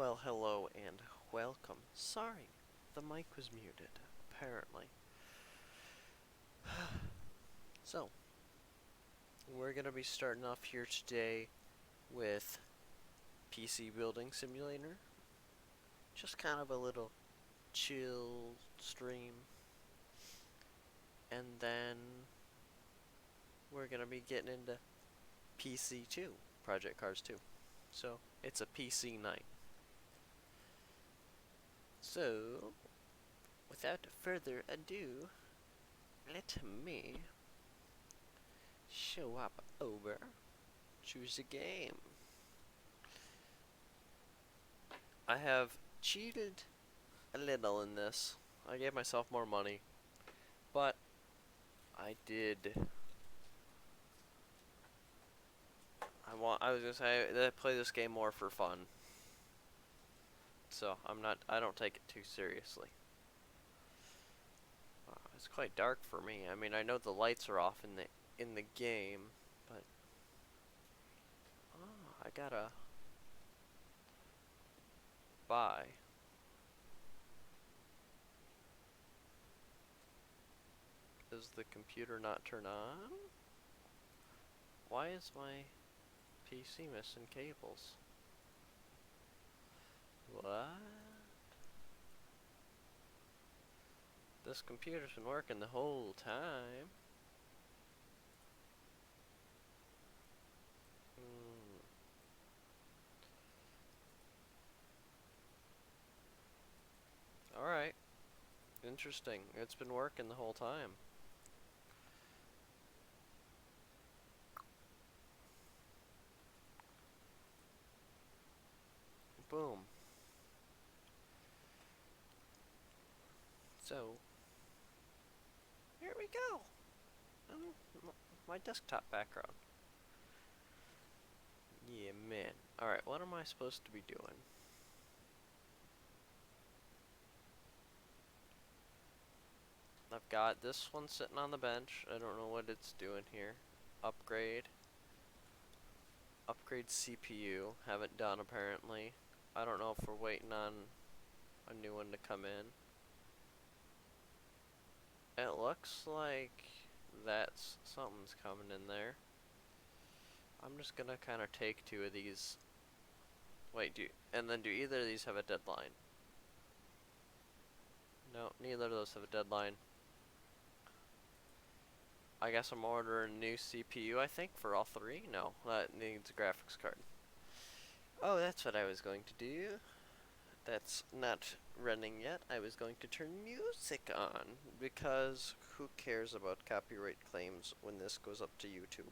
Well, hello and welcome. Sorry, the mic was muted, apparently. So, we're going to be starting off here today with PC Building Simulator. Just kind of a little chill stream. And then we're going to be getting into PC2, Project Cars 2. So, it's a PC night. So, without further ado, let me show up over, choose a game. I have cheated a little in this. I gave myself more money, but I did. I was gonna say I play this game more for fun. So I don't take it too seriously. It's quite dark for me. I mean, I know the lights are off in the game, but I gotta buy. Does the computer not turn on? Why is my PC missing cables? What? This computer's been working the whole time. Alright. Interesting. It's been working the whole time. Boom. So, here we go. My desktop background. Yeah, man. Alright, what am I supposed to be doing? I've got this one sitting on the bench. I don't know what it's doing here. Upgrade. Upgrade CPU. Haven't done apparently. I don't know if we're waiting on a new one to come in. It looks like that's something's coming in there. I'm just gonna kind of take two of these. Wait, do either of these have a deadline? No, neither of those have a deadline. I guess I'm ordering a new CPU, I think, for all three? No, that needs a graphics card. Oh, that's what I was going to do. That's not running yet. I was going to turn music on, because who cares about copyright claims when this goes up to YouTube?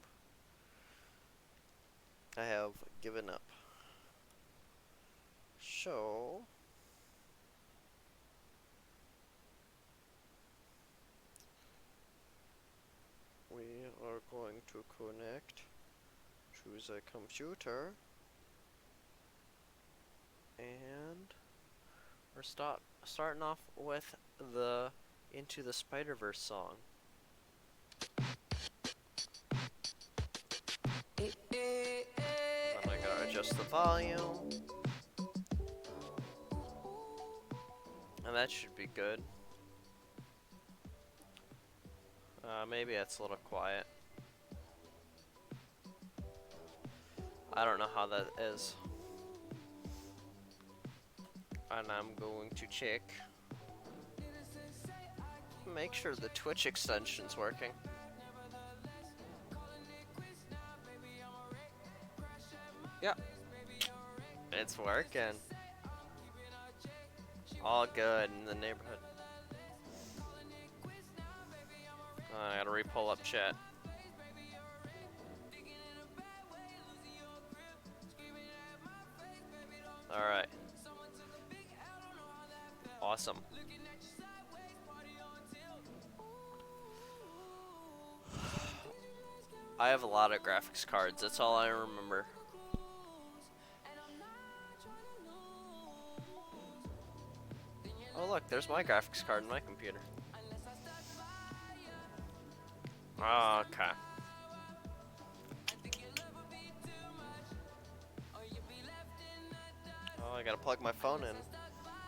I have given up. So, we are going to connect to the computer, and we're starting off with the Into the Spider-Verse song. I'm gonna adjust the volume, and that should be good. Maybe that's a little quiet. I don't know how that is. And I'm going to check. Make sure the Twitch extension's working. Yep. It's working. All good in the neighborhood. I gotta re-pull up chat. Alright. Awesome. I have a lot of graphics cards, that's all I remember. Oh look, there's my graphics card in my computer. Okay. Oh I gotta plug my phone in.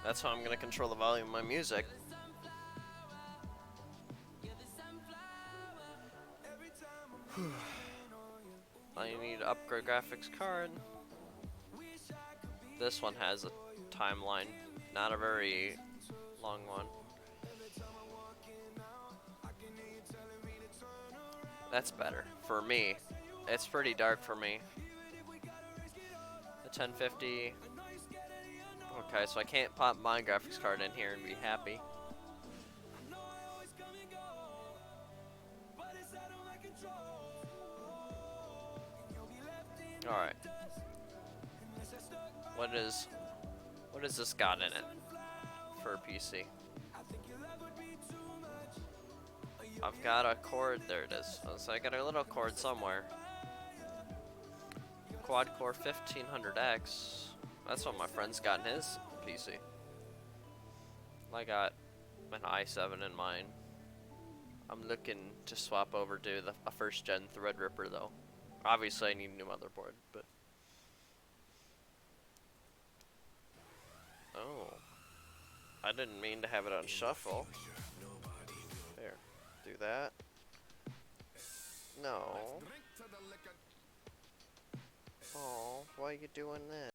That's how I'm gonna control the volume of my music. I need to upgrade graphics card. This one has a timeline, not a very long one. That's better for me. It's pretty dark for me. The 1050. Okay, so I can't pop my graphics card in here and be happy. Alright. What is this got in it for a PC? I've got a cord, there it is. So I got a little cord somewhere. Quad core 1500X. That's what my friend's got in his PC. I got an i7 in mine. I'm looking to swap over to a first gen Threadripper though. Obviously I need a new motherboard, but... Oh. I didn't mean to have it on shuffle. There. Do that. No. Oh, why are you doing that?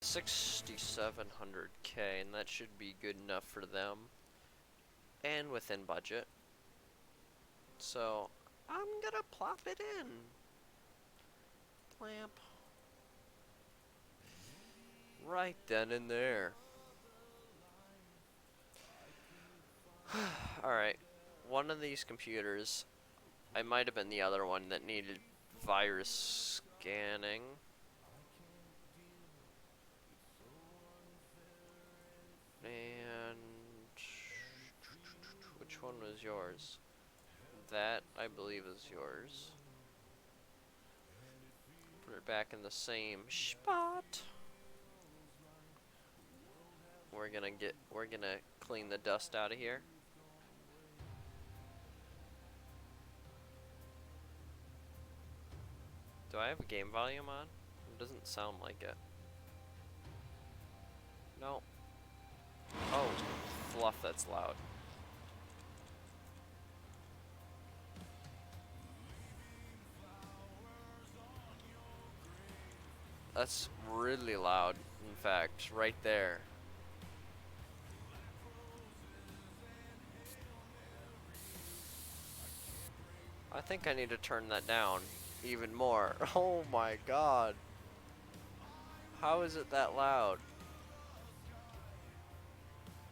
$6,700K, and that should be good enough for them. And within budget. So, I'm gonna plop it in. Clamp. Right then and there. Alright. One of these computers I might have been the other one that needed virus scanning. And which one was yours? That, I believe, is yours. Put it back in the same spot. We're gonna clean the dust out of here. Do I have a game volume on? It doesn't sound like it. No. Oh, fluff, that's loud. That's really loud, in fact, right there. I think I need to turn that down even more. Oh my god. How is it that loud?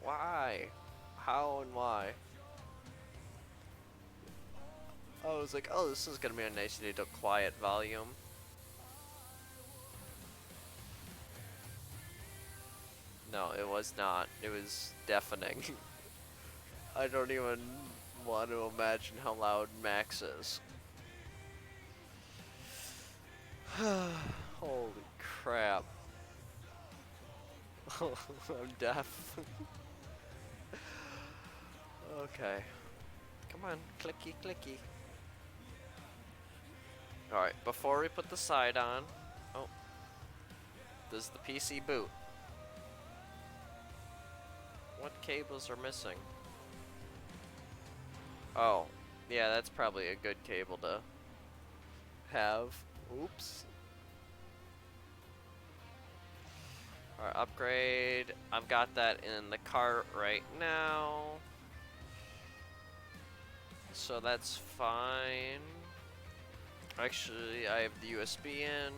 Why? How and why? I was like, oh, this is gonna be a nice little quiet volume. No, it was not. It was deafening. I don't even want to imagine how loud Max is. Holy crap. I'm deaf. Okay. Come on, clicky, clicky. Alright, before we put the side on... Oh. Does the PC boot? What cables are missing? Oh. Yeah, that's probably a good cable to have. Oops. Alright, upgrade. I've got that in the cart right now. So that's fine. Actually, I have the USB in.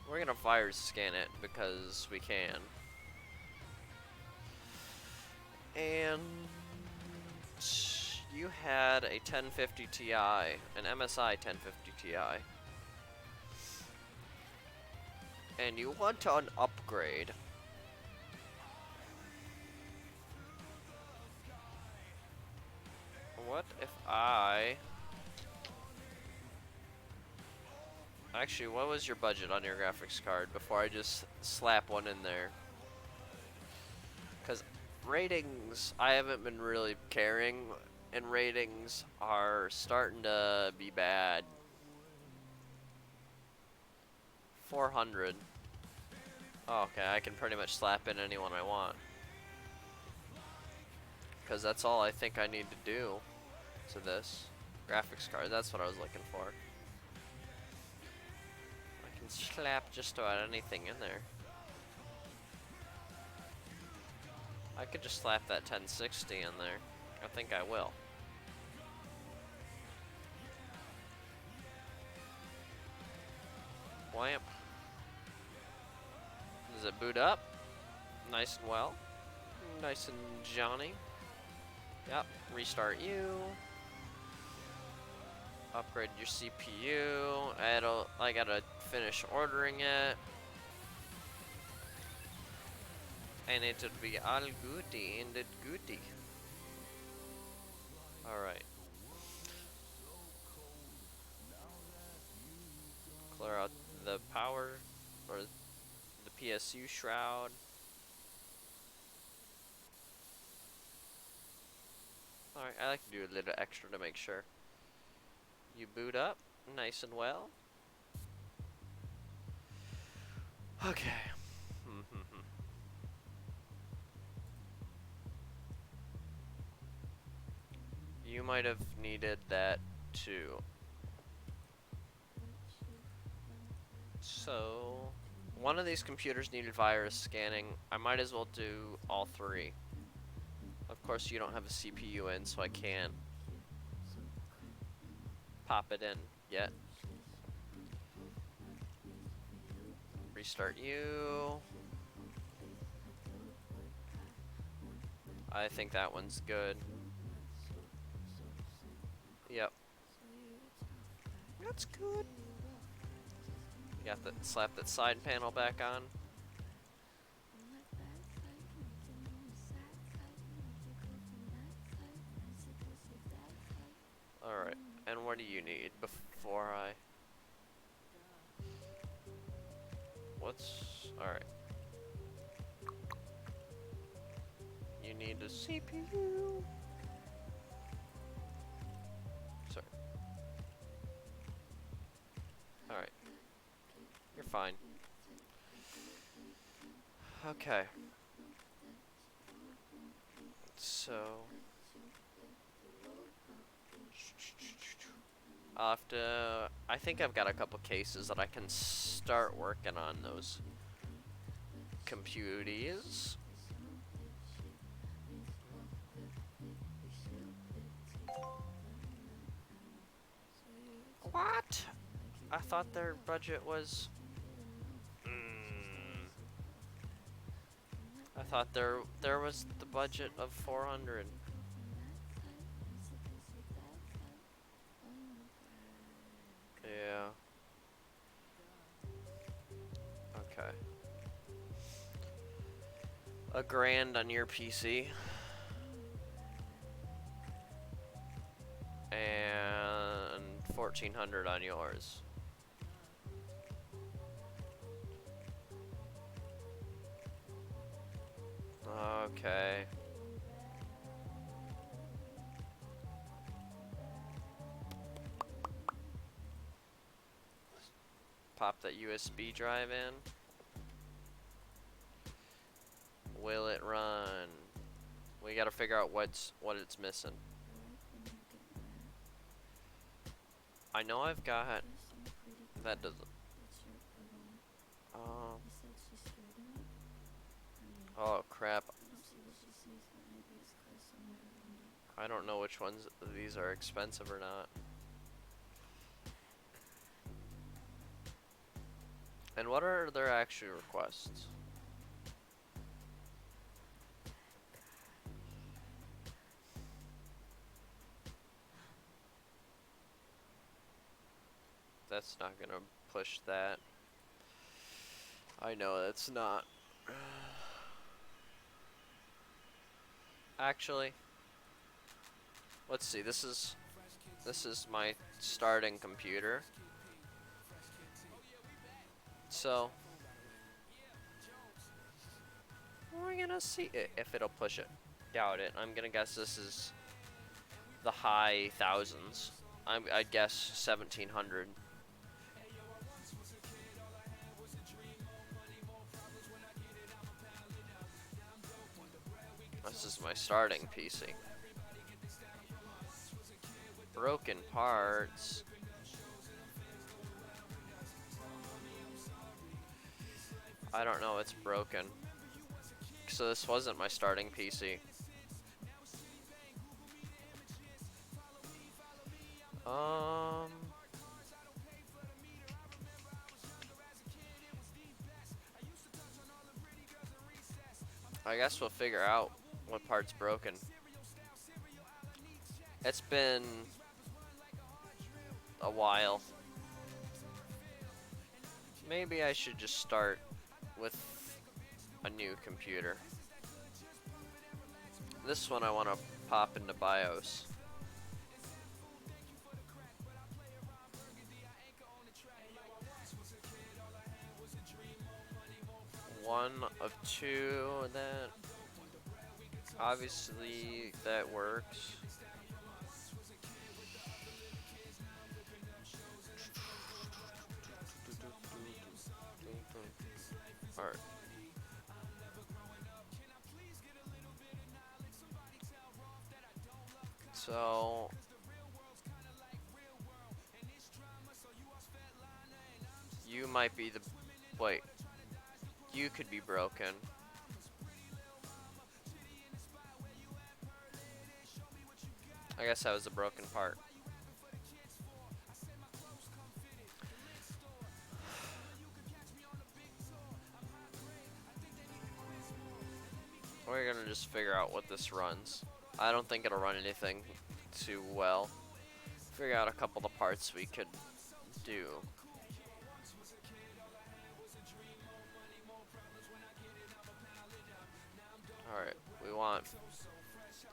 We're gonna virus scan it because we can. And you had a 1050 Ti, an MSI 1050 Ti. And you want an upgrade. What if I... Actually, what was your budget on your graphics card before I just slap one in there? Because ratings, I haven't been really caring, and ratings are starting to be bad. 400. Oh, okay, I can pretty much slap in anyone I want. Because that's all I think I need to do to this graphics card. That's what I was looking for. I can slap just about anything in there. I could just slap that 1060 in there. I think I will. Whamp. Does it boot up? Nice and well. Nice and Johnny. Yep. Restart you. Upgrade your CPU. I gotta finish ordering it. And it'll be all goody and it goody. Alright. Clear out the power or the PSU shroud. Alright, I like to do a little extra to make sure. You boot up nice and well. Okay. You might have needed that too. So, one of these computers needed virus scanning. I might as well do all three. Of course, you don't have a CPU in, so I can't pop it in yet. Restart you. I think that one's good. Yep. That's good. You got that, slap that side panel back on. Alright, and what do you need before I... Alright. You need a CPU. Sorry. Alright. You're fine. Okay. So... I'll have to... I think I've got a couple cases that I can start working on those computers. What? I thought their budget was... I thought there was the budget of 400. Yeah. Okay. $1,000 on your PC. And 1,400 on yours. Okay. Pop that USB drive in. Will it run? We gotta figure out what it's missing. I know I've got... That doesn't... Oh crap. I don't know which ones of these are expensive or not. And what are their actual requests? That's not gonna push that. I know that's not. Actually, let's see. This is my starting computer. So we're gonna see if it'll push it. Doubt it. I'm gonna guess this is the high thousands. I'd guess 1,700. This is my starting PC. Broken parts. I don't know, it's broken. So this wasn't my starting PC. I guess we'll figure out what part's broken. It's been a while. Maybe I should just start with a new computer. This one I want to pop into BIOS. One of two, that obviously that works. Alright. So you might be the... Wait. You could be broken. I guess that was the broken part. We're gonna just figure out what this runs. I don't think it'll run anything too well. Figure out a couple of parts we could do. Alright, we want...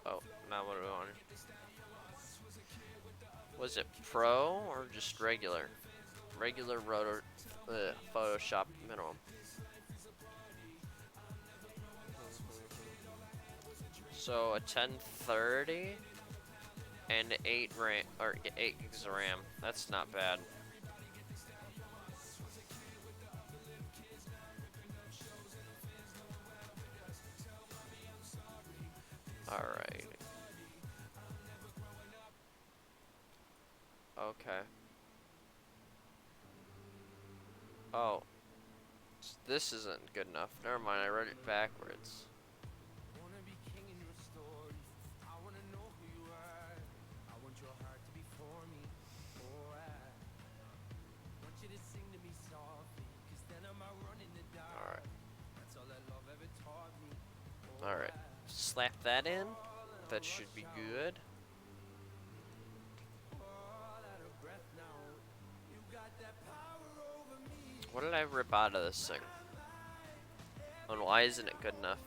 Oh, not what we want. Was it Pro or just regular? Regular rotor, Photoshop minimum. So a 1030 and 8 RAM or 8 gigs of RAM. That's not bad. All right. Okay. Oh, this isn't good enough. Never mind. I wrote it backwards. Alright, slap that in. That should be good. What did I rip out of this thing? And why isn't it good enough?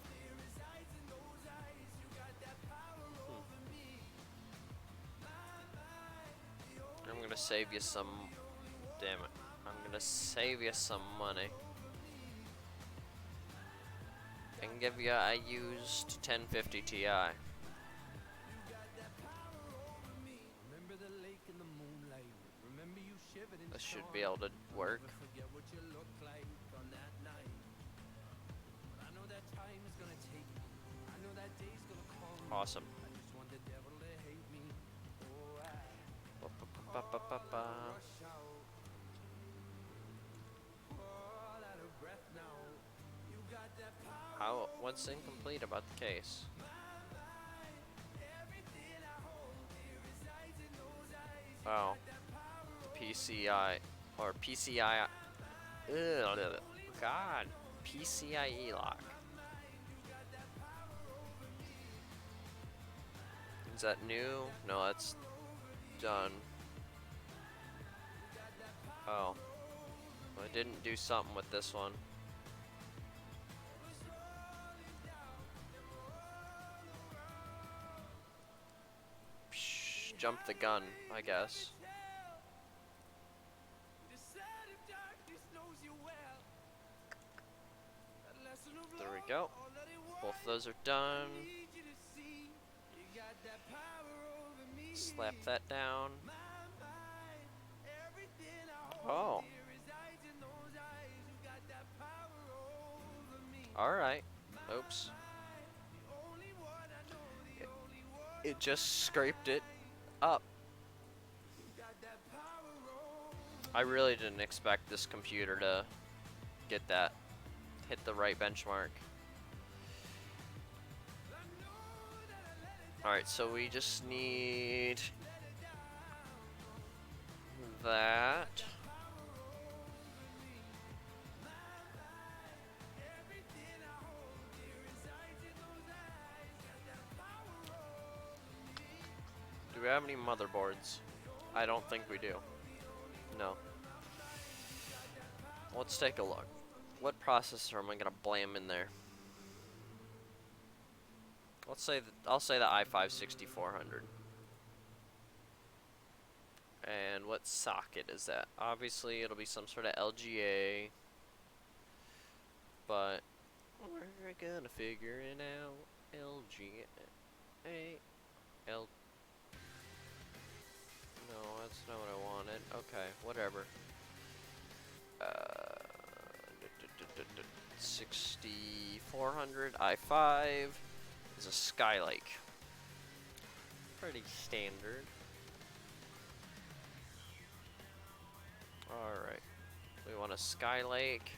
I'm gonna save you some... Damn it. I'm gonna save you some money. And give you a used 1050 Ti. This should be able to work. Awesome. What's incomplete about the case? Oh, the PCI or PCI. God, PCIe lock. Is that new? No, that's done. Oh, well, I didn't do something with this one. Psh, jump the gun, I guess. There we go. Both of those are done. Slap that down. Oh. Alright. Oops. It just scraped it up. I really didn't expect this computer to get that. Hit the right benchmark. Alright, so we just need that. Do we have any motherboards? I don't think we do. No. Let's take a look. What processor am I gonna blam in there? Let's say I'll say the i5-6400. And what socket is that? Obviously, it'll be some sort of LGA. But we're gonna figure it out. LGA. No, that's not what I wanted. Okay, whatever. 6400 i5 is a Skylake. Pretty standard. Alright. We want a Skylake.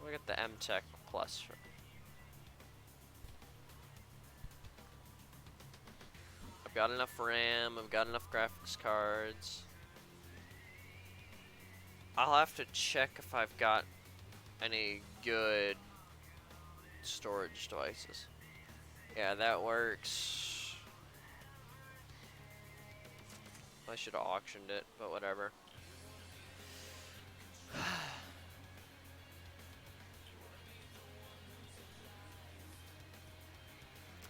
Look at the M-Tech Plus. I've got enough RAM, I've got enough graphics cards. I'll have to check if I've got any good storage devices. Yeah, that works. I should have auctioned it, but whatever.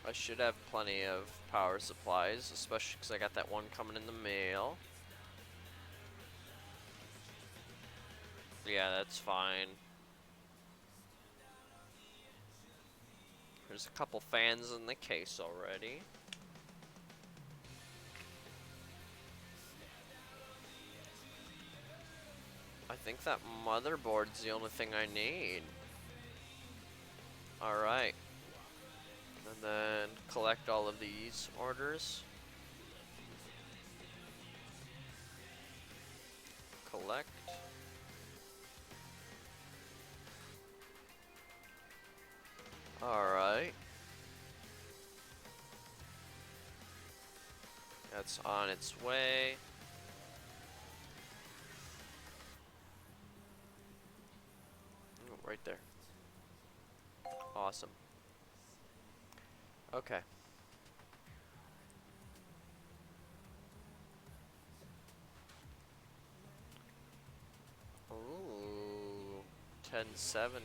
I should have plenty of power supplies, especially because I got that one coming in the mail. Yeah, that's fine. There's a couple fans in the case already. I think that motherboard's the only thing I need. Alright. And then collect all of these orders. Collect. Alright. That's on its way. Ooh, right there. Awesome. Okay. Ooh. 1070s.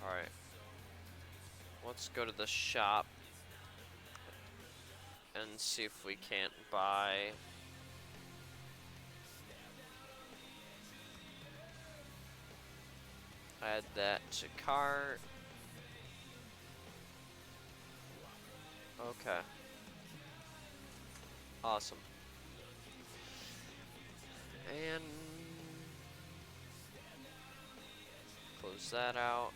Alright. Let's go to the shop and see if we can't buy add that to cart. Okay. Awesome. And close that out.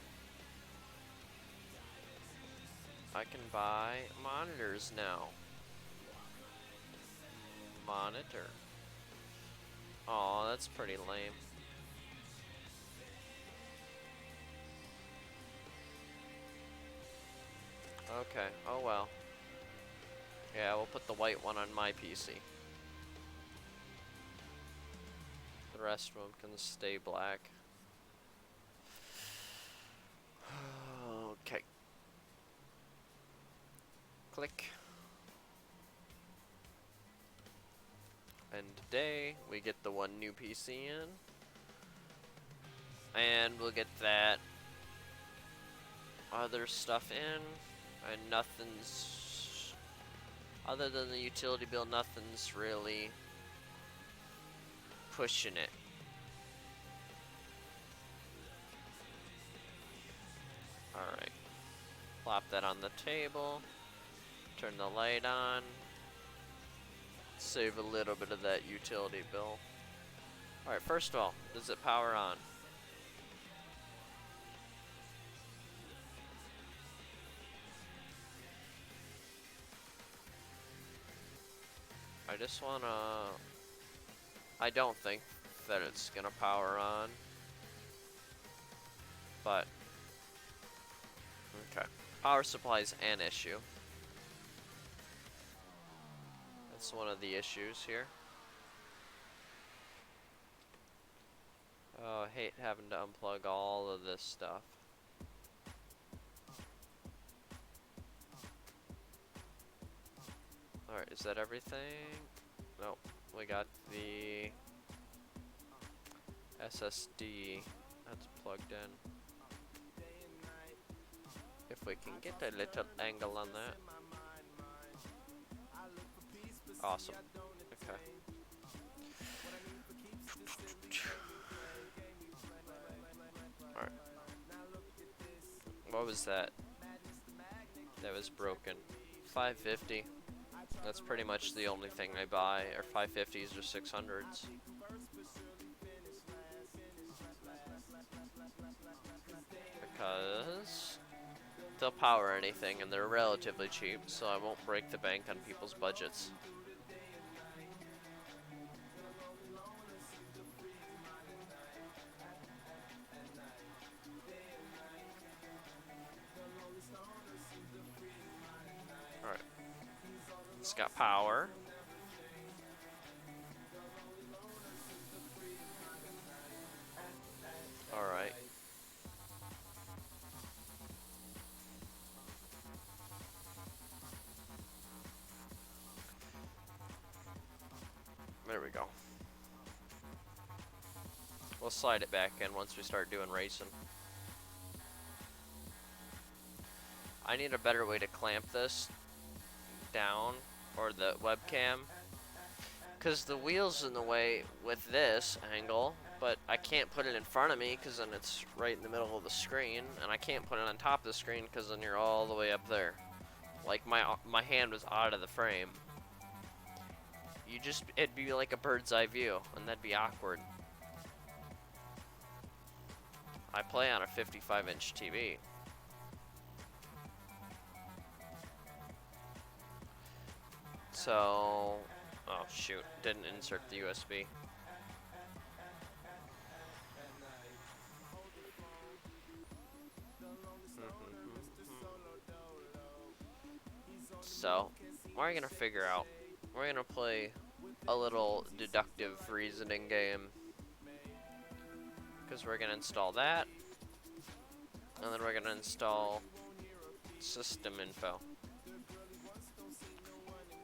I can buy monitors now. Monitor. Aw, that's pretty lame. Okay, oh well. Yeah, we'll put the white one on my PC. The rest of them can stay black. Okay. Click. And today, we get the one new PC in. And we'll get that other stuff in. And nothing's... Other than the utility bill, nothing's really pushing it. Alright. Plop that on the table. Turn the light on. Save a little bit of that utility bill. Alright, first of all, does it power on? I just wanna... I don't think that it's gonna power on. But... Okay. Power supply's an issue. That's one of the issues here. Oh, I hate having to unplug all of this stuff. Alright, is that everything? Nope. We got the SSD that's plugged in. If we can get a little angle on that. Awesome. Okay. Alright. What was that? That was broken. 550. That's pretty much the only thing I buy, or 550s or 600s. Because they'll power anything and they're relatively cheap, so I won't break the bank on people's budgets. Alright. It's got power. Alright. There we go. We'll slide it back in once we start doing racing. I need a better way to clamp this down, or the webcam, because the wheel's in the way with this angle, but I can't put it in front of me because then it's right in the middle of the screen, and I can't put it on top of the screen because then you're all the way up there. Like my hand was out of the frame. It'd be like a bird's eye view, and that'd be awkward. I play on a 55-inch TV. So, oh shoot, didn't insert the USB. So, we're gonna figure out. We're gonna play a little deductive reasoning game. Because we're gonna install that. And then we're gonna install system info.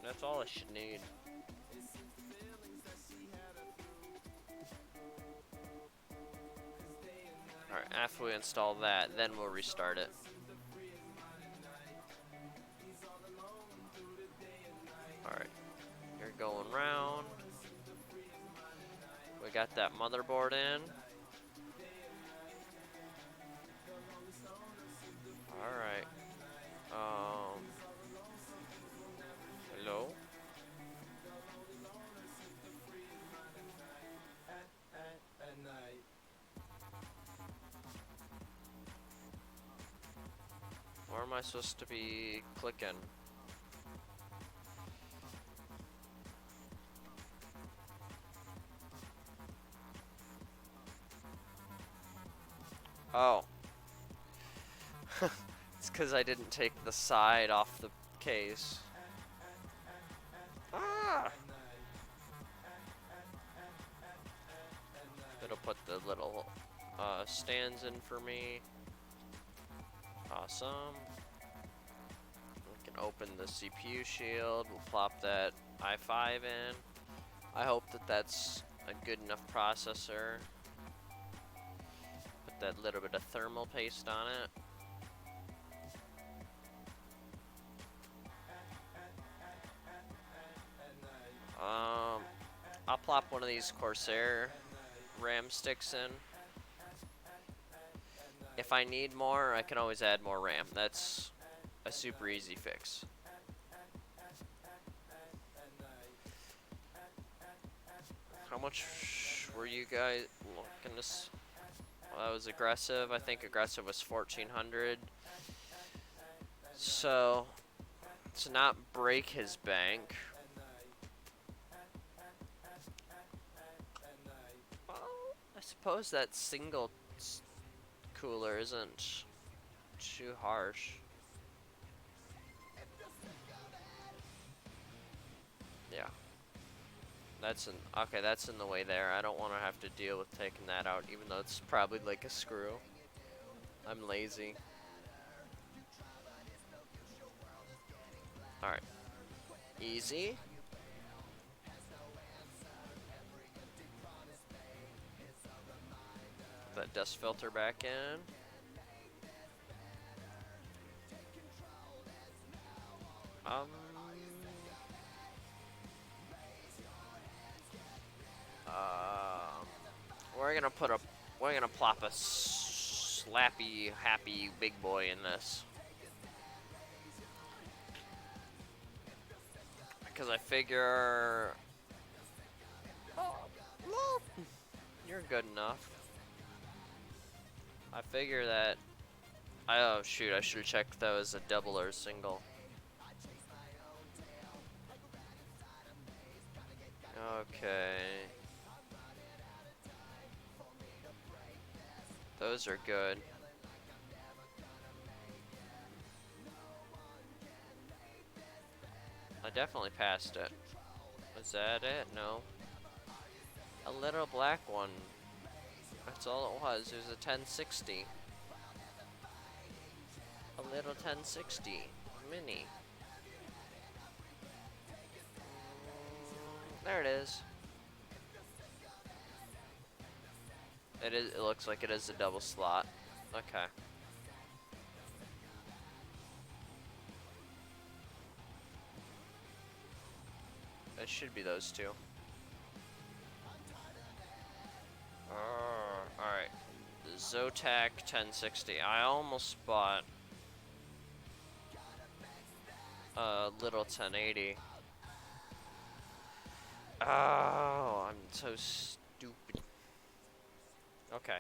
That's all I should need. Alright, after we install that, then we'll restart it. Alright, you're going round. We got that motherboard in. Alright. Hello? Where am I supposed to be clicking? Oh. It's because I didn't take the side off the case. Ah! It'll put the little stands in for me. Awesome. We can open the CPU shield. We'll plop that i5 in. I hope that that's a good enough processor. Put that little bit of thermal paste on it. I'll plop one of these Corsair RAM sticks in. If I need more, I can always add more RAM. That's a super easy fix. How much were you guys looking this? Well, that was aggressive. I think aggressive was 1400. So to not break his bank. Well, I suppose that single cooler isn't too harsh. Yeah. That's in the way there. I don't want to have to deal with taking that out, even though it's probably like a screw. I'm lazy. Alright. Easy. Put that dust filter back in. We're gonna plop a slappy, happy big boy in this. Because I figure... Oh, you're good enough. I figure that... Oh shoot, I should have checked if that was a double or a single. Okay. Those are good. I definitely passed it. Was that it? No. A little black one. That's all it was. It was a 1060. A little 1060 mini. There it is. It is. It looks like it is a double slot. Okay. It should be those two. Alright. The Zotac 1060. I almost bought a little 1080. Oh, I'm so stupid. Okay.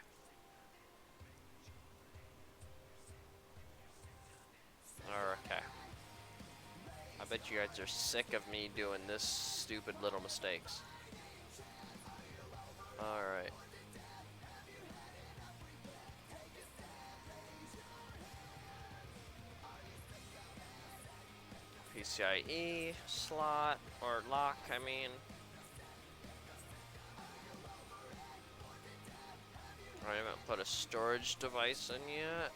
Okay. I bet you guys are sick of me doing this stupid little mistakes. Alright. PCIe slot, or lock, I mean. I haven't put a storage device in yet.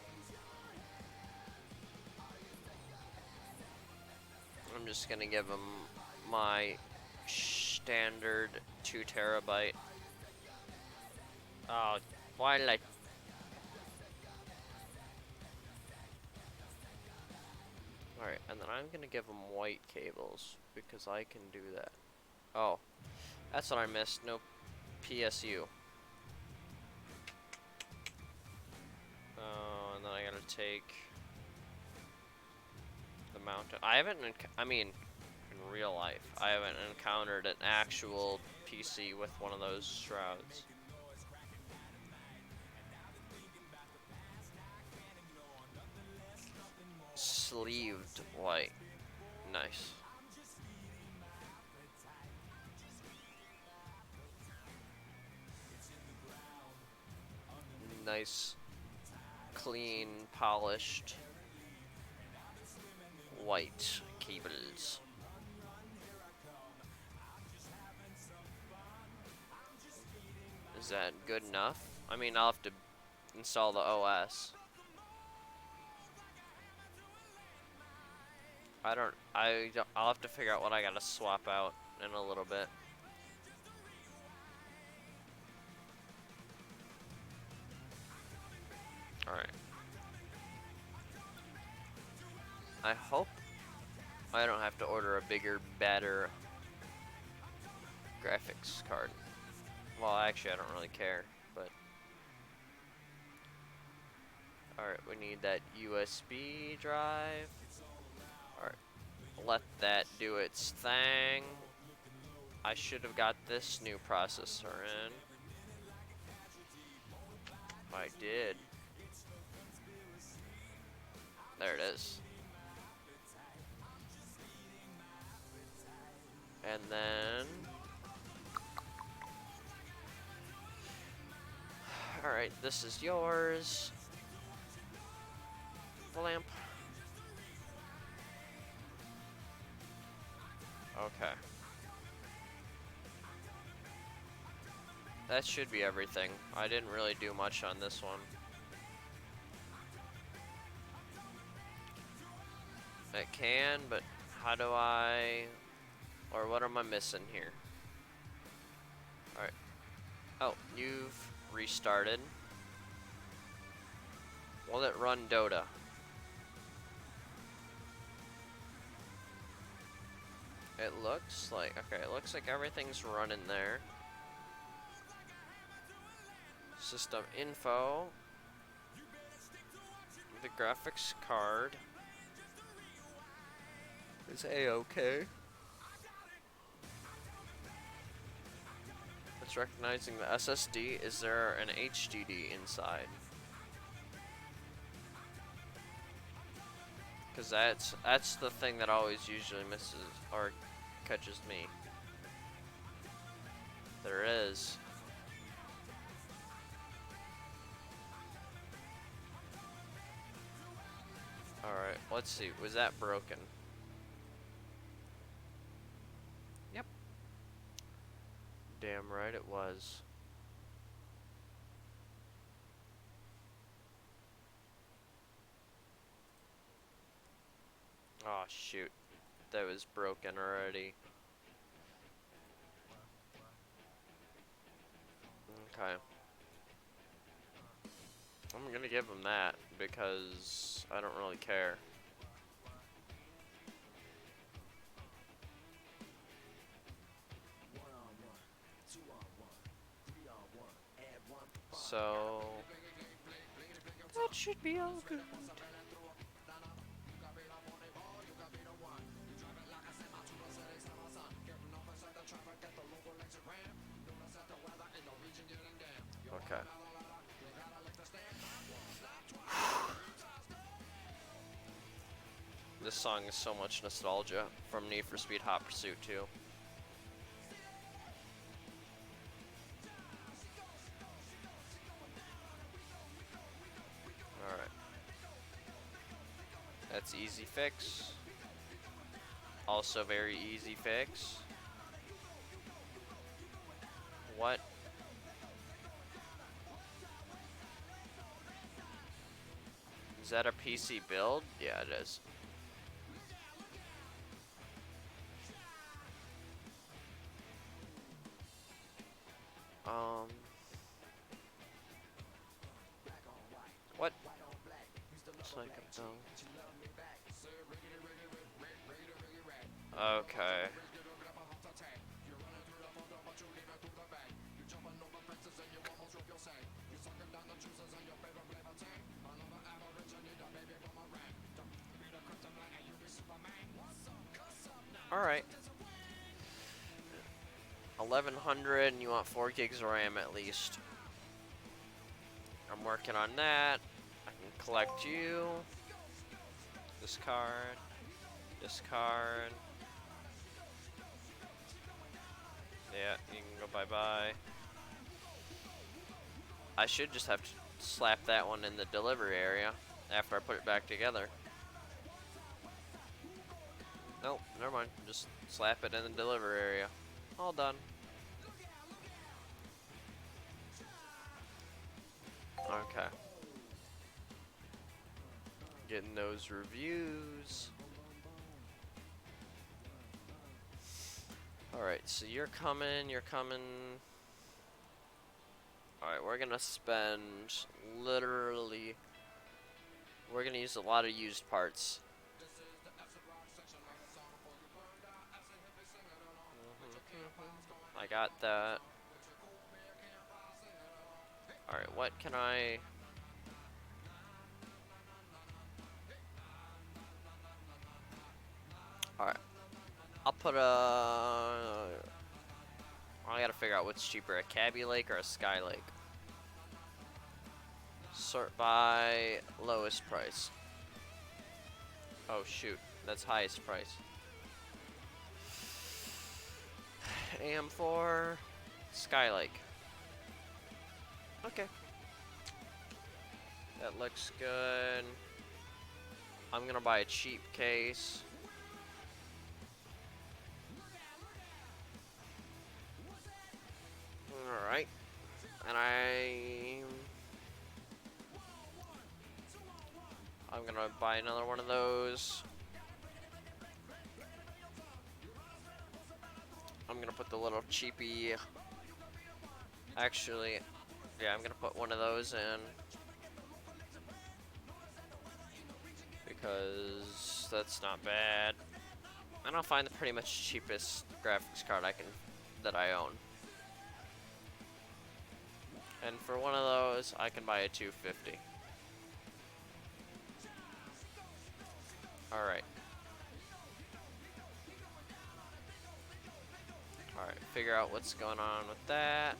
I'm just gonna give him my standard 2 terabyte. Oh, why did I? Alright, and then I'm gonna give him white cables because I can do that. Oh, that's what I missed. No PSU. Oh, and then I gotta take the mountain. I haven't, I mean, in real life, I haven't encountered an actual PC with one of those shrouds. Sleeved white. Nice. Nice, clean, polished white cables. Is that good enough? I mean, I'll have to install the OS. I'll have to figure out what I gotta swap out in a little bit. Alright. I hope I don't have to order a bigger, better graphics card. Well, actually, I don't really care, but... Alright, we need that USB drive. Alright, let that do its thing. I should have got this new processor in. I did. There it is. And then... Alright, this is yours. The lamp. Okay. That should be everything. I didn't really do much on this one. It can, but how do I... Or what am I missing here? Alright. Oh, you've restarted. Will it run Dota? It looks like... Okay, it looks like everything's running there. System info. The graphics card is A-OK. It's recognizing the SSD. Is there an HDD inside? Because that's the thing that always usually misses or catches me. There is. Alright, let's see. Was that broken? Yep. Damn right it was. Oh shoot, that was broken already. Okay. I'm gonna give him that because I don't really care. So that should be all good. Okay. This song is so much nostalgia from Need for Speed Hot Pursuit 2. Alright. That's easy fix. Also very easy fix. What? Is that a PC build? Yeah, it is. What? It's like a dumb. Okay. Alright. 1100 and you want 4 gigs of RAM at least. I'm working on that. I can collect you. Discard. Discard. Yeah, you can go bye-bye. I should just have to slap that one in the delivery area after I put it back together. Nope, never mind. Just slap it in the delivery area. All done. Okay. Getting those reviews. Alright, so you're coming. Alright, we're gonna spend literally. We're gonna use a lot of used parts. I got that. Alright, what can I... Alright. I'll put a... I gotta figure out what's cheaper, a Cabby Lake or a Sky Lake. Sort by lowest price. Oh shoot, that's highest price. AM4, Sky Lake. Okay. That looks good. I'm gonna buy a cheap case. Alright. And I'm gonna buy another one of those. I'm gonna put the little cheapy. Actually, yeah, I'm gonna put one of those in. Because that's not bad. And I'll find the pretty much cheapest graphics card that I own. And for one of those, I can buy a 250. Alright. Alright, figure out what's going on with that.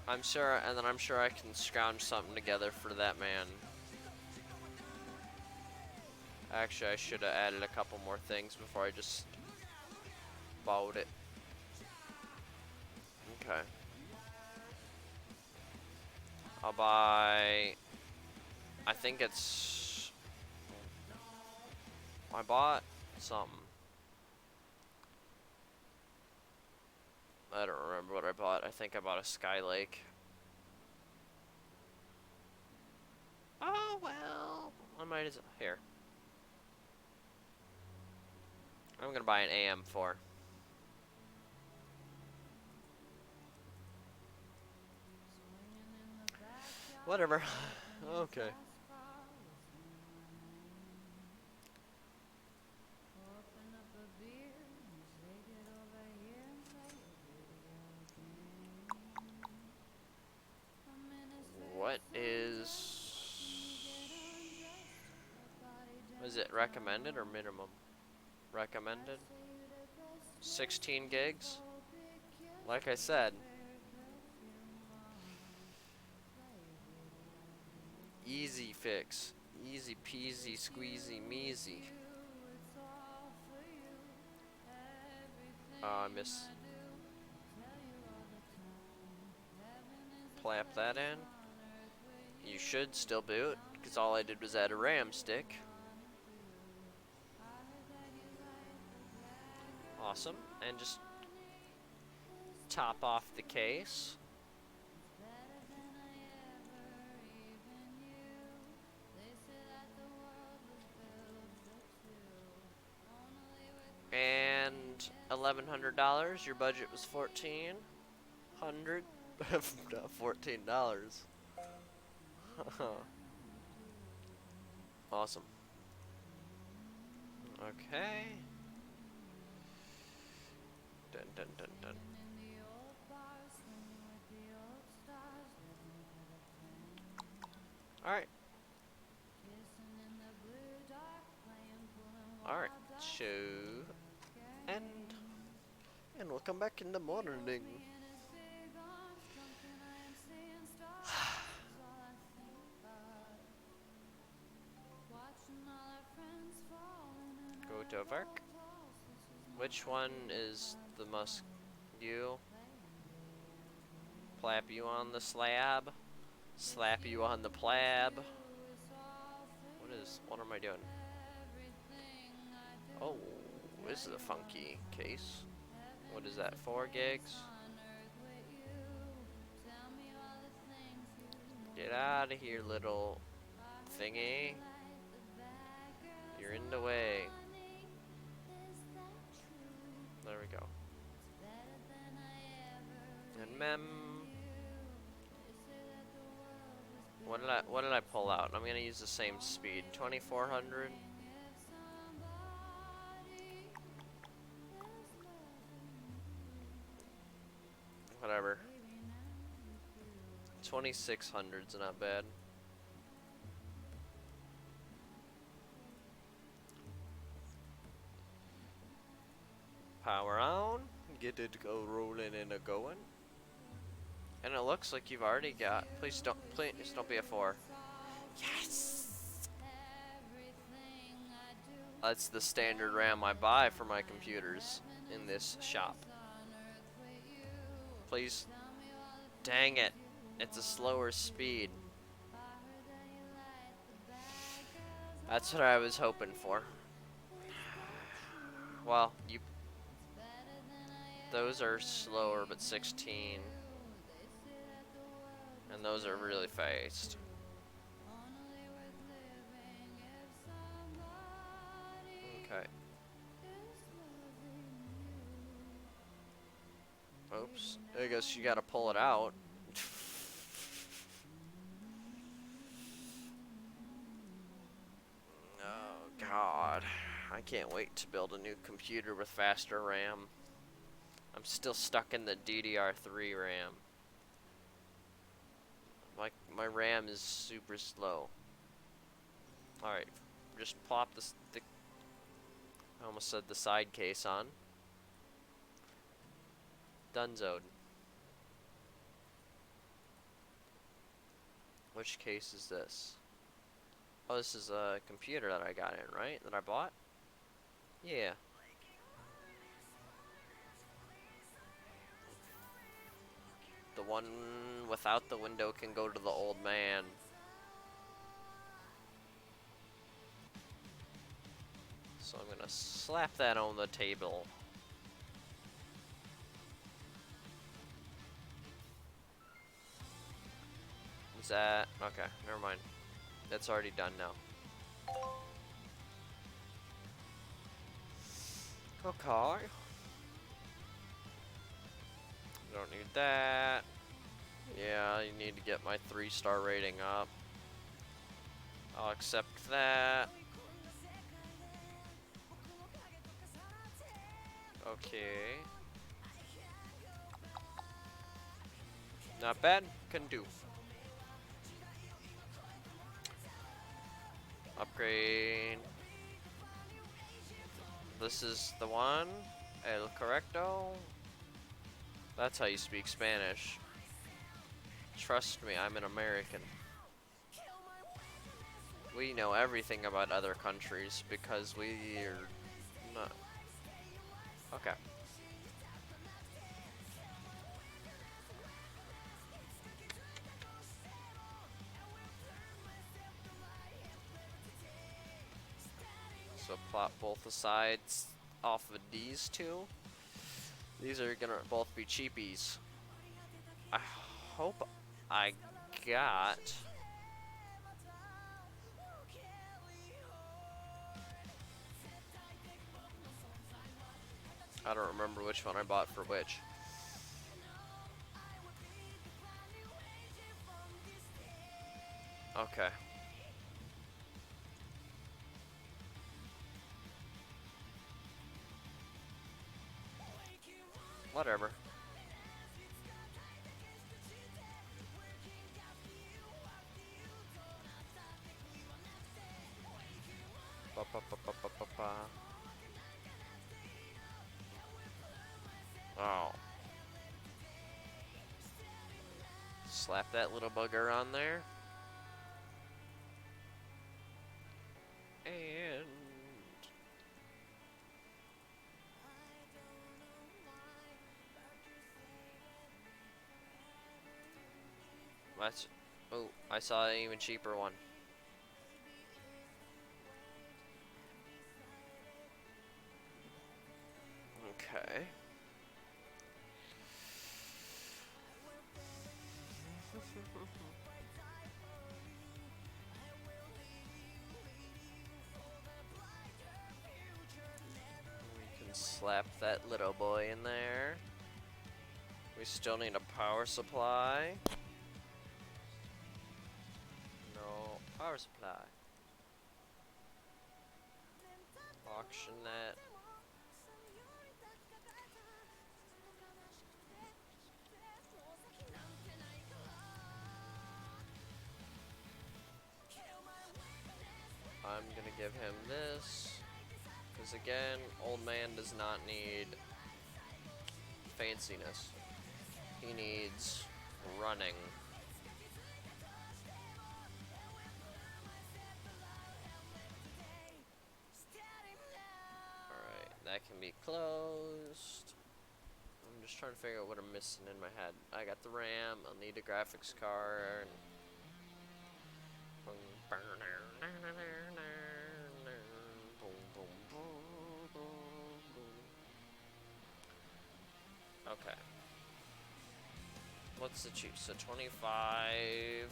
I'm sure I can scrounge something together for that man. Actually, I should have added a couple more things before I just bought it. Okay. I'll buy... I think it's... I bought something. I don't remember what I bought. I think I bought a Sky Lake. Oh well. I might as well. Here. I'm gonna buy an AM4. Whatever. Okay. What is it recommended or minimum? Recommended. 16 gigs. Like I said, easy fix. Easy peasy squeezy measy. I miss. Plap that in. You should still boot, because all I did was add a RAM stick. Awesome. And just top off the case. And $1,100. Your budget was $1,400. $14. Awesome. Okay. Dun dun dun dun. Alright. Alright. So and we'll come back in the morning. Go to work. Which one is the must you? Plap you on the slab. Slap you on the plab. What am I doing? Oh, this is a funky case. What is that, 4 gigs? Get out of here, little thingy. You're in the way. There we go. And what did I pull out? I'm gonna use the same speed. 2400. Whatever. 2600's not bad. Power on. Get it go rolling and a going. And it looks like you've already got. Please don't be a 4. Yes. That's the standard RAM I buy for my computers in this shop. Please. Dang it. It's a slower speed. That's what I was hoping for. Well, those are slower, but 16. And those are really fast. Okay. Oops. I guess you gotta pull it out. Oh, God. I can't wait to build a new computer with faster RAM. I'm still stuck in the DDR3 RAM. My RAM is super slow. Alright, just plop I almost said the side case on. Dunzoed. Which case is this? Oh, this is a computer that I got in, right? That I bought? Yeah. The one without the window can go to the old man. So I'm gonna slap that on the table. Is that... okay, never mind. That's already done now. Okay. Don't need that. Yeah, you need to get my 3-star rating up. I'll accept that. Okay. Not bad. Can do. Upgrade. This is the one. El correcto. That's how you speak Spanish. Trust me, I'm an American. We know everything about other countries because we're not. Okay. So plot both the sides off of these two. These are gonna both be cheapies. I hope I got. I don't remember which one I bought for which. Okay. Whatever. Ba, ba, ba, ba, ba, ba, ba. Oh. Slap that little bugger on there. And that's. Oh, I saw an even cheaper one. Okay. We can slap that little boy in there. We still need a power supply. No power supply. Auction that. I'm gonna give him this. Because again, old man does not need fanciness. He needs running. Alright, that can be closed. I'm just trying to figure out what I'm missing in my head. I got the RAM, I'll need a graphics card. Okay. What's the cheap? So 25.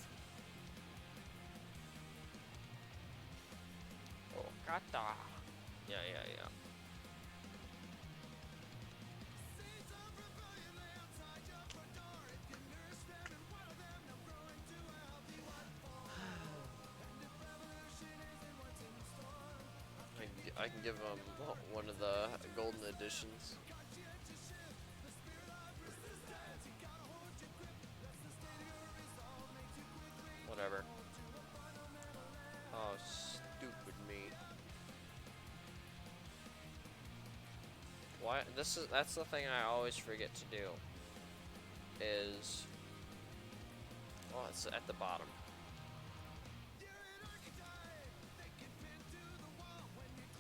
Oh, kata. Yeah. I can give him one of the golden editions. Whatever. Oh, stupid me. Why? That's the thing I always forget to do. Is oh, it's at the bottom.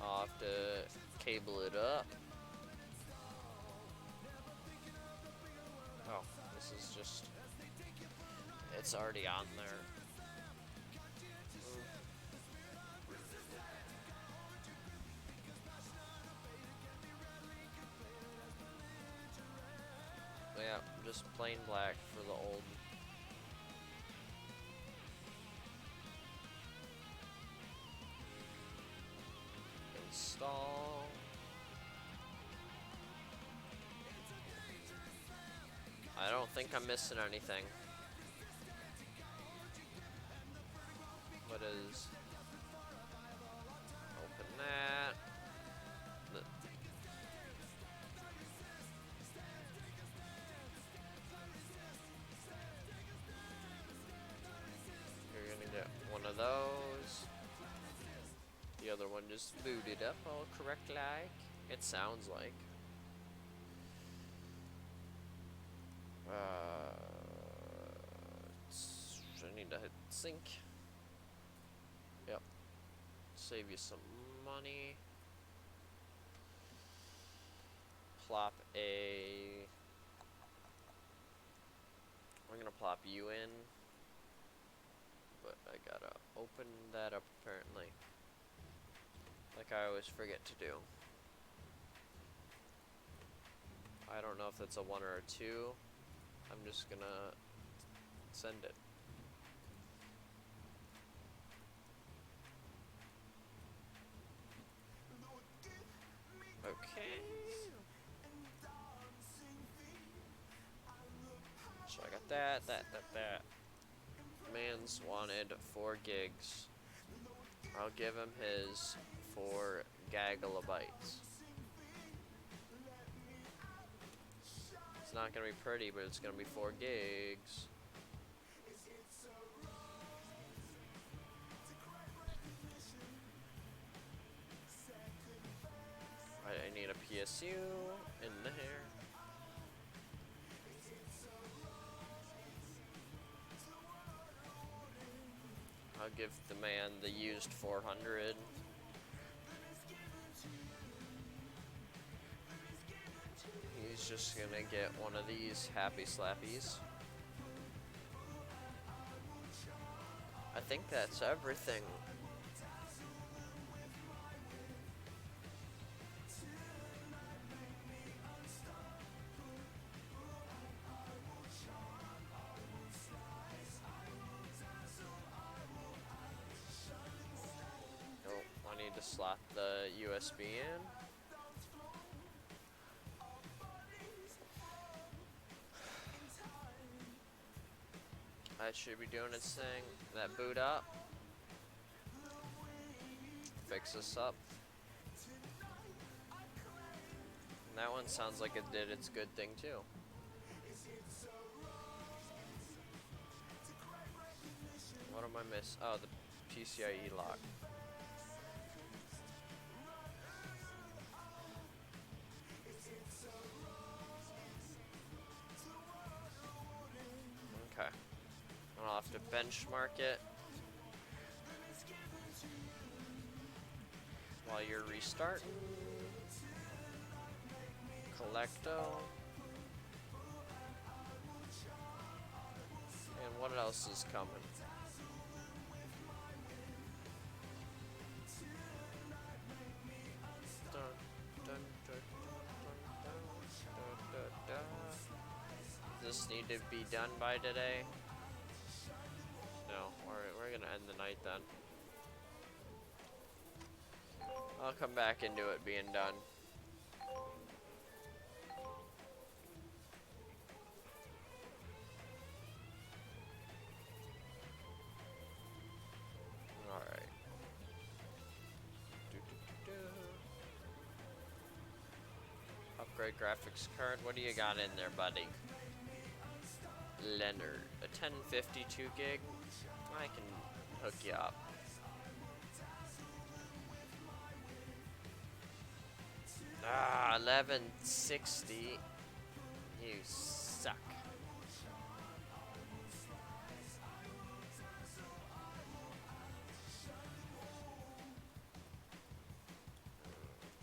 I'll have to cable it up. Oh, this is just. It's already on there. Yeah, just plain black for the old. think I'm missing anything. What is... Open that. You're gonna get one of those. The other one just booted up all correct like. It sounds like. I need to hit sync. Yep. Save you some money. Plop a... We're gonna plop you in. But I gotta open that up apparently. Like I always forget to do. I don't know if that's a 1 or a 2. I'm just gonna send it. Okay. So I got that. Man's wanted 4 gigs. I'll give him his 4 gigalobytes. It's not gonna be pretty, but it's gonna be 4 gigs. I need a PSU in there. I'll give the man the used 400. He's just gonna get one of these happy slappies. I think that's everything. Oh, I need to slot the USB in. That should be doing its thing. That boot up. Fix this up. And that one sounds like it did its good thing too. What am I missing? Oh, the PCIe lock. Okay. I'll have to benchmark it while you're restarting. Collecto. And what else is coming? Does this need to be done by today? No, we're gonna end the night then. I'll come back into it being done. Alright. Upgrade graphics card. What do you got in there, buddy? Leonard. A 1052 gig? I can hook you up. Ah, 1160. You suck.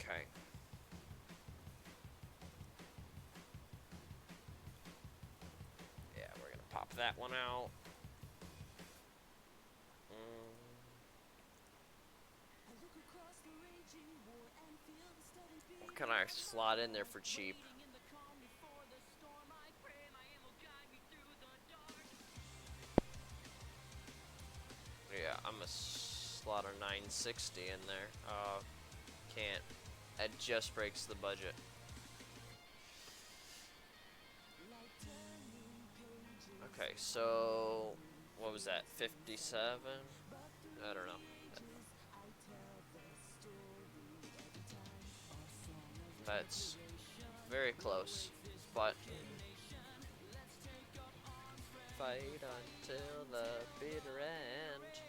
Okay. Yeah, we're gonna pop that one out. What can I slot in there for cheap? Yeah, I'm gonna slot a 960 in there. Can't. It just breaks the budget. Okay, so what was that? 57? I don't know. That's very close, but fight until the bitter end.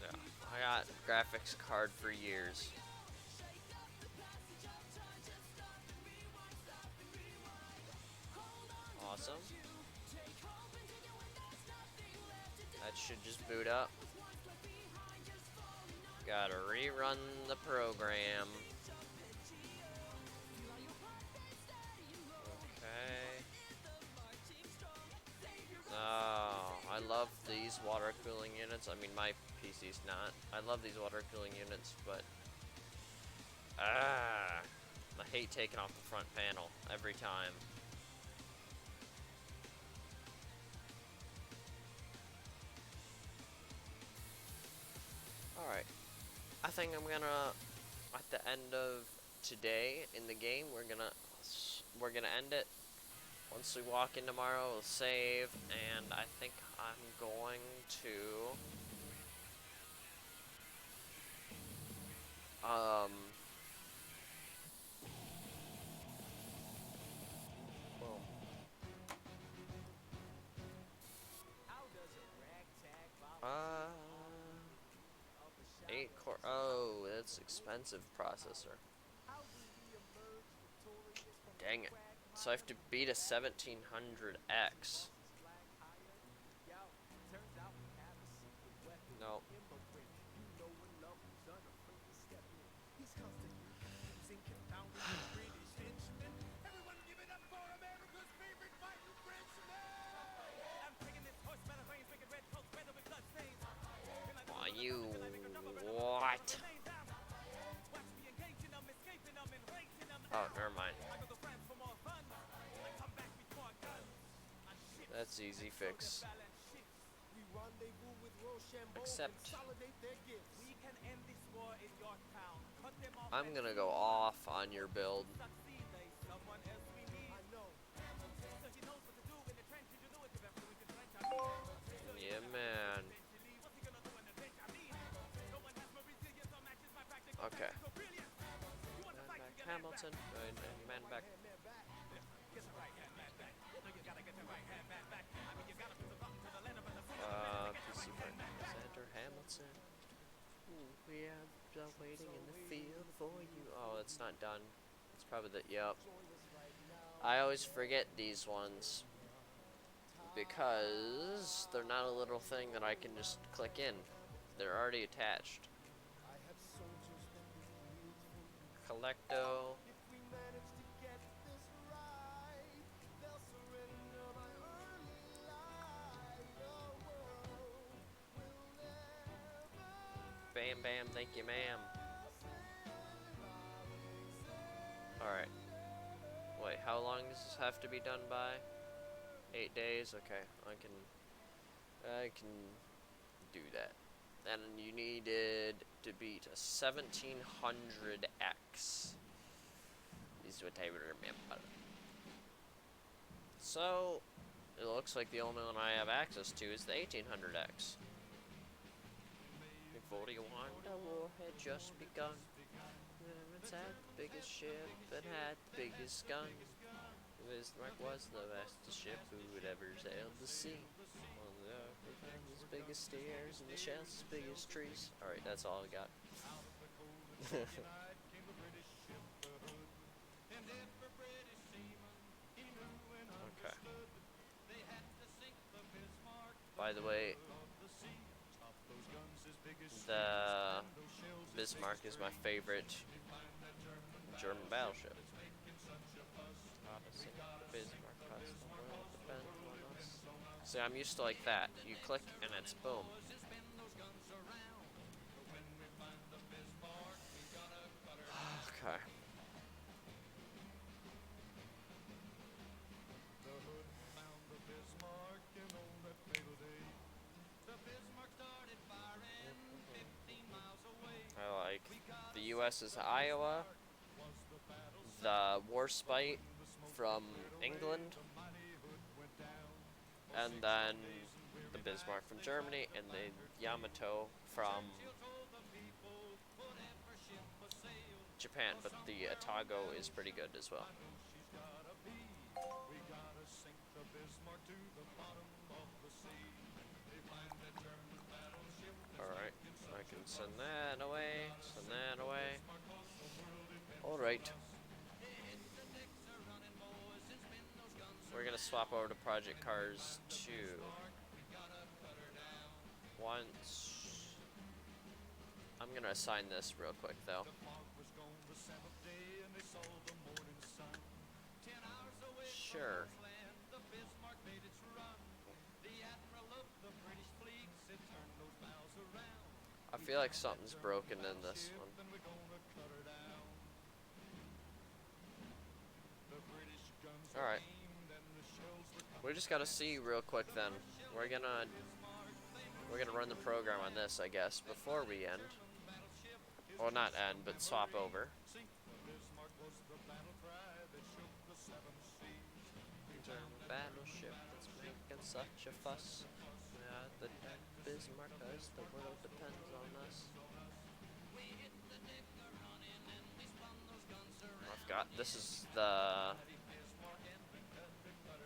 Yeah, I got graphics card for years. Awesome. That should just boot up. Gotta rerun the program. Okay. Oh, I love these water cooling units. I mean, my PC's not. I love these water cooling units, but I hate taking off the front panel every time. Alright, I think I'm gonna, at the end of today in the game, we're gonna end it. Once we walk in tomorrow, we'll save, and I think I'm going to, well, uh, 8 core, oh, that's expensive processor. Dang it. So I have to beat a 1700X. No. Aw, you what? Oh, never mind. That's easy fix. Except I'm gonna go off on your build. Yeah, man. Okay. Man back Hamilton. Man back. PC Center Hamilton. Ooh, we are waiting in the field for you. Oh, it's not done. It's probably the, yep. I always forget these ones because they're not a little thing that I can just click in. They're already attached. Collecto. Bam bam, thank you ma'am. Alright. Wait, how long does this have to be done by? 8 days? Okay, I can do that. And you needed to beat a 1700X. Is what I remember. So, it looks like the only one I have access to is the 1800X. The 41, the war had just begun. It's had the biggest ship and had the biggest gun. Bismarck was the fastest ship who would ever sail the sea. On the earth, we found as big as stairs and the shells as big as trees. Alright, that's all I got. Okay. By the way, the Bismarck is my favorite German battleship. See, I'm used to like that. You click and it's boom. Okay. I like the U.S. is Iowa, the Warspite from England, and then the Bismarck from Germany, and the Yamato from Japan, but the Atago is pretty good as well. Alright, I can send that away, send that away. Alright. We're gonna swap over to Project Cars 2. Once... I'm gonna assign this real quick though. Sure. I feel like something's broken in this one. Alright. We just gotta see real quick then. We're gonna run the program on this, I guess, before we end. Well, not end, but swap over. Battleship that's making such a fuss. Yeah, the Bismarck does. The world depends on us. I've got. This is the.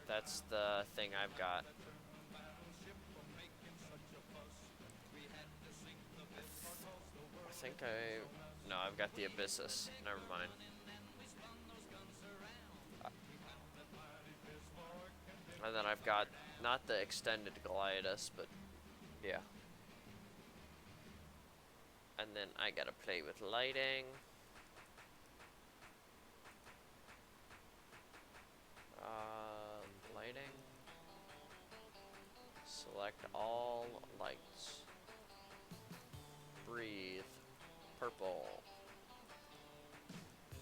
That's the thing I've got. I think I. No, I've got the Abyssus. Never mind. And then I've got not the extended Glidus, but yeah. And then I gotta play with lighting. Lighting. Select all lights. Breathe. Purple.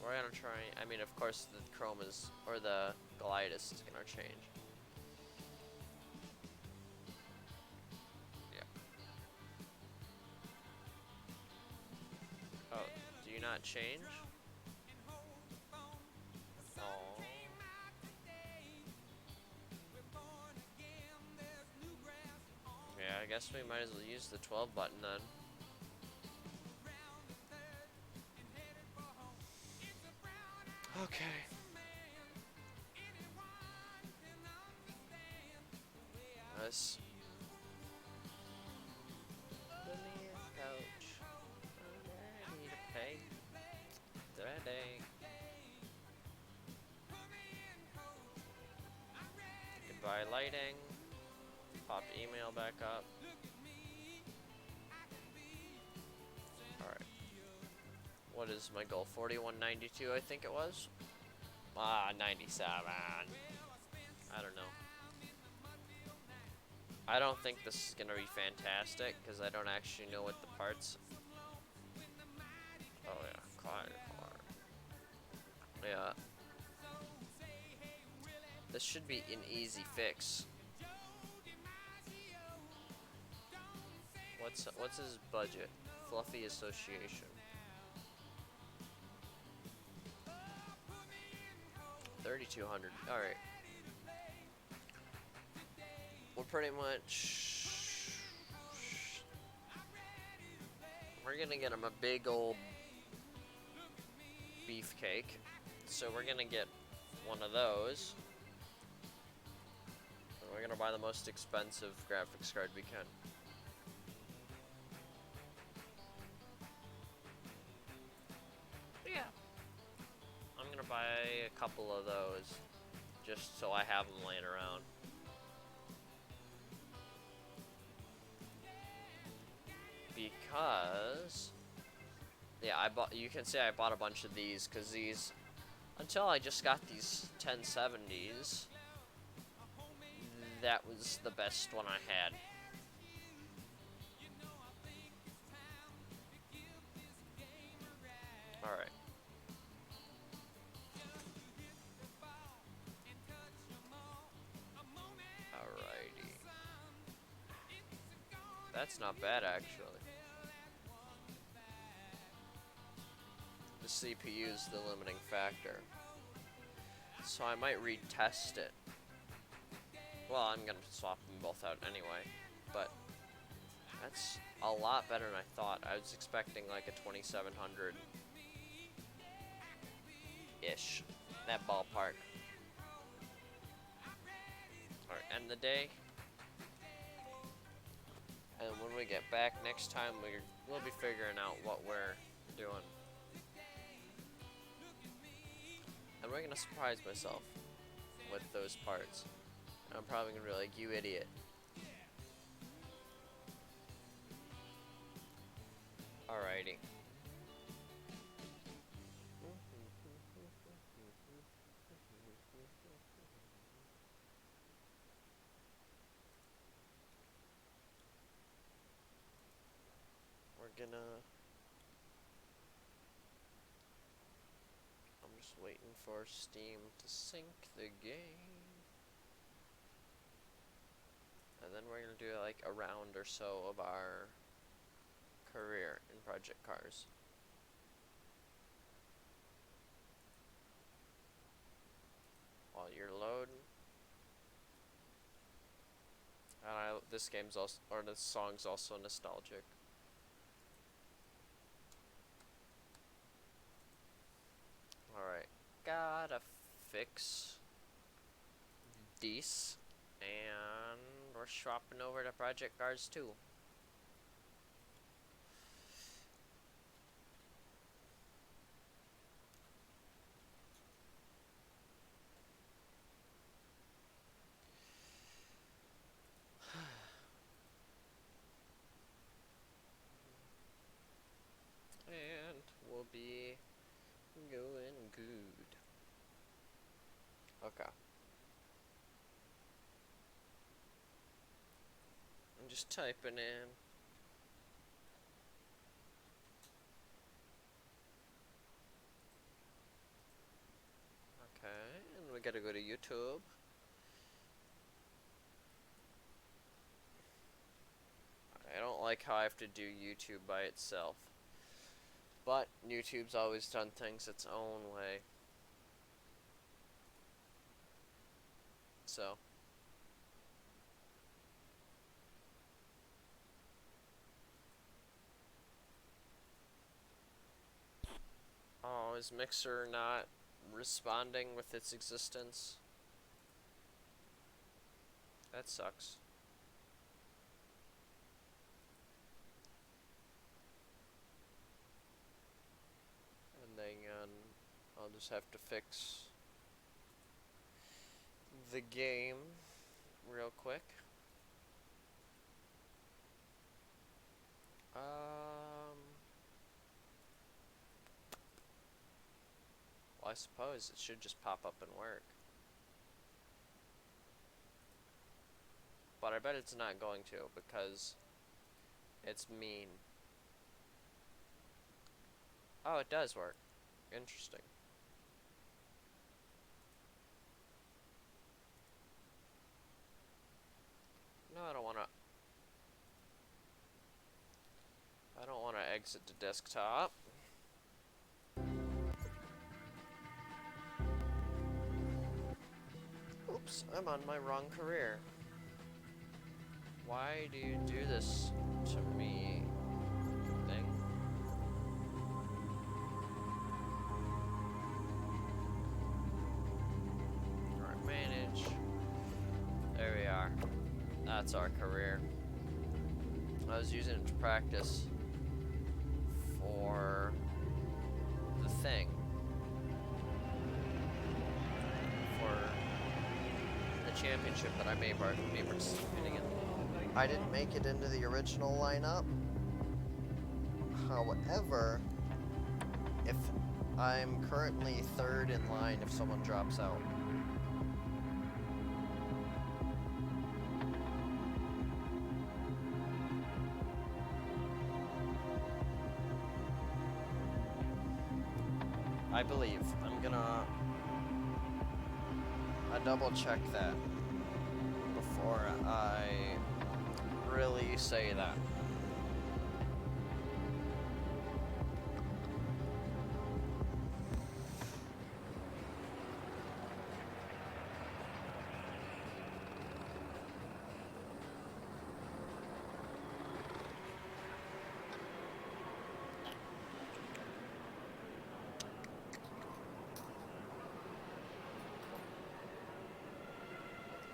We're gonna try. I mean, of course, the chrome is, or the Glidus is gonna change. Oh, do you not change? Oh. Yeah, I guess we might as well use the 12 button then. Okay. Nice. Couch. Ready to pay. Ready. Goodbye lighting. Pop email back up. Alright. What is my goal? 4192, I think it was? 97. I don't know. I don't think this is gonna be fantastic because I don't actually know what the parts. Oh yeah, car. Yeah. This should be an easy fix. What's his budget? Fluffy Association. 3,200. All right. We're pretty much. We're gonna get him a big old beefcake. So we're gonna get one of those. And we're gonna buy the most expensive graphics card we can. Yeah. I'm gonna buy a couple of those just so I have them laying around. Because yeah, you can say I bought a bunch of these because these, until I just got these 1070s, that was the best one I had. Alright. Alrighty. That's not bad, actually. The CPU is the limiting factor. So I might retest it. Well, I'm gonna swap them both out anyway, but that's a lot better than I thought. I was expecting like a 2700-ish, that ballpark. Alright, end the day. And when we get back next time, we'll be figuring out what we're doing. And we're gonna surprise myself with those parts. And I'm probably gonna be like, you idiot. Alrighty. I'm just waiting for Steam to sync the game. And then we're gonna do like a round or so of our career in Project Cars. While you're loading. And this game's also, or this song's also nostalgic. Alright, gotta fix these, and we're swapping over to Project Cars 2. And we'll be going good. Okay. I'm just typing in. Okay, and we gotta go to YouTube. I don't like how I have to do YouTube by itself. But YouTube's always done things its own way. So. Oh, is Mixer not responding with its existence? That sucks. And then I'll just have to fix the game real quick. Well, I suppose it should just pop up and work. But I bet it's not going to, because it's mean. Oh, it does work. Interesting. No, I don't wanna exit the desktop. Oops, I'm on my wrong career. Why do you do this to me, thing? Alright, manage. There we are. That's our career. I was using it to practice for the thing. For the championship that I may be participating in. I didn't make it into the original lineup. However, if I'm currently third in line if someone drops out. I believe. I'm gonna double check that before I really say that.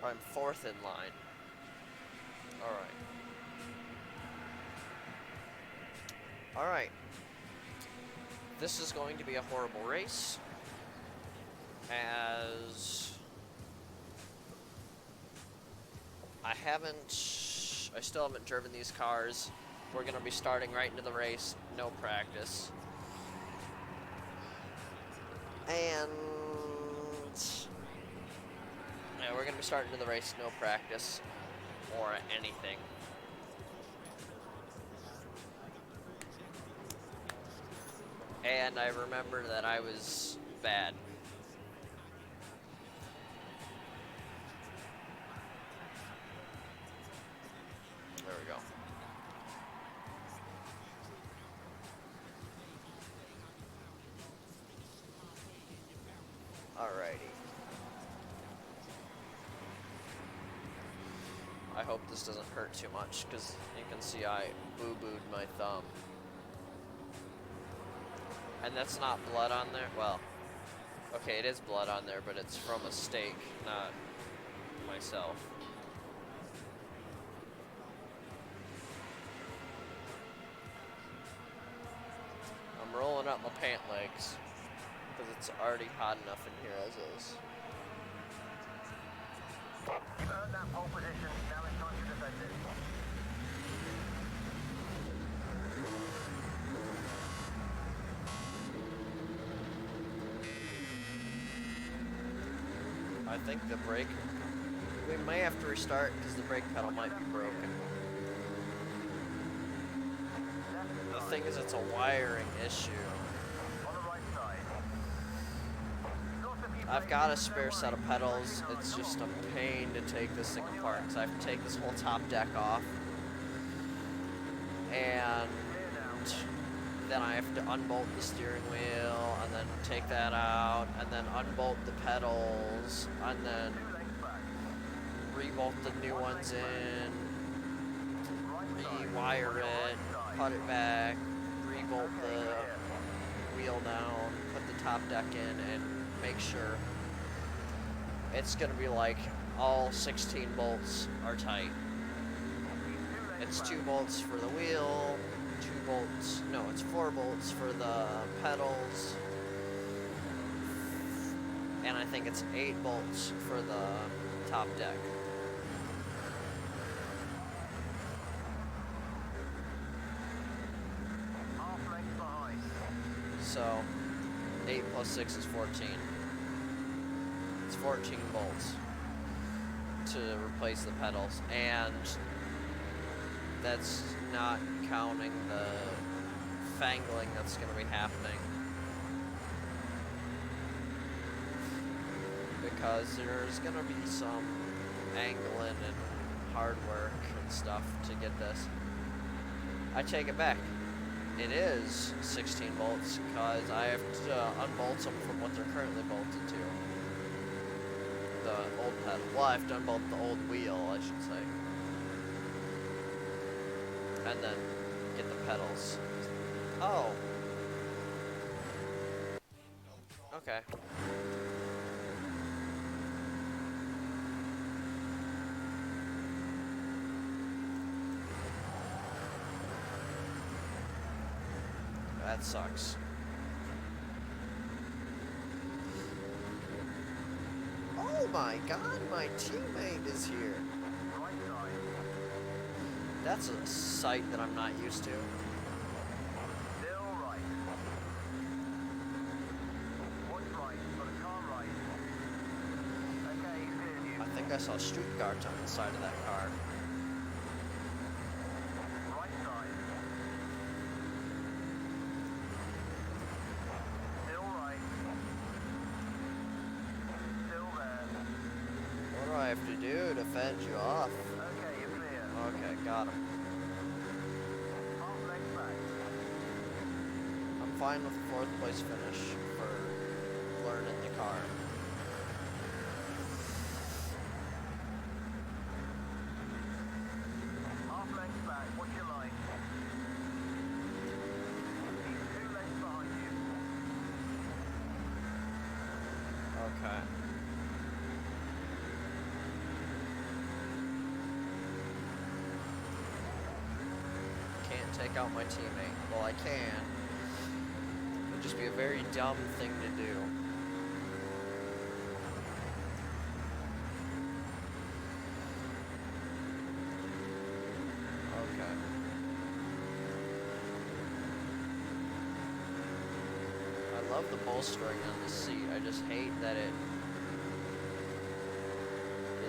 I'm fourth in line. Alright. Alright. This is going to be a horrible race, as I still haven't driven these cars. We're going to be starting right into the race, no practice. And yeah, we're going to be starting into the race, no practice or anything. And I remember that I was bad. There we go. Alrighty. I hope this doesn't hurt too much, because you can see I boo-booed my thumb. And that's not blood on there? Well, okay, it is blood on there, but it's from a steak, not myself. I'm rolling up my pant legs, because it's already hot enough in here as is. You've earned that pole position, now it's time to defend it. I think the brake, we may have to restart because the brake pedal might be broken. The thing is, it's a wiring issue. On the right side. I've got a spare set of pedals. It's just a pain to take this thing apart because I have to take this whole top deck off. And then I have to unbolt the steering wheel and then take that out and then unbolt the pedals and then rebolt the new ones in, rewire it, put it back, rebolt the wheel down, put the top deck in, and make sure it's gonna be like all 16 bolts are tight. It's 2 bolts for the wheel, 2 bolts, no, it's 4 bolts for the pedals, and I think it's 8 bolts for the top deck. So 8 plus 6 is 14. It's 14 bolts to replace the pedals, and that's not counting the fangling that's going to be happening, because there's going to be some angling and hard work and stuff to get this. I take it back. It is 16 bolts because I have to unbolt them from what they're currently bolted to. The old pedal. Well, I have to unbolt the old wheel, I should say. And then get the pedals. Oh. Okay. That sucks. Oh my god, my teammate is here. That's a sight that I'm not used to. Still right. Watch right, got a car right. Okay, clear you. I think I saw Stuttgart on the side of that car. Right side. Still right. Still there. What do I have to do to fend you off? Okay, you're clear. Okay, got him. Half length back. I'm fine with 4th place finish for learning the car. Half length back, what's your line? He's 2 lengths behind you. Okay. take out my teammate. Well, I can. It would just be a very dumb thing to do. Okay. I love the bolstering on the seat. I just hate that it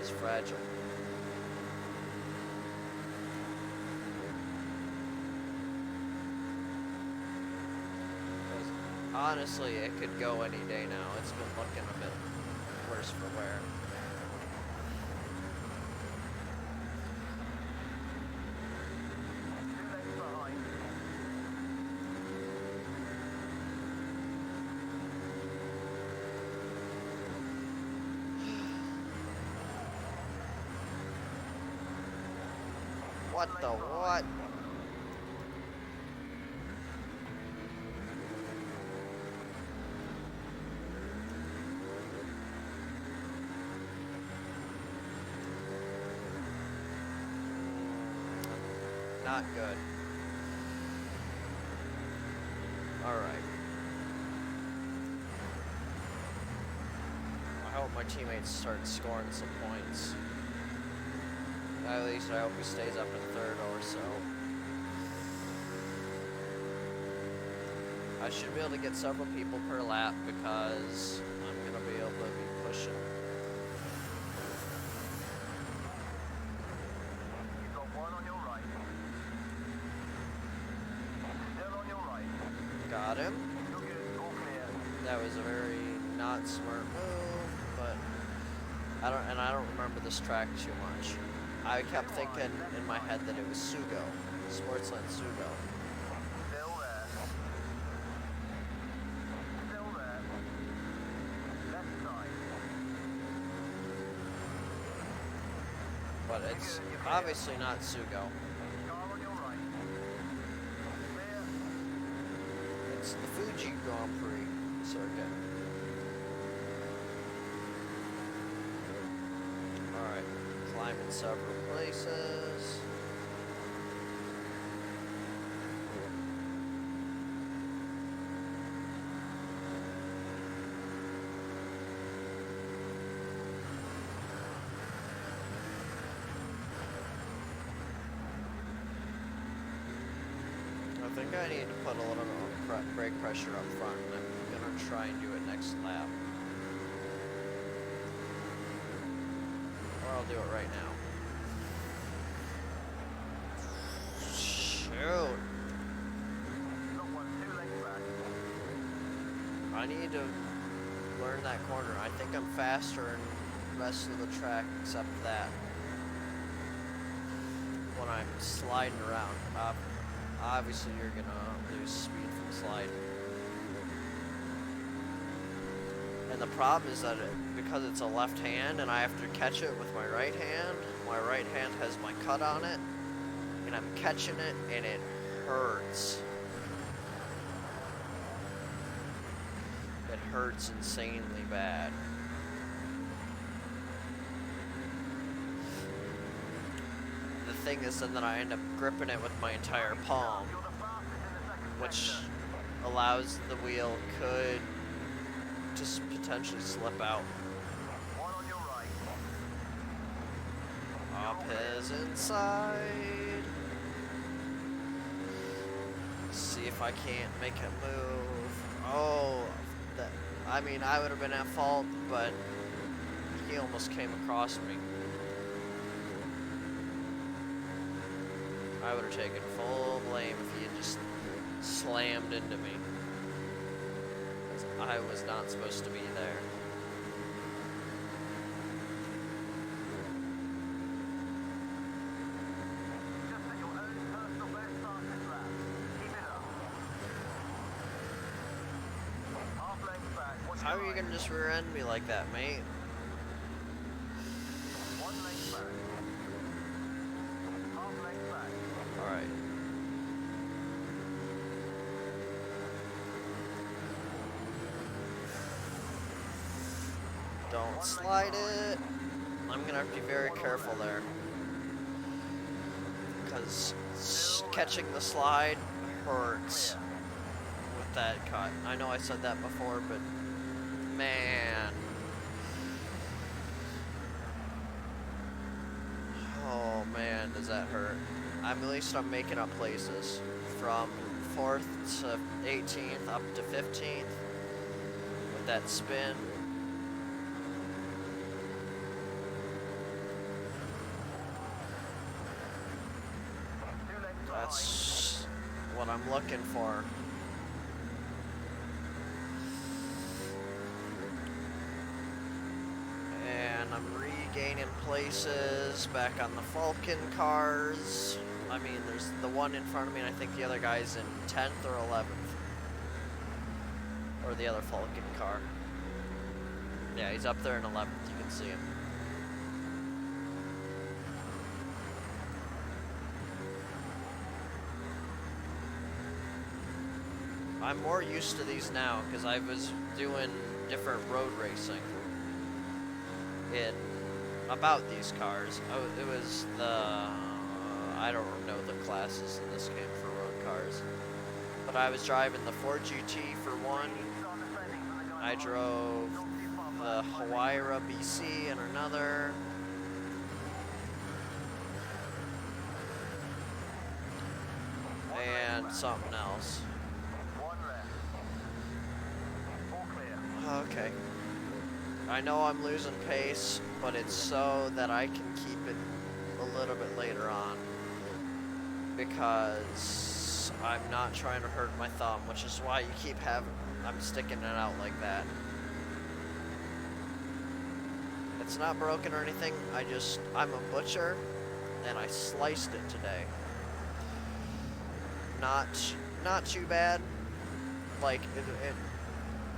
is fragile. Honestly, it could go any day now. It's been looking a bit worse for wear. What the what? Not good. Alright. I hope my teammates start scoring some points. At least I hope he stays up in third or so. I should be able to get several people per lap because I'm going to be able to be pushing. You've got one on your right. Still on your right. Got him. You're good. All clear. That was a very not smart move, but I don't remember this track too much. I kept thinking in my head that it was Sugo, Sportsland Sugo. Still there. Still there. Left side. But it's obviously not Sugo. Car on your right. Clear. It's the Fuji Grand Prix circuit. Alright, climbing several places. I think I need to put a little bit of brake pressure up front, and I'm gonna try and do it next lap. Or I'll do it right now. Shoot! Got one 2 lengths back. I need to learn that corner. I think I'm faster in the rest of the track except that. When I'm sliding around. Obviously you're gonna lose speed from sliding. And the problem is that because it's a left hand and I have to catch it with my right hand has my cut on it, and I'm catching it and it hurts. It hurts insanely bad. The thing is then that I end up gripping it with my entire palm, You're the fastest in the second which sector. allows the wheel could just potentially slip out. One on your right. Up his inside. See if I can't make it move. Oh, I mean, I would have been at fault, but he almost came across me. I would have taken full blame if he had just slammed into me. 'Cause I was not supposed to be there. Just at your own personal best start this lap. Keep it up. Half length back. Watch How your are you right. gonna just rear end me like that, mate? 1 length back. Half length back. Alright. Don't slide it. I'm gonna have to be very careful there. Because Still catching the slide hurts with that cut. I know I said that before, but man. Oh man, does that hurt. At least I'm making up places. From 4th to 18th up to 15th with that spin. That's what I'm looking for. And I'm regaining places back on the Falcon cars. I mean, there's the one in front of me, and I think the other guy's in 10th or 11th. Or the other Falcon car. Yeah, he's up there in 11th. You can see him. I'm more used to these now because I was doing different road racing in about these cars. Oh, it was the I don't know the classes in this game for road cars, but I was driving the Ford GT for one. I drove the Huayra BC in another. And something else. Okay. I know I'm losing pace, but it's so that I can keep it a little bit later on. Because I'm not trying to hurt my thumb, which is why you keep I'm sticking it out like that. It's not broken or anything, I'm a butcher, and I sliced it today. Not too bad. Like,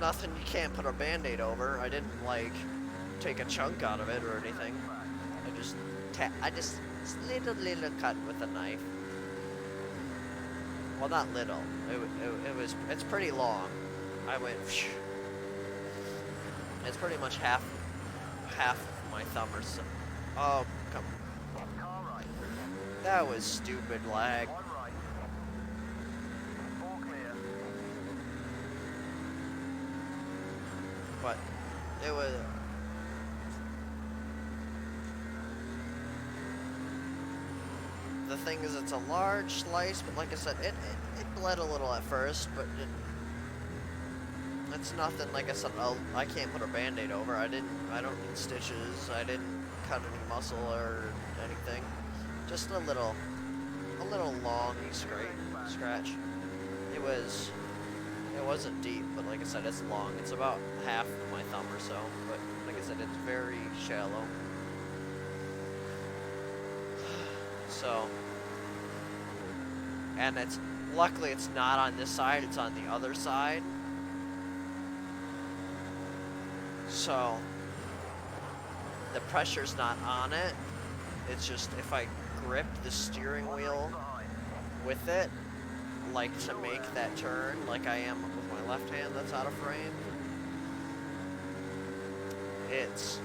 nothing you can't put a band-aid over. I didn't, like, take a chunk out of it or anything. I just little cut with a knife. Well, not little. It's pretty long. I went, phew. It's pretty much half my thumb or so. Oh, come. That was stupid lag. But it was. The thing is, it's a large slice, but like I said, it bled a little at first, but it's nothing. Like I said, I can't put a band-aid over. I don't need stitches. I didn't cut any muscle or anything. Just a little long scratch. It wasn't deep, but like I said, it's long. It's about half my thumb or so, but like I said, it's very shallow. So, and luckily it's not on this side, it's on the other side. So, the pressure's not on it. It's just if I grip the steering wheel with it, like to make that turn, like I am with my left hand that's out of frame, it's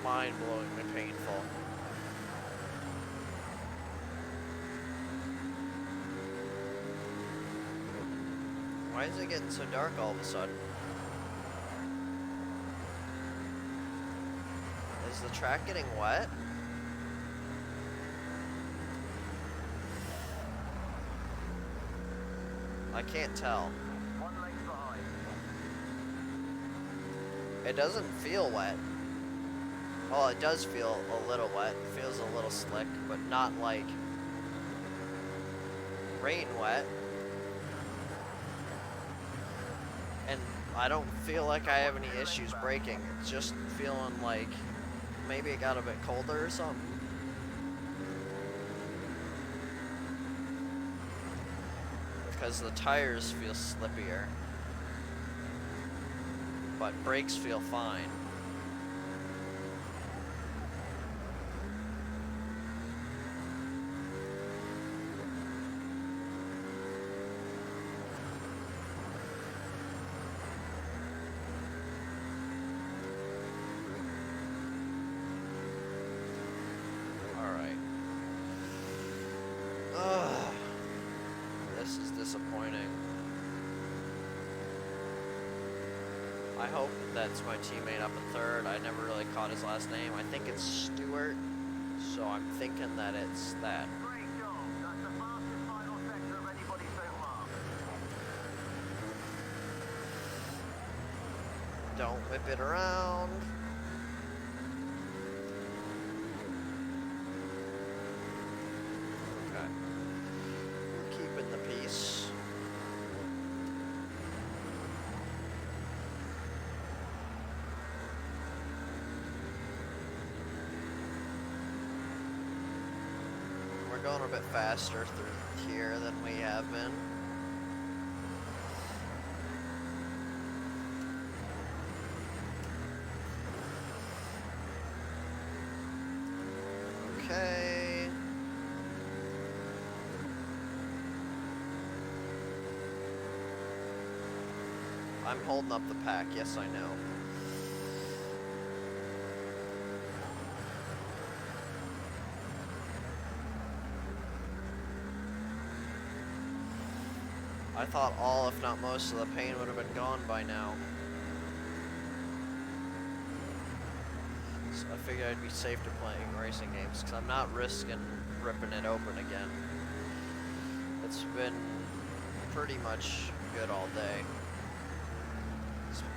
mind-blowingly painful. Why is it getting so dark all of a sudden? Is the track getting wet? I can't tell. It doesn't feel wet. Well, it does feel a little wet. It feels a little slick, but not like rain wet. And I don't feel like I have any issues braking. It's just feeling like maybe it got a bit colder or something. Because the tires feel slippier. But brakes feel fine. disappointing. I hope that's my teammate up in third. I never really caught his last name. I think it's Stewart, so I'm thinking that it's that. Great job. That's the fastest final sector of anybody so far. Don't whip it around. Okay. We're keeping the peace. We're going a bit faster through here than we have been. Okay. I'm holding up the pack, yes I know. I thought all, if not most of the pain would have been gone by now. So I figured I'd be safe to playing racing games, because I'm not risking ripping it open again. It's been pretty much good all day.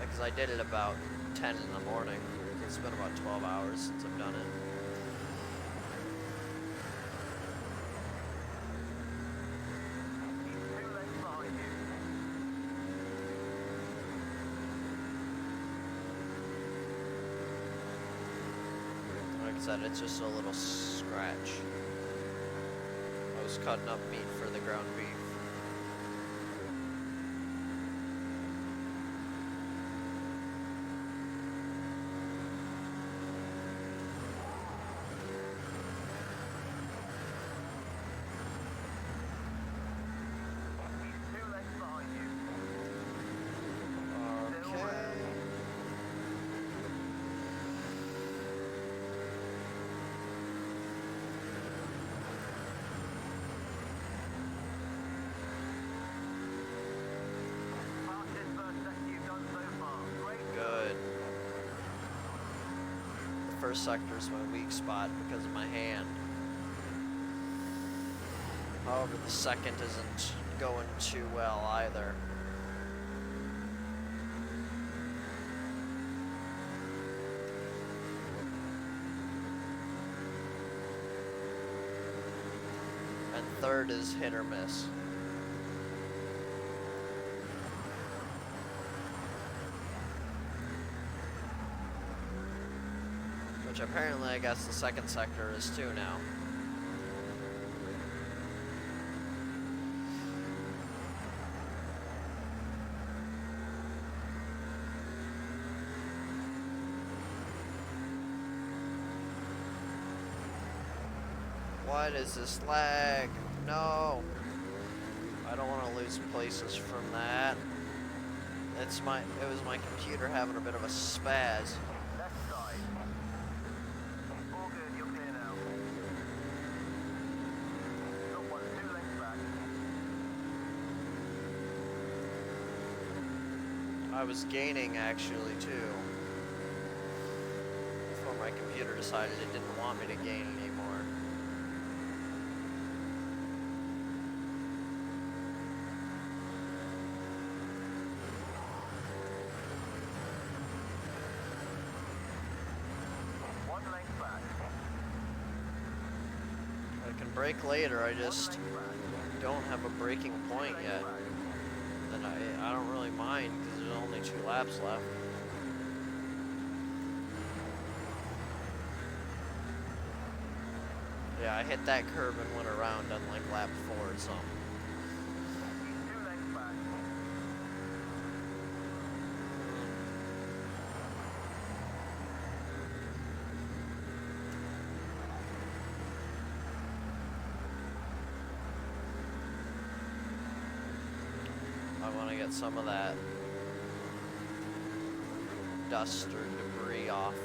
Because I did it about 10 in the morning. It's been about 12 hours since I've done it. Like I said, it's just a little scratch. I was cutting up meat for the ground beef. First sector is my weak spot because of my hand. However, the second isn't going too well either. And third is hit or miss. Which apparently, I guess the second sector is too now. What is this lag? No. I don't want to lose places from that. It was my computer having a bit of a spaz. I was gaining actually too, before my computer decided it didn't want me to gain anymore. One length back. I can brake later, I just don't have a braking point yet. Then I don't really mind because there's only 2 laps left. Yeah, I hit that curb and went around on like lap 4 or something. 2 lengths back. I want to get some of that dust or debris off. 2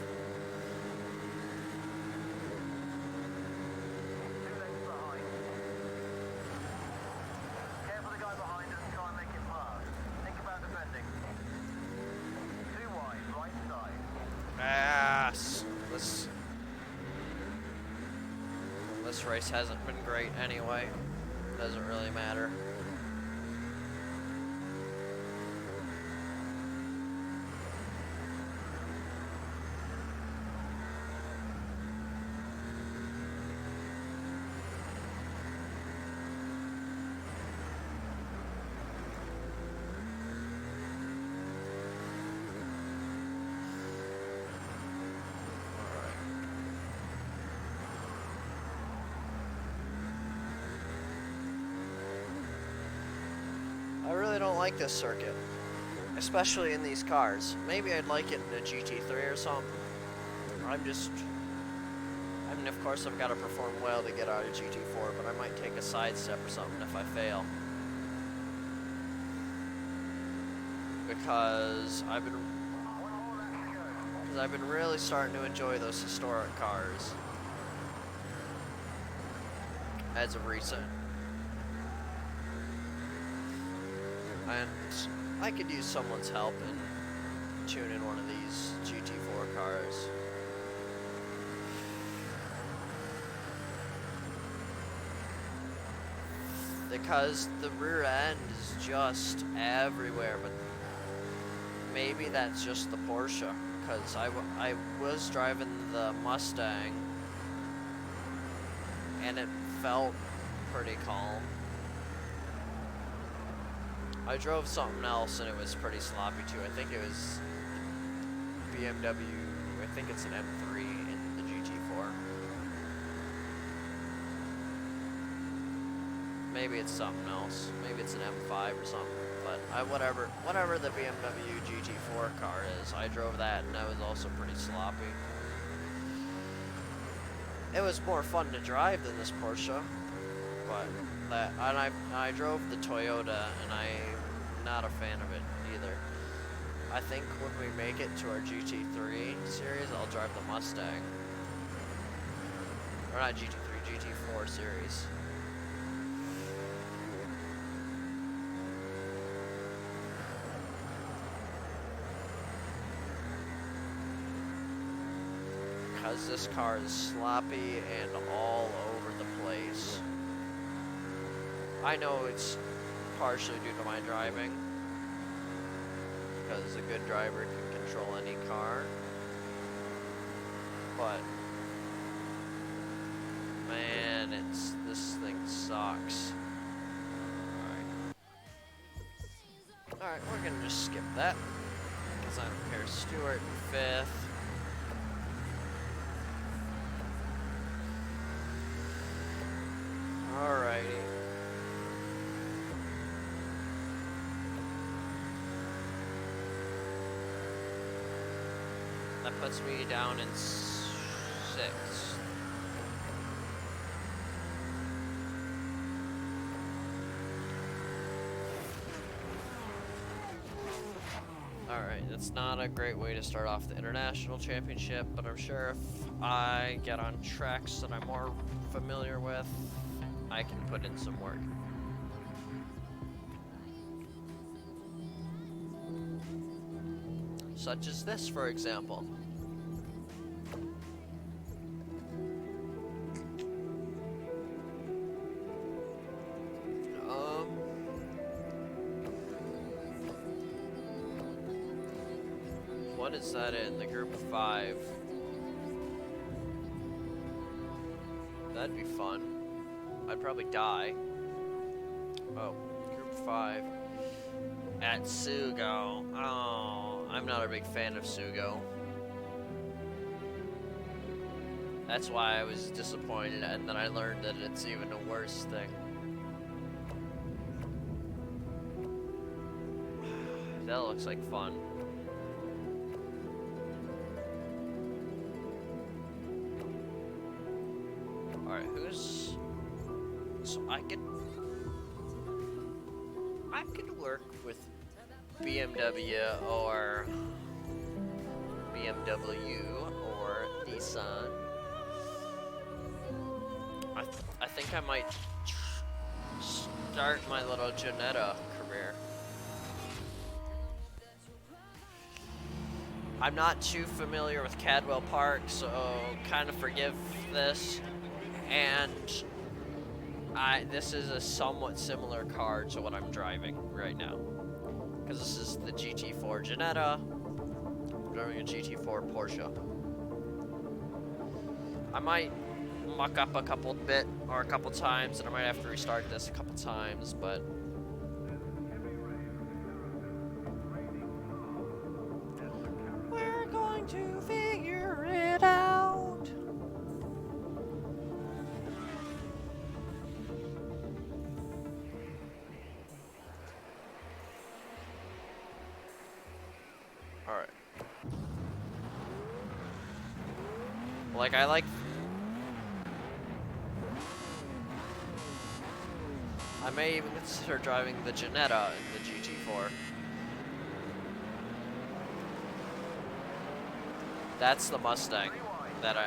lengths behind. Careful the guy behind this race hasn't been great anyway. Doesn't really matter. I really don't like this circuit, especially in these cars. Maybe I'd like it in a GT3 or something. I mean, of course I've got to perform well to get out of GT4, but I might take a sidestep or something if I fail. Because I've been really starting to enjoy those historic cars as of recent. And I could use someone's help in tuning one of these GT4 cars. Because the rear end is just everywhere, but maybe that's just the Porsche. Because I was driving the Mustang and it felt pretty calm. I drove something else and it was pretty sloppy too. I think it was BMW, I think it's an M3 in the GT4. Maybe it's something else. Maybe it's an M5 or something. But whatever the BMW GT4 car is, I drove that and that was also pretty sloppy. It was more fun to drive than this Porsche, but I drove the Toyota and I'm not a fan of it either. I think when we make it to our GT3 series, I'll drive the Mustang. Or not GT3, GT4 series. Because this car is sloppy and all over the place. I know it's partially due to my driving, because a good driver can control any car, but man, this thing sucks. Alright, we're gonna just skip that, because I'm Pierce Stewart in 5th. Alrighty. That puts me down in 6th. Alright, that's not a great way to start off the International Championship, but I'm sure if I get on tracks that I'm more familiar with, I can put in some work. Such as this, for example. What is that in? The group of 5. That'd be fun. I'd probably die. Oh, group 5. At Sugo. Oh, I'm not a big fan of Sugo. That's why I was disappointed, and then I learned that it's even a worse thing. That looks like fun. Alright, who's... So I could work with BMW or Nissan. I think I might start my little Janetta career. I'm not too familiar with Cadwell Park, so kind of forgive this. And this is a somewhat similar car to what I'm driving right now. Because this is the GT4 Jetta. I'm driving a GT4 Porsche. I might muck up a couple times, and I might have to restart this a couple times, but we're going to figure it out. Alright. Like, I may even consider driving the Jetta in the GT4. That's the Mustang that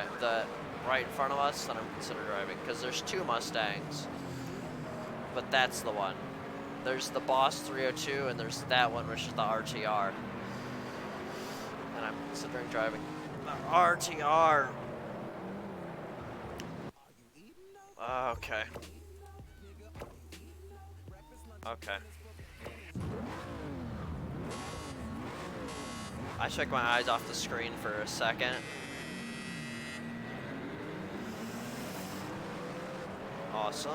right in front of us that I'm considering driving, because there's two Mustangs, but that's the one. There's the Boss 302 and there's that one, which is the RTR, and I'm considering driving the RTR. Okay. Okay. I took my eyes off the screen for a second. Awesome.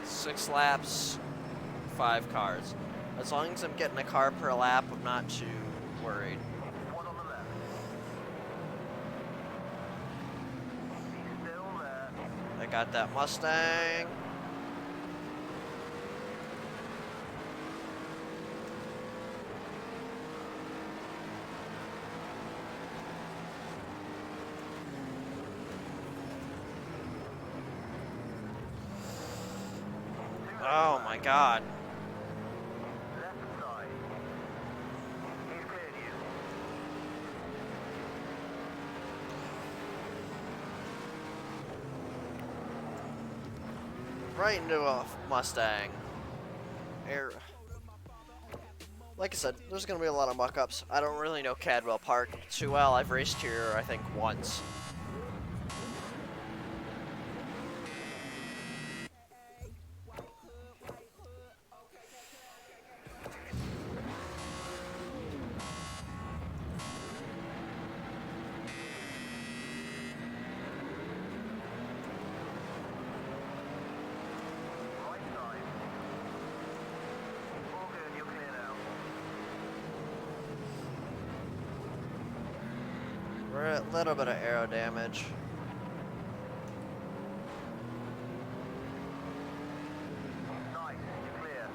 6 laps, 5 cars. As long as I'm getting a car per lap, I'm not too worried. One on the left. He's still there. I got that Mustang. Oh my god. Left side. He's cleared you. Right into a Mustang. Like I said, there's gonna be a lot of muck-ups. I don't really know Cadwell Park too well. I've raced here, I think, once. Right side. All good, you're clear now. We're at a little bit of aero damage. Nice, you're clear.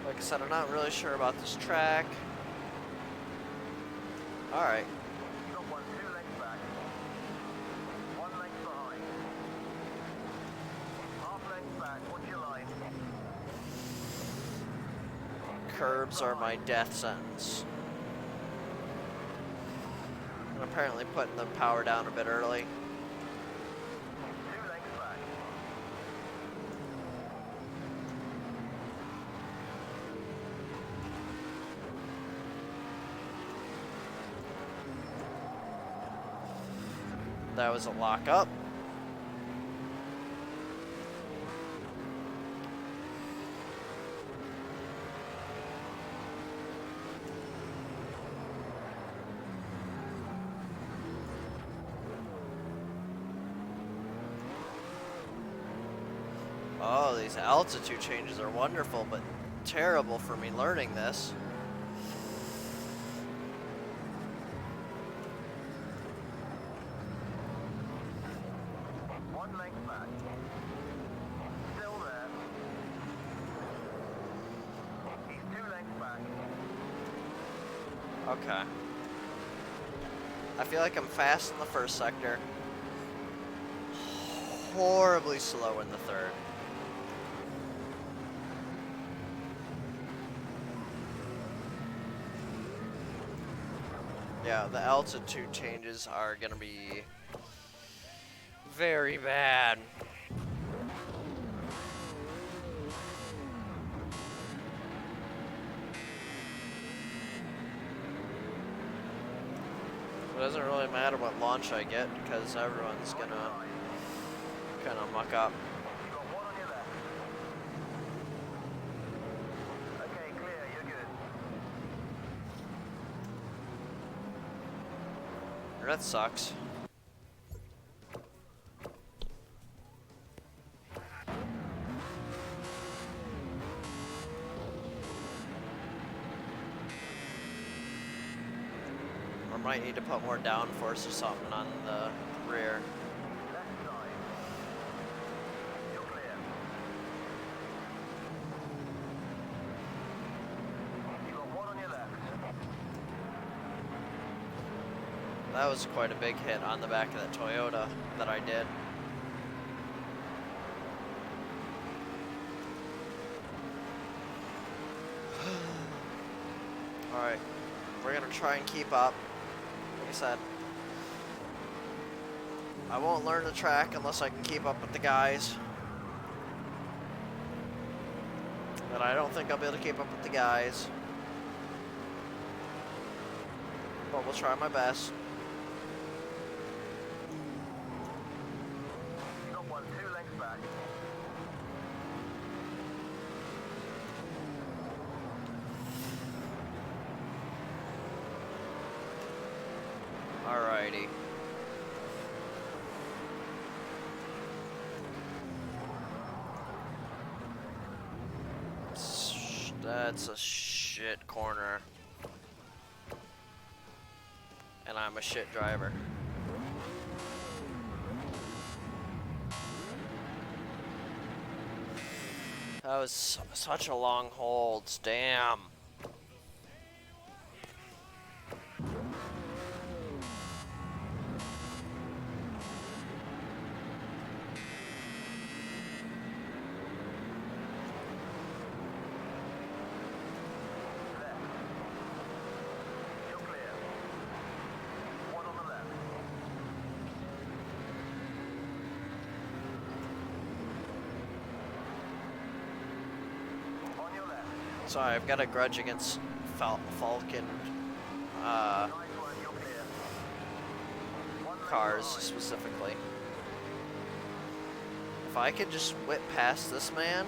Like I said, I'm not really sure about this track. Alright. You got 2 lengths back. 1 length behind. Half length back, what's your line? Curbs are my death sentence. I'm apparently putting the power down a bit early. 2 lengths back. That was a lockup. Oh, these altitude changes are wonderful, but terrible for me learning this. One length back. Still there. He's 2 lengths back. Okay. I feel like I'm fast in the first sector. Horribly slow in the third. Yeah, the altitude changes are gonna be very bad. doesn't really matter what launch I get because everyone's gonna kind of muck up. You got one on your left. Okay, clear, you're good. That sucks. I might need to put more downforce or something on the rear. Left side. You're clear. You got one on your left. That was quite a big hit on the back of that Toyota that I did. Alright, we're gonna try and keep up. Like I said, I won't learn the track unless I can keep up with the guys. And I don't think I'll be able to keep up with the guys. But we'll try my best. You got one 2 lengths back. Alrighty. That's a shit corner. And I'm a shit driver. That was such a long hold, damn. Left. You're clear. One on the left. On your left. Sorry, I've got a grudge against Falcon Nice one, you're clear. One left cars side. specifically. If I could just whip past this man,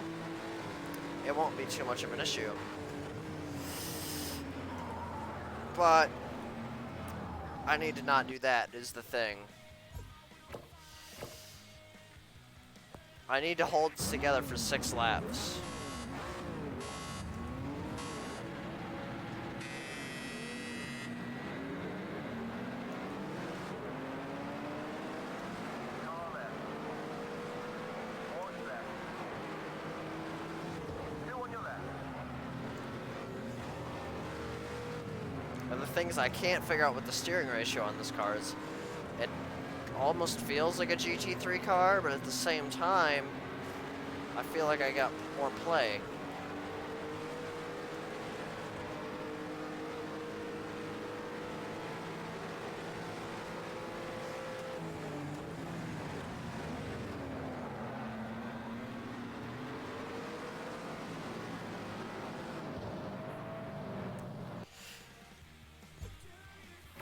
it won't be too much of an issue. But I need to not do that is the thing. I need to hold this together for 6 laps. Car left. Watch left. 2 on your left. And the things I can't figure out with the steering ratio on this car is it almost feels like a GT3 car, but at the same time, I feel like I got more play.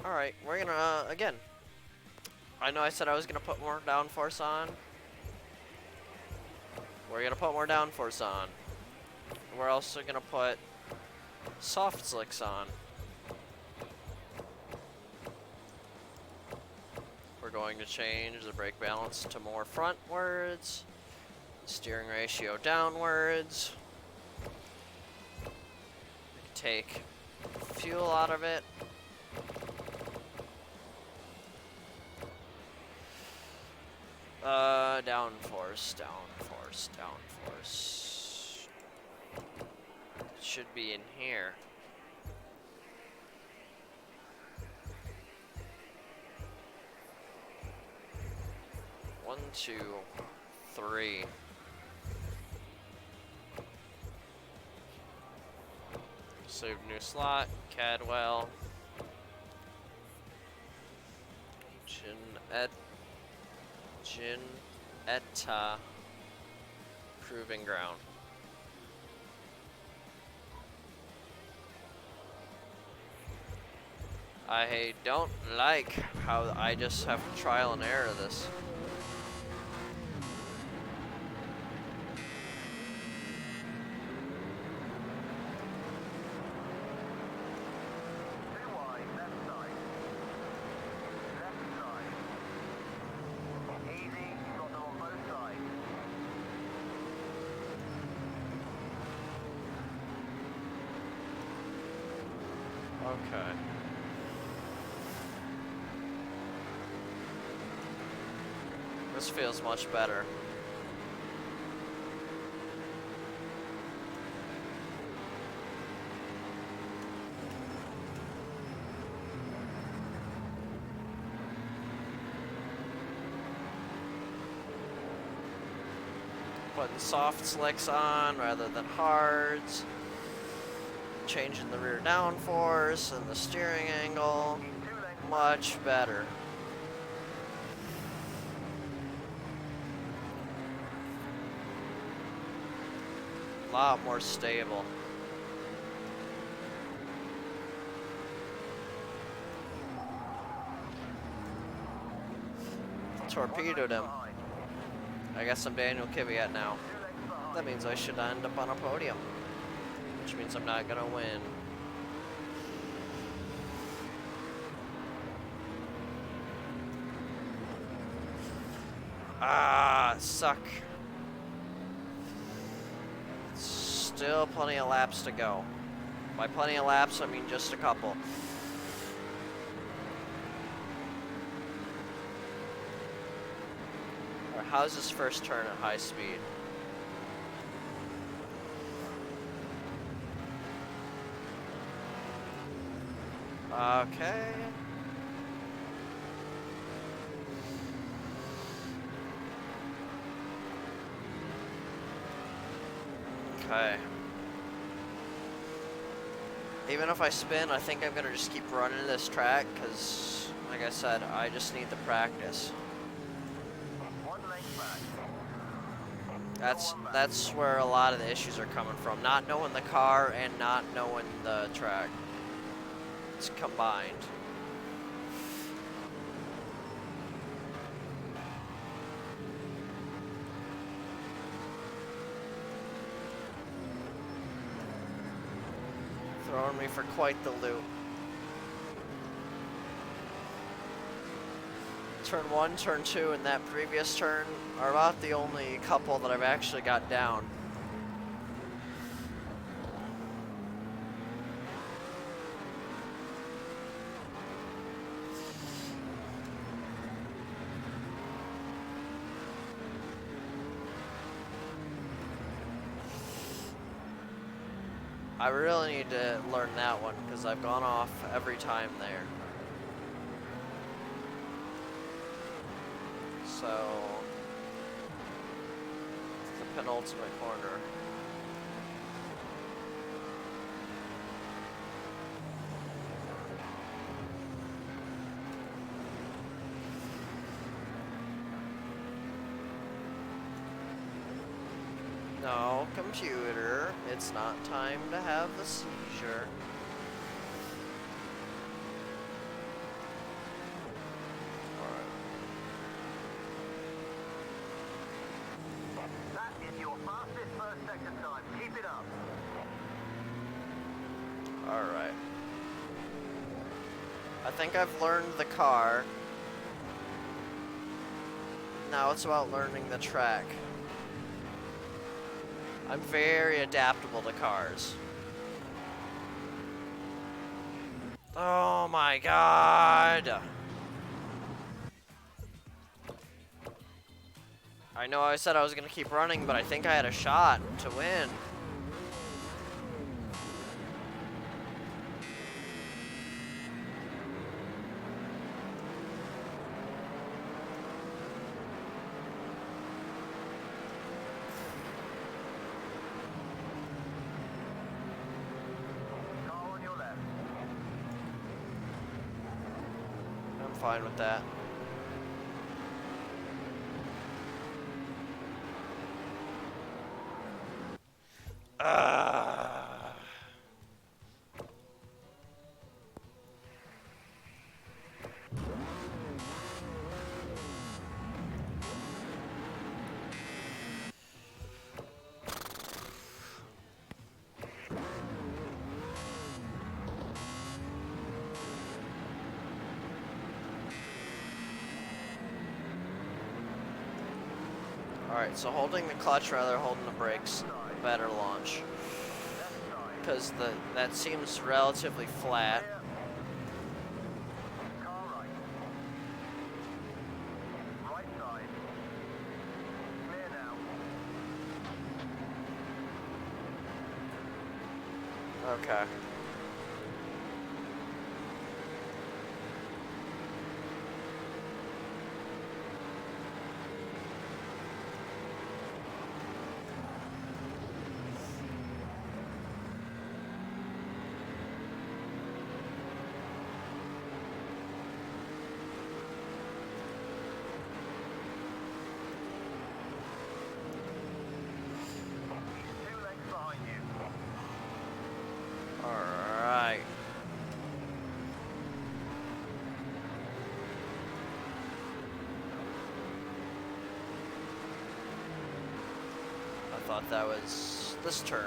Alright, we're gonna, again, I know I said I was gonna put more downforce on. We're gonna put more downforce on. We're also gonna put soft slicks on. We're going to change the brake balance to more frontwards, steering ratio downwards. We can take fuel out of it. Downforce, downforce, downforce. It should be in here. One, two, three. Save new slot, Cadwell. Etta Proving Ground. I don't like how I just have to trial and error this. Too wide, left side. Left side. Easy, you've got them on both sides. Okay. This feels much better. Putting soft slicks on rather than hards. Changing the rear downforce and the steering angle. Keep 2 lengths back. Much better. A lot more stable. Torpedoed him. Behind. I guess I'm Daniel Kvyat now. 2 lengths behind. That means I should end up on a podium. Which means I'm not gonna win. Ah, suck. Still plenty of laps to go. By plenty of laps, I mean just a couple. Alright, how's this first turn at high speed? Okay. Okay. Even if I spin, I think I'm gonna just keep running this track because, like I said, I just need the practice. 1 length back. That's where a lot of the issues are coming from. Not knowing the car and not knowing the track. It's combined. Throwing me for quite the loop. Turn 1, turn 2, and that previous turn are about the only couple that I've actually got down. I really need to learn that one because I've gone off every time there. So, it's the penultimate corner. No, computer, it's not time to have the seizure. That is your fastest first sector time. Keep it up. Alright. I think I've learned the car. Now it's about learning the track. I'm very adaptable to cars. Oh my god! I know I said I was gonna keep running, but I think I had a shot to win. Car on your left. I'm fine with that. Alright, so holding the clutch rather than holding the brakes, better launch. Because that seems relatively flat. Car right. Right side. Clear now. Okay. Two lengths behind you. Alright. I thought that was this turn.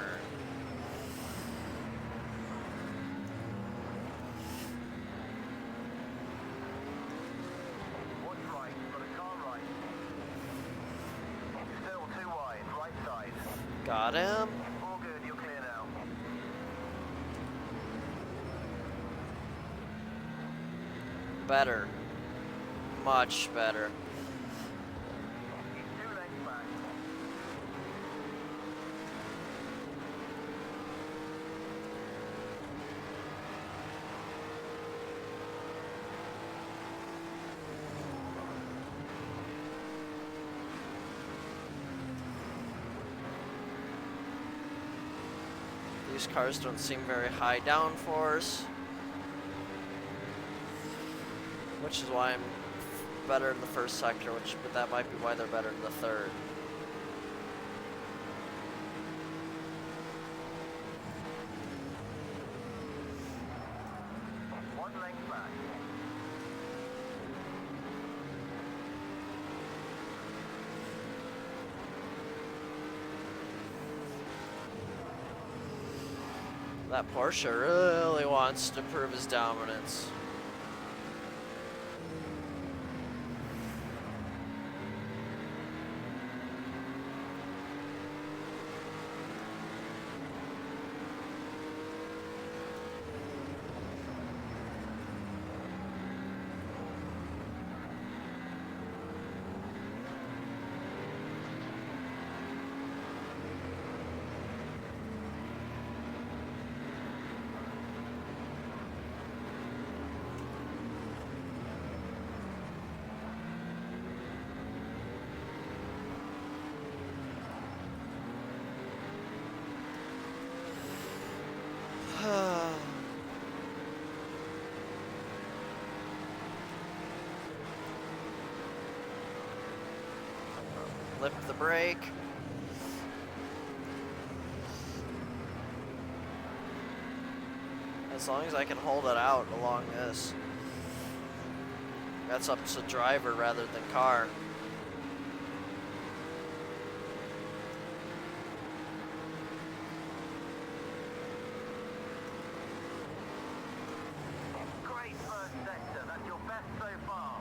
Watch right. Got a car right. Still too wide. Right side. Got him. All good. You're clear now. Better. Much better. Two lengths back. These cars don't seem very high downforce. Which is why I'm better in the first sector, but that might be why they're better in the third. One length back. That Porsche really wants to prove his dominance. Lip the brake. As long as I can hold it out along this. That's up to driver rather than car. Great first sector. That's your best so far.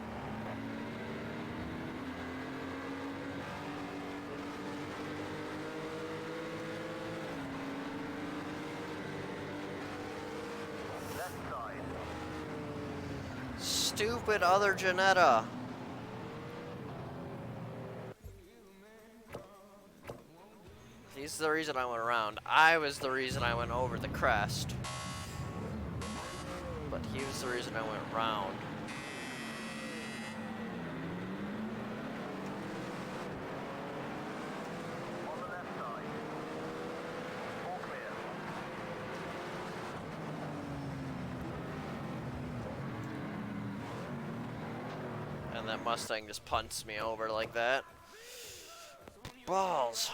Left side. Stupid other Janetta. He's the reason I went around. I was the reason I went over the crest. But he was the reason I went round. On the left side. All clear. And that Mustang just punts me over like that. Balls.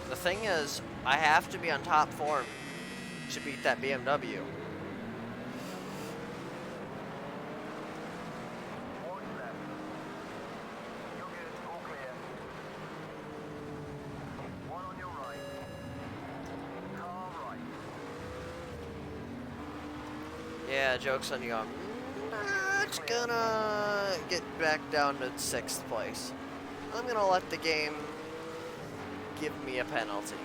The thing is, I have to be on top form to beat that BMW. Watch left. You're good. All clear. One on your right. Car right. Yeah, joke's on you. I'm not not gonna get back down to 6th place. I'm gonna let the game give me a penalty.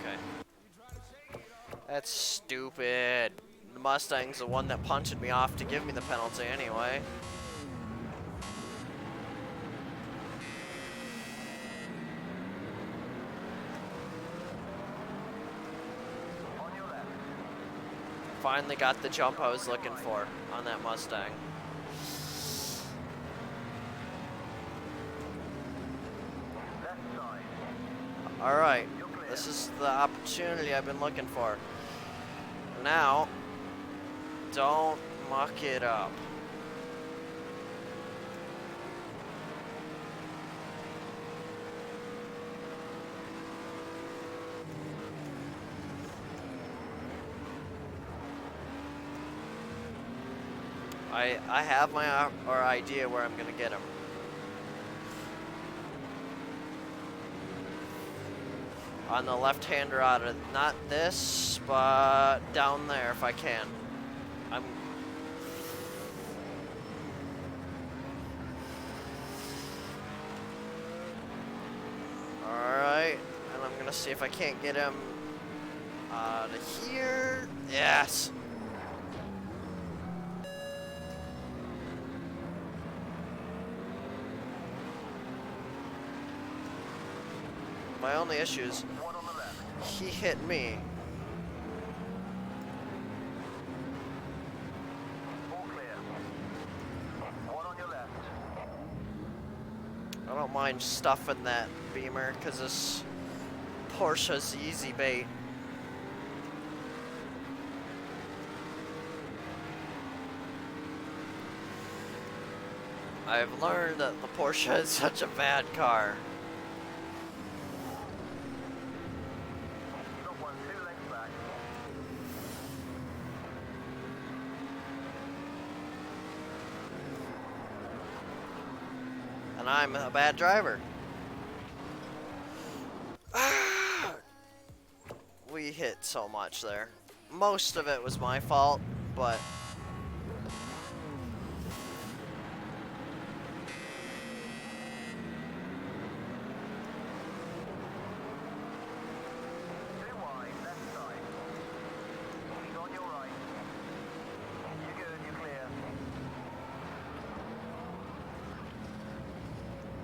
Okay. That's stupid. The Mustang's the one that punched me off to give me the penalty anyway. On your left. Finally got the jump I was looking for on that Mustang. Left side. Alright, You're clear. this is the opportunity I've been looking for. Now, don't muck it up. I have my or idea where I'm gonna get him. On the left-hander out of not this, but down there if I can. I'm. All right, and I'm gonna see if I can't get him out of here. Yes. My only issue is One on the left. he hit me. All clear. One on your left. I don't mind stuffing that Beamer because this Porsche's easy bait. I've learned that the Porsche is such a bad car. You got one 2 lengths back. And I'm a bad driver. We hit so much there. Most of it was my fault, but Too wide, left side. He's on your right. You're good, you're clear.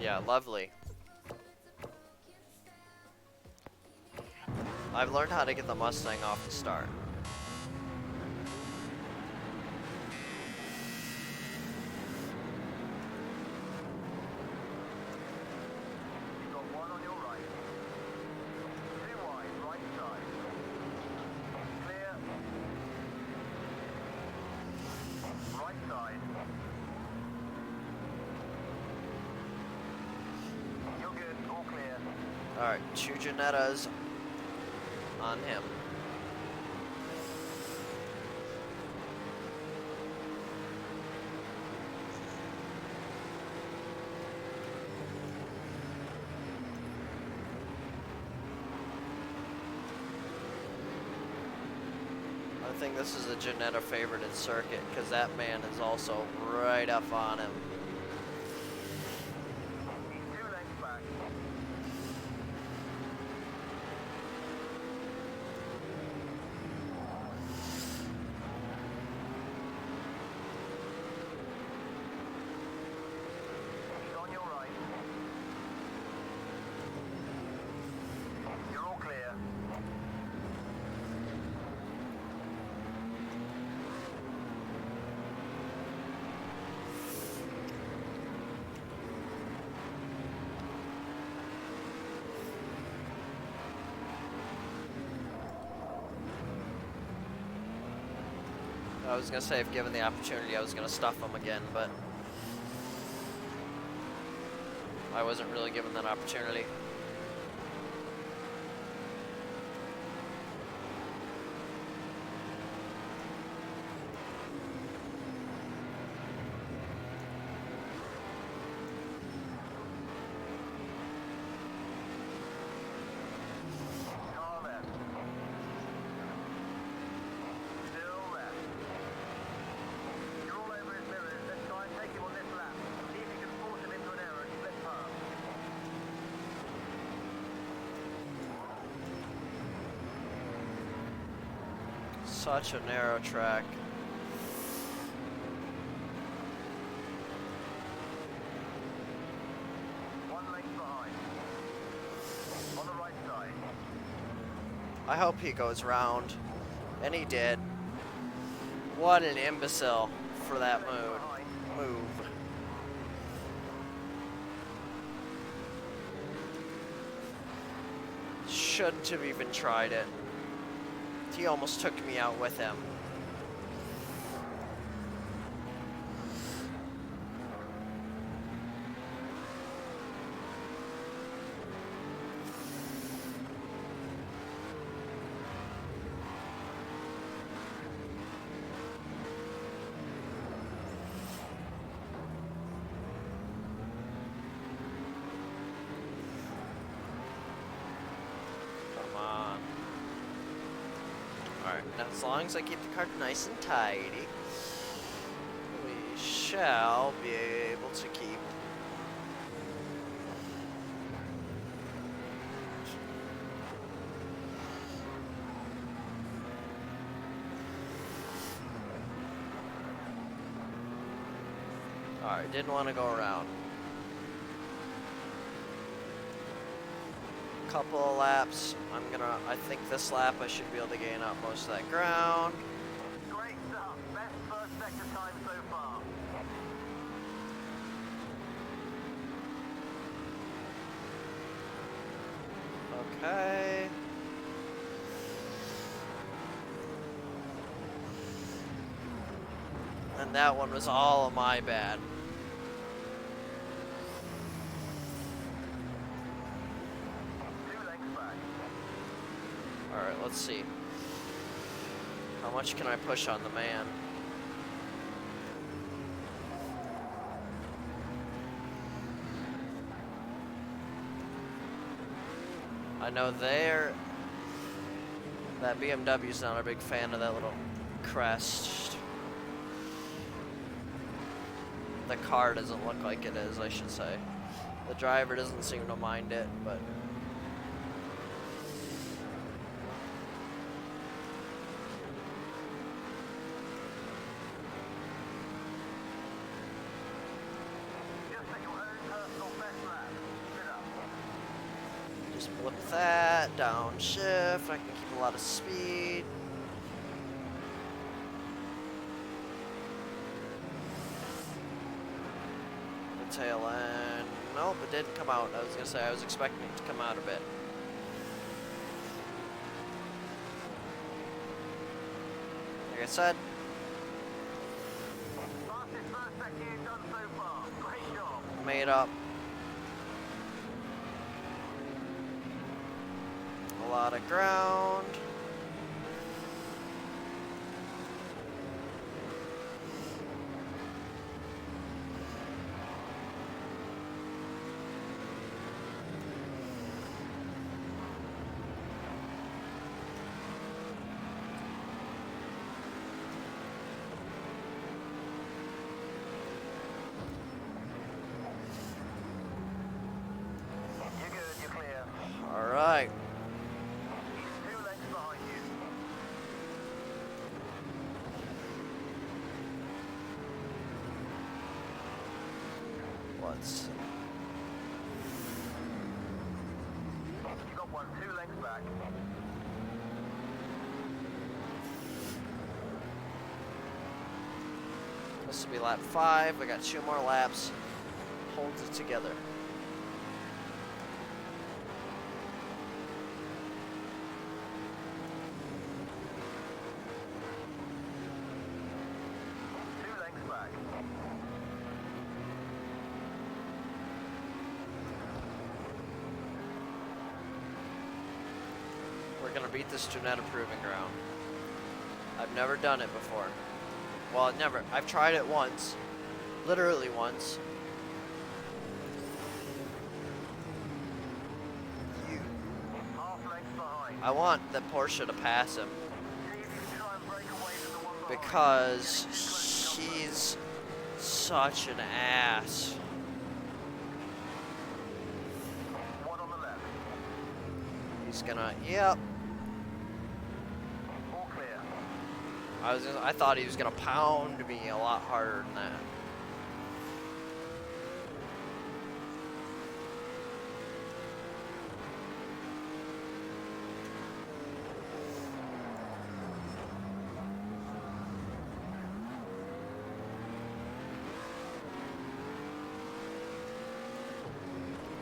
yeah, lovely. I've learned how to get the Mustang off the start. You've got one on your right. Too wide, right side. Clear. Right side. You're good, all clear. Alright, 2 Janettas on him. I think this is a Janetta favorited circuit because that man is also right up on him. He's 2 lengths back. He's on your right. You're all clear. I was gonna say if given the opportunity I was gonna stuff him again, but I wasn't really given that opportunity. Such a narrow track. One length behind. On the right side. I hope he goes round. And he did. What an imbecile for that move. Shouldn't have even tried it. He almost took me out with him. As long as I keep the cart nice and tidy, we shall be able to keep Alright, didn't want to go around. Couple of laps. I think this lap I should be able to gain up most of that ground. Great stuff. Best first sector time so far. Okay. And that one was all of my bad. Alright, let's see. How much can I push on the man? I know that BMW's not a big fan of that little crest. The car doesn't look like it is, I should say. The driver doesn't seem to mind it, but just flip that, downshift, I can keep a lot of speed. The tail end, nope, it didn't come out. I was gonna say, I was expecting it to come out a bit. Like I said, made up a lot of ground. Alright. What's... You got one, 2 lengths back. This will be lap 5. I got 2 more laps. Holds it together. We're gonna beat this to net a proving ground. I've never done it before. Well, never. I've tried it once. Literally once. I want the Porsche to pass him. Because he's such an ass. One on the left. He's gonna, yep. All clear. I thought he was gonna pound me a lot harder than that.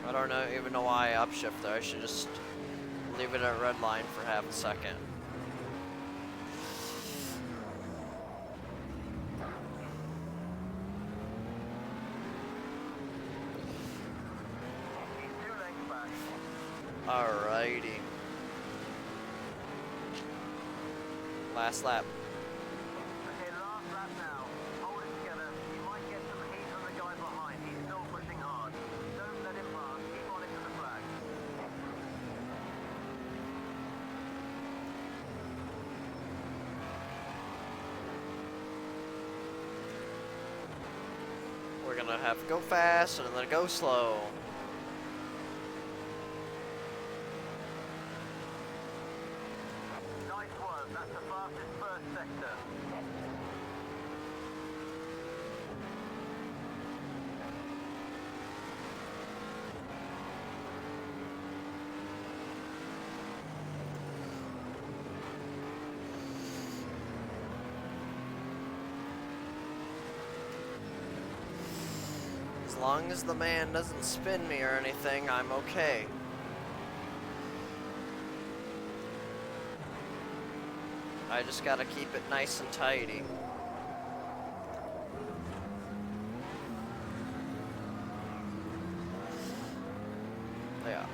I don't even know why I upshift there. I should just leave it at red line for half a second. He's 2 lengths back. Alrighty. Last lap. Okay, last lap now. Hold it together. You might get some heat from the guy behind. He's still pushing hard. Don't let him pass. Keep on it to the flag. We're gonna have to go fast and then go slow. Nice work. That's the fastest first sector. As long as the man doesn't spin me or anything, I'm okay. I just gotta keep it nice and tidy. Yeah.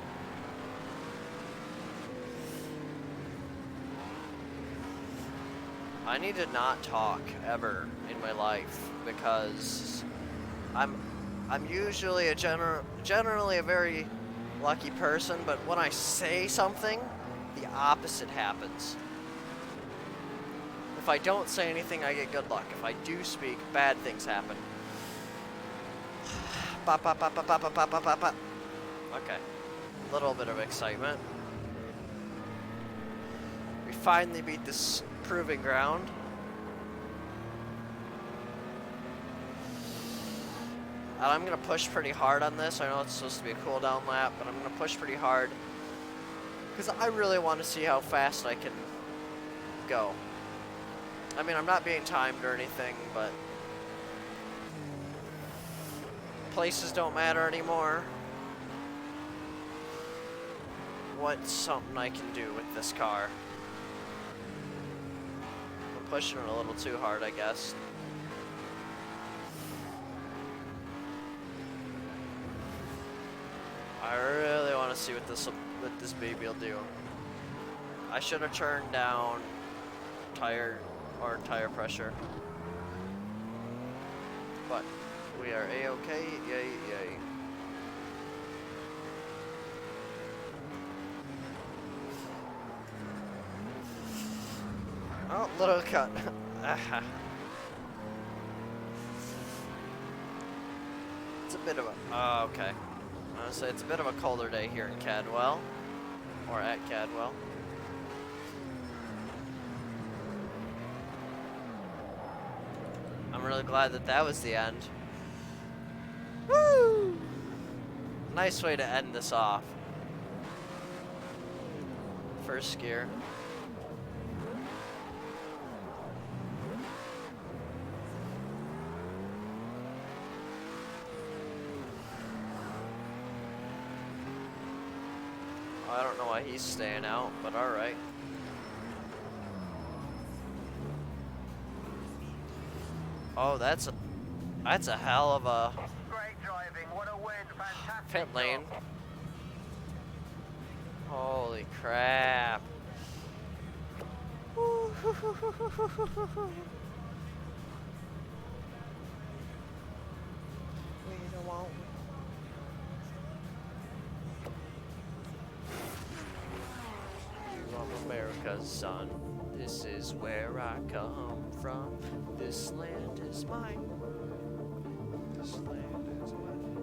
I need to not talk ever in my life because I'm usually generally a very lucky person, but when I say something, the opposite happens. If I don't say anything, I get good luck. If I do speak, bad things happen. Bop, bop, bop, bop, bop, bop, bop, bop, bop. Okay. A little bit of excitement. We finally beat this proving ground. And I'm going to push pretty hard on this. I know it's supposed to be a cool down lap, but I'm going to push pretty hard because I really want to see how fast I can go. I mean, I'm not being timed or anything, but places don't matter anymore. What's something I can do with this car? I'm pushing it a little too hard, I guess. I really want to see what this baby will do. I should have turned down tire pressure, but we are a-okay. Yay, yay. Oh, little cut. It's a bit of a. Oh, okay. Honestly, it's a bit of a colder day here in Cadwell, or at Cadwell. I'm really glad that was the end. Woo! Nice way to end this off. First gear. I don't know why he's staying out, but alright. Oh, that's a hell of a Great driving. What a win. Fantastic pit lane. job. Holy crap. We don't want. I'm America's son. This is where I come from. This land is mine. This land is mine.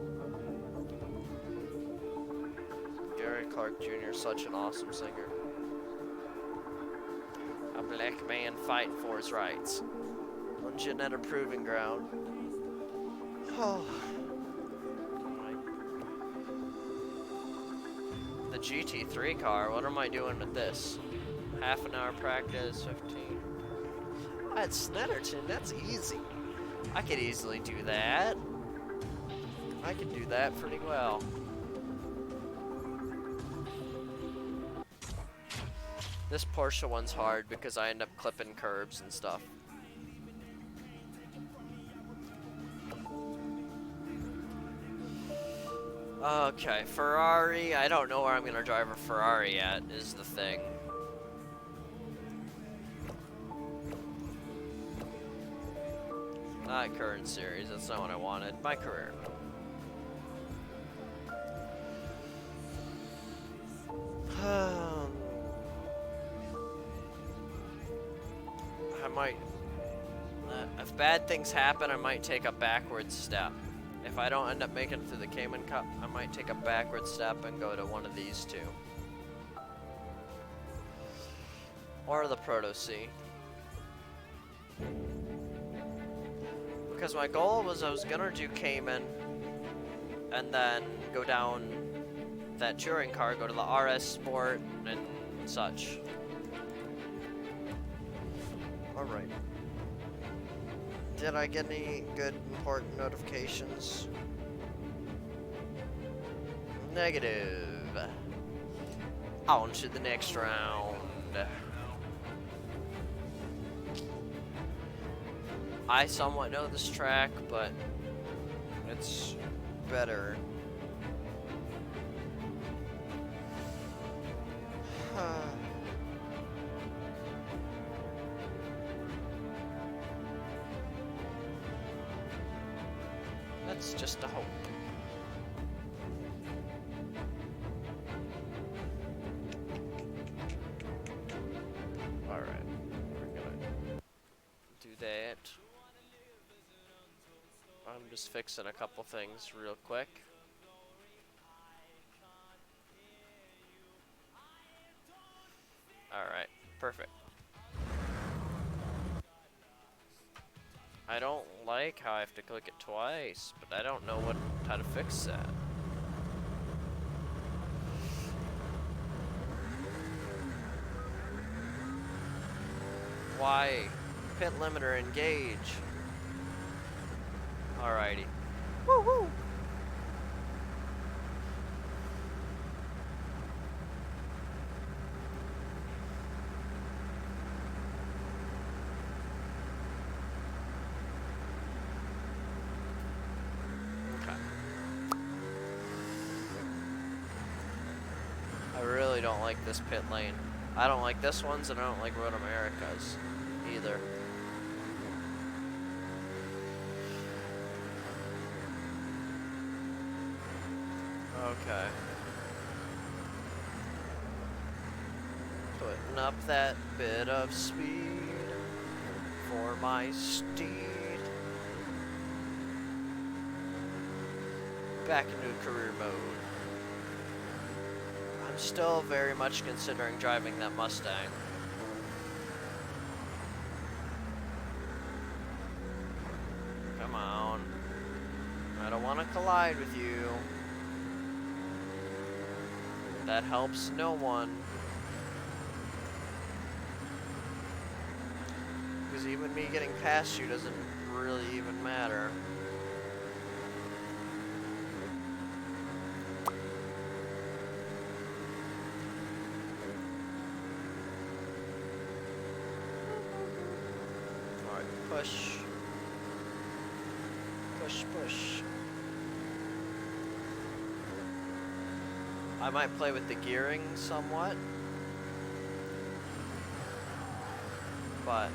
Gary Clark Jr. is such an awesome singer. Black man fighting for his rights. On Janetta Proving Ground. Oh. The GT3 car, what am I doing with this? Half an hour practice, 15. Oh, it's Snetterton, that's easy. I could easily do that. I could do that pretty well. This Porsche one's hard because I end up clipping curbs and stuff. Okay, Ferrari. I don't know where I'm gonna drive a Ferrari at, is the thing. Not current series, that's not what I wanted. My career. I might... if bad things happen, I might take a backward step. If I don't end up making it through the Cayman Cup, I might take a backward step and go to one of these two. Or the Proto C. Because my goal was I was gonna do Cayman and then go down that touring car, go to the RS Sport and such. Alright. Did I get any good important notifications? Negative. On to the next round. I somewhat know this track, but it's better. That's just a hope. Alright, we're gonna do that. I'm just fixing a couple things real quick. Alright, perfect. I don't like how I have to click it twice, but I don't know how to fix that. Why? Pit limiter engage. Alrighty. Woo-hoo! I really don't like this pit lane. I don't like this one's and I don't like Road America's either. Okay. Putting up that bit of speed for my steed. Back into career mode. I'm still very much considering driving that Mustang. Come on. I don't want to collide with you. That helps no one. Because even me getting past you doesn't really even matter. Alright, push. Push, push. I might play with the gearing somewhat, but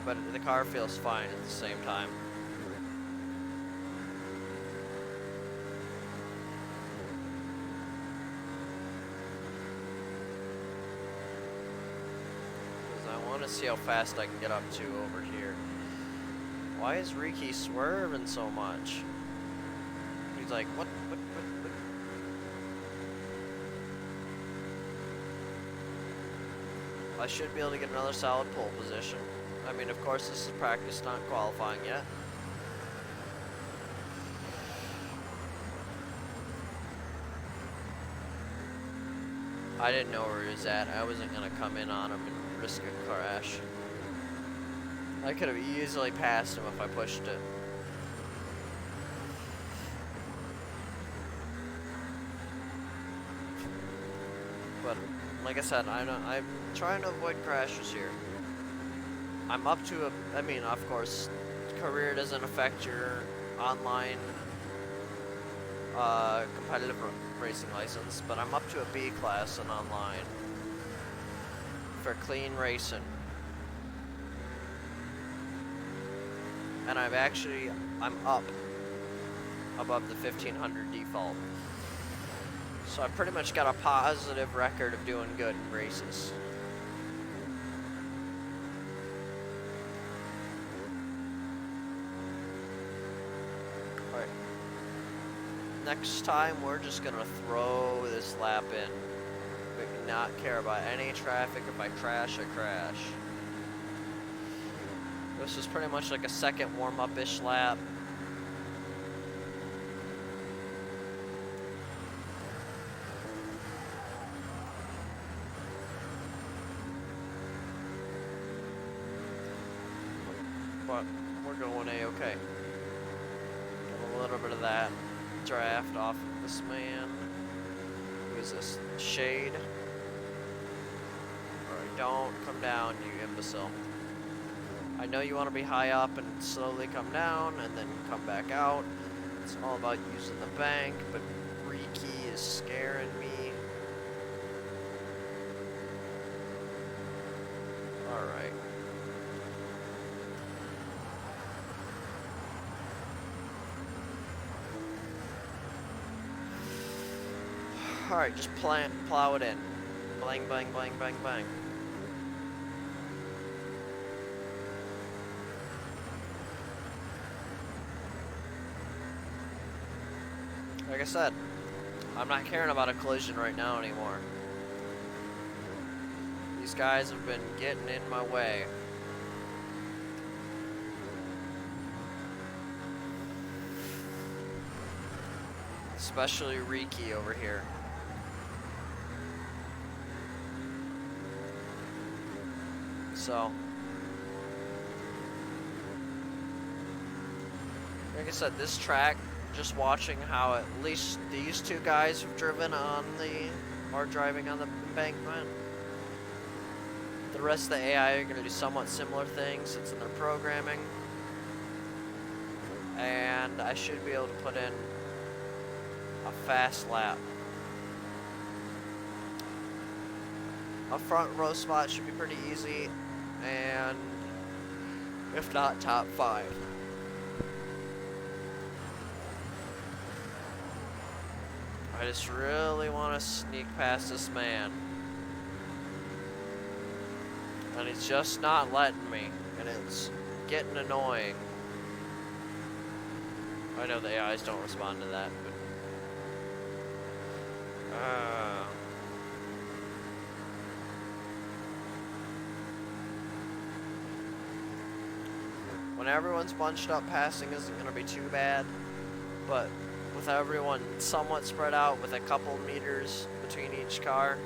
but the car feels fine at the same time. Because I want to see how fast I can get up to over here. Why is Riki swerving so much? He's like, what? I should be able to get another solid pole position. I mean, of course, this is practice, not qualifying yet. I didn't know where he was at. I wasn't gonna come in on him and risk a crash. I could have easily passed him if I pushed it. But like I said, I'm trying to avoid crashes here. I'm up to a, I mean, of course, career doesn't affect your online competitive racing license, but I'm up to a B class in online for clean racing. And I'm up above the 1500 default. So I've pretty much got a positive record of doing good in races. Alright. Next time we're just gonna throw this lap in. We do not care about any traffic. If I crash, I crash. This is pretty much like a second warm-up-ish lap. But we're going A-okay. A little bit of that draft off of this man. Who is this? Shade. Alright, don't come down, you imbecile. I know you want to be high up and slowly come down and then come back out. It's all about using the bank, but Riki is scaring me. Alright. Alright, just plow it in. Bang, bang, bang, bang, bang. Like I said, I'm not caring about a collision right now anymore. These guys have been getting in my way. Especially Riki over here. So, like I said, this track, just watching how at least these two guys have driven on are driving on the embankment. The rest of the AI are going to do somewhat similar things. It's in their programming. And I should be able to put in a fast lap. A front row spot should be pretty easy. And if not, top 5. I just really want to sneak past this man. And he's just not letting me. And it's getting annoying. I know the AIs don't respond to that, but... When everyone's bunched up, passing isn't going to be too bad. But with everyone somewhat spread out with a couple meters between each car.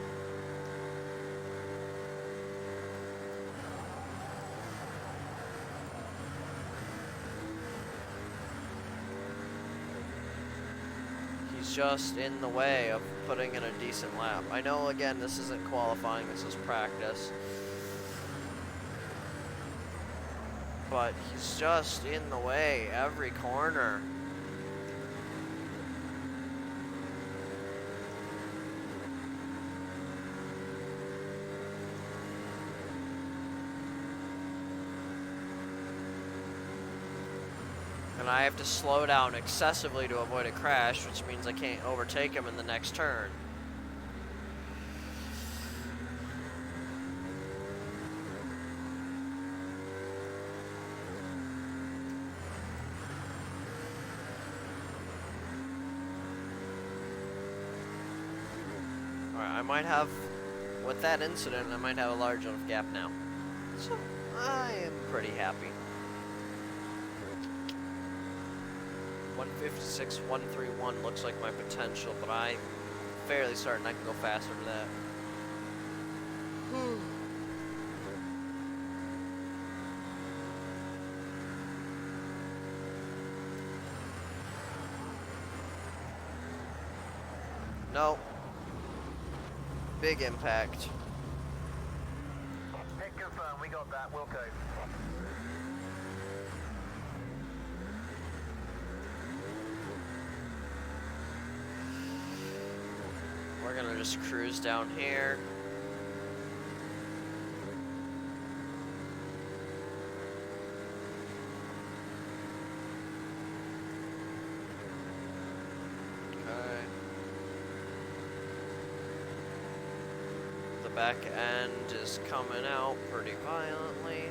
He's just in the way of putting in a decent lap. I know, again, this isn't qualifying, this is practice. But he's just in the way every corner. And I have to slow down excessively to avoid a crash, which means I can't overtake him in the next turn. Alright, I might have with that incident, I might have a large enough gap now. So, I am pretty happy. 156, 131 looks like my potential, but I'm fairly certain I can go faster than that. No. Big impact. Hit confirmed, we got that, we'll go. We're gonna just cruise down here. Okay. The back end is coming out pretty violently.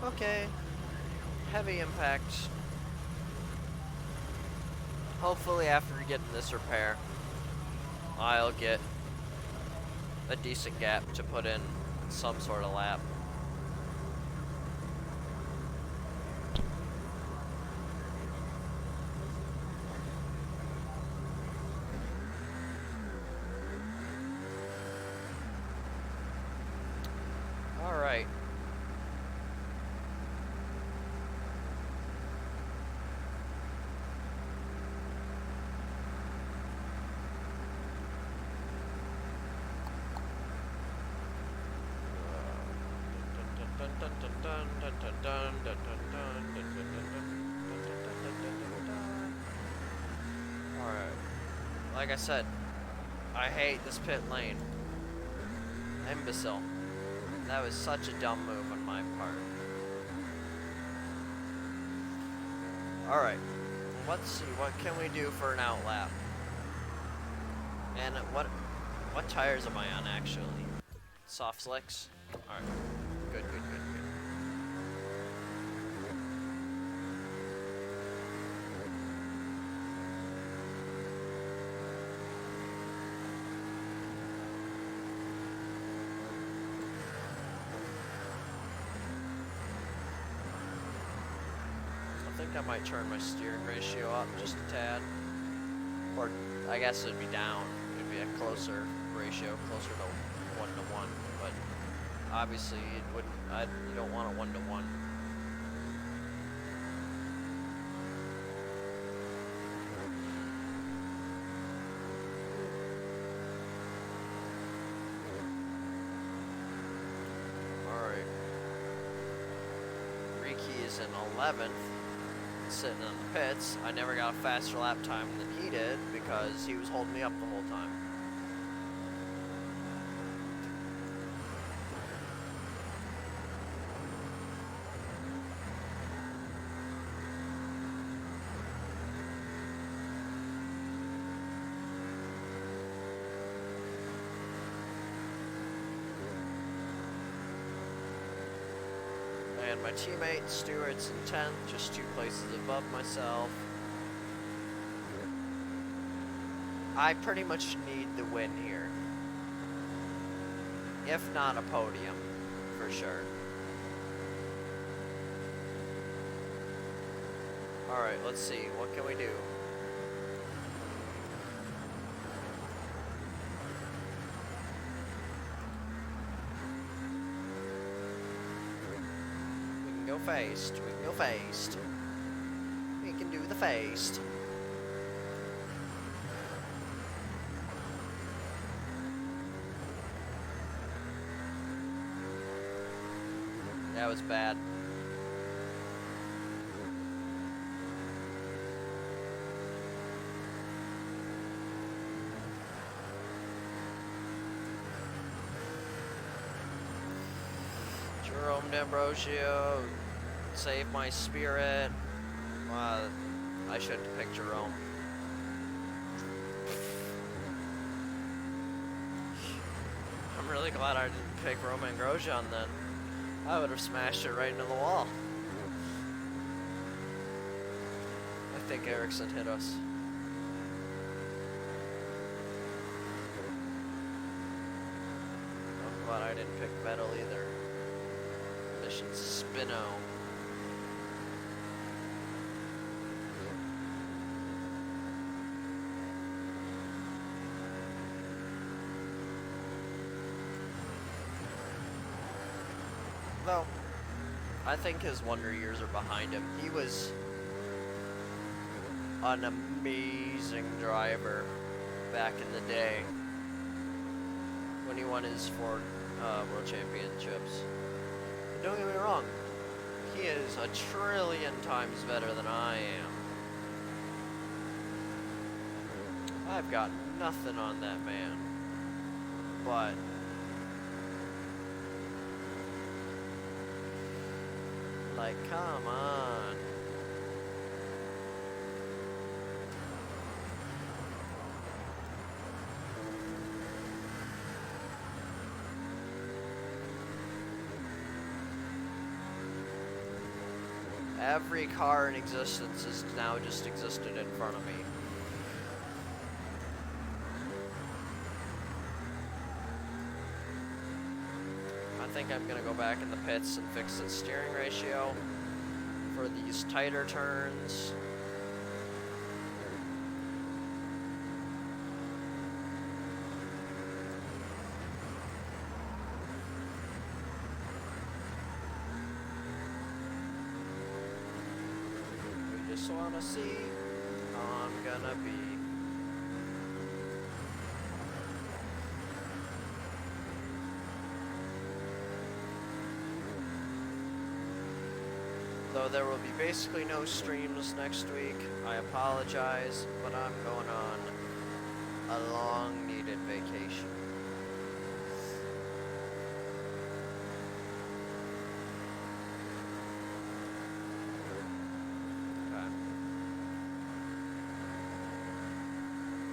Okay, heavy impact. Hopefully after getting this repair, I'll get a decent gap to put in some sort of lap. All right. Alright. Like I said, I hate this pit lane. Imbecile. That was such a dumb move on my part. Alright. Let's see, what can we do for an outlap? And what tires am I on actually? Soft slicks? Alright. Good, good, good, good. I think I might turn my steering ratio up just a tad. Or I guess it'd be down. It'd be a closer ratio, closer to 1 to 1. But obviously it wouldn't, you don't want a 1 to 1. Alright. Ricky is in 11th. Sitting in the pits. I never got a faster lap time than he did because he was holding me up the whole time. And my teammate Stewart's in 10th, just 2 places above myself. I pretty much need the win here. If not a podium, for sure. Alright, let's see, what can we do? Go faced. We can go faced. We can do the faced. That was bad. Jerome D'Ambrosio, save my spirit. I shouldn't have picked Jerome. I'm really glad I didn't pick Roman Grosjean then. I would have smashed it right into the wall. I think Ericsson hit us. I'm glad I didn't pick Vettel either. Mission Spino. Though, I think his wonder years are behind him. He was an amazing driver back in the day when he won his Ford World Championships. Don't get me wrong, he is a trillion times better than I am. I've got nothing on that man, but like, come on. Every car in existence has now just existed in front of me. I think I'm gonna go back in the pits and fix the steering ratio for these tighter turns. We just wanna see how I'm gonna be. Though there will be basically no streams next week, I apologize, but I'm going on a long needed vacation. Okay.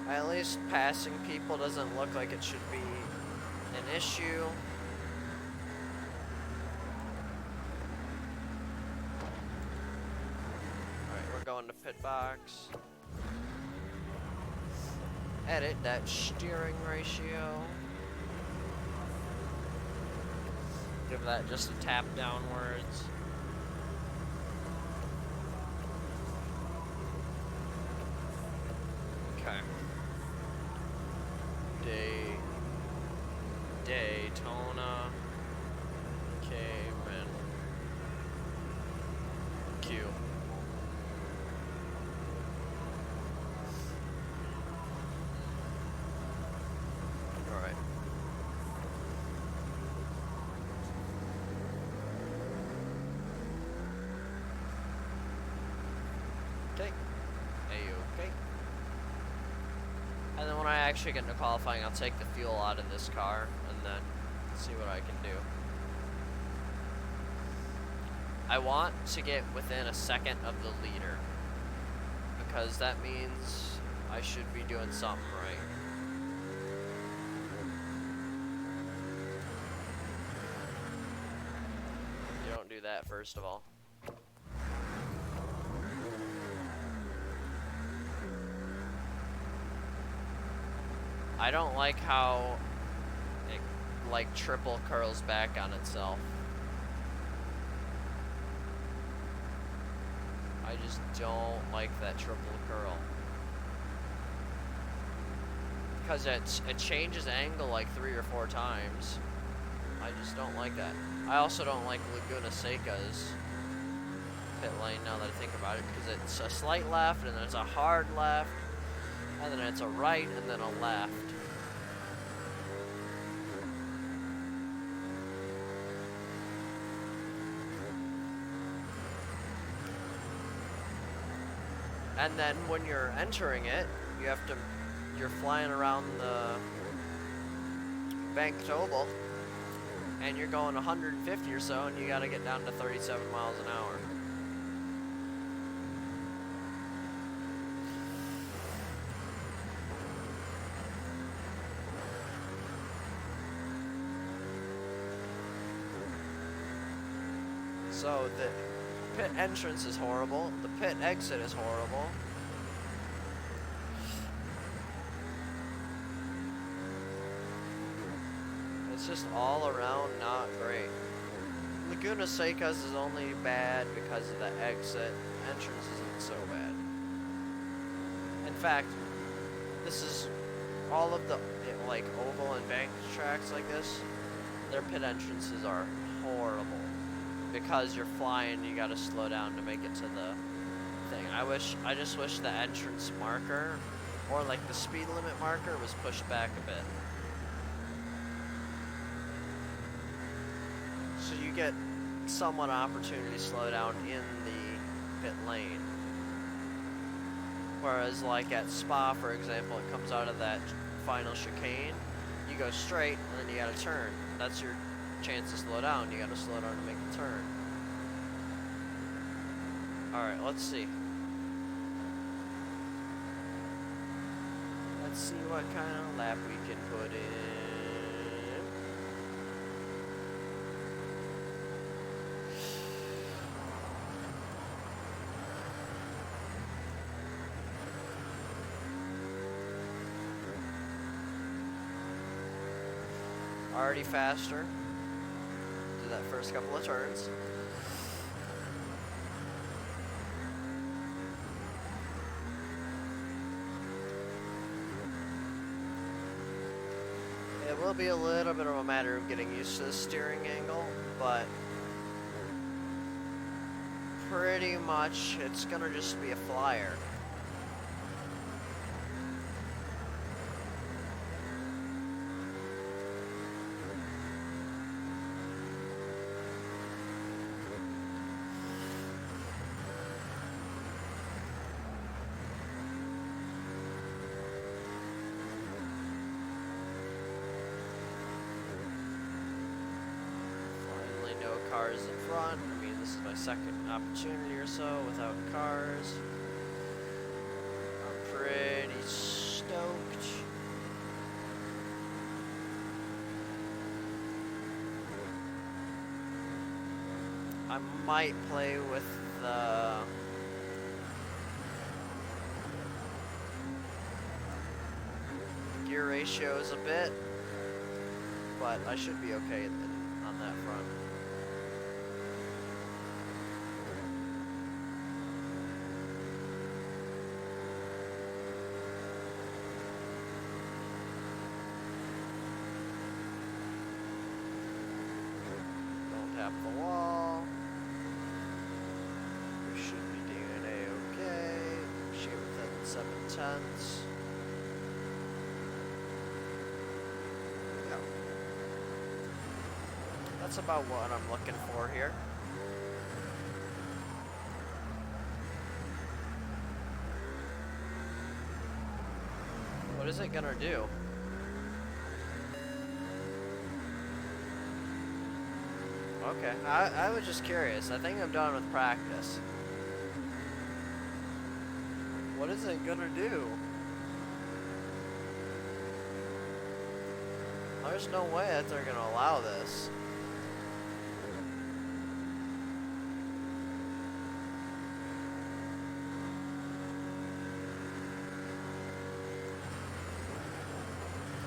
At least passing people doesn't look like it should be an issue. Going to pit box. Edit that steering ratio. Give that just a tap downwards. Okay. Daytona. Cayman. Q. And then when I actually get into qualifying, I'll take the fuel out of this car and then see what I can do. I want to get within a second of the leader, because that means I should be doing something right. You don't do that, first of all. I don't like how it, like, triple curls back on itself. I just don't like that triple curl. Because it changes angle like 3 or 4 times. I just don't like that. I also don't like Laguna Seca's pit lane, now that I think about it, because it's a slight left, and then it's a hard left, and then it's a right, and then a left. And then when you're entering it, you're flying around the banked oval, and you're going 150 or so, and you gotta get down to 37 miles an hour. So the pit entrance is horrible. The pit exit is horrible. It's just all around not great. Laguna Secas is only bad because of the exit. Entrance isn't so bad. In fact, this is all of the like oval and bank tracks like this. Their pit entrances are horrible because you're flying. You gotta slow down to make it to the thing. I just wish the entrance marker or like the speed limit marker was pushed back a bit. So you get somewhat opportunity to slow down in the pit lane. Whereas like at Spa, for example, it comes out of that final chicane, you go straight and then you gotta turn. That's your chance to slow down. You gotta slow down to make the turn. Alright, let's see. Let's see what kind of lap we can put in. Already faster. Do that first couple of turns. It will be a little bit of a matter of getting used to the steering angle, but pretty much it's gonna just be a flyer. Cars in front. I mean, this is my second opportunity or so without cars. I'm pretty stoked. I might play with the gear ratios a bit, but I should be okay on that front. Tap the wall. We should be doing a-okay. Shoot within 7/10. Yeah. That's about what I'm looking for here. What is it gonna do? Okay, I was just curious. I think I'm done with practice. What is it gonna do? There's no way that they're gonna allow this.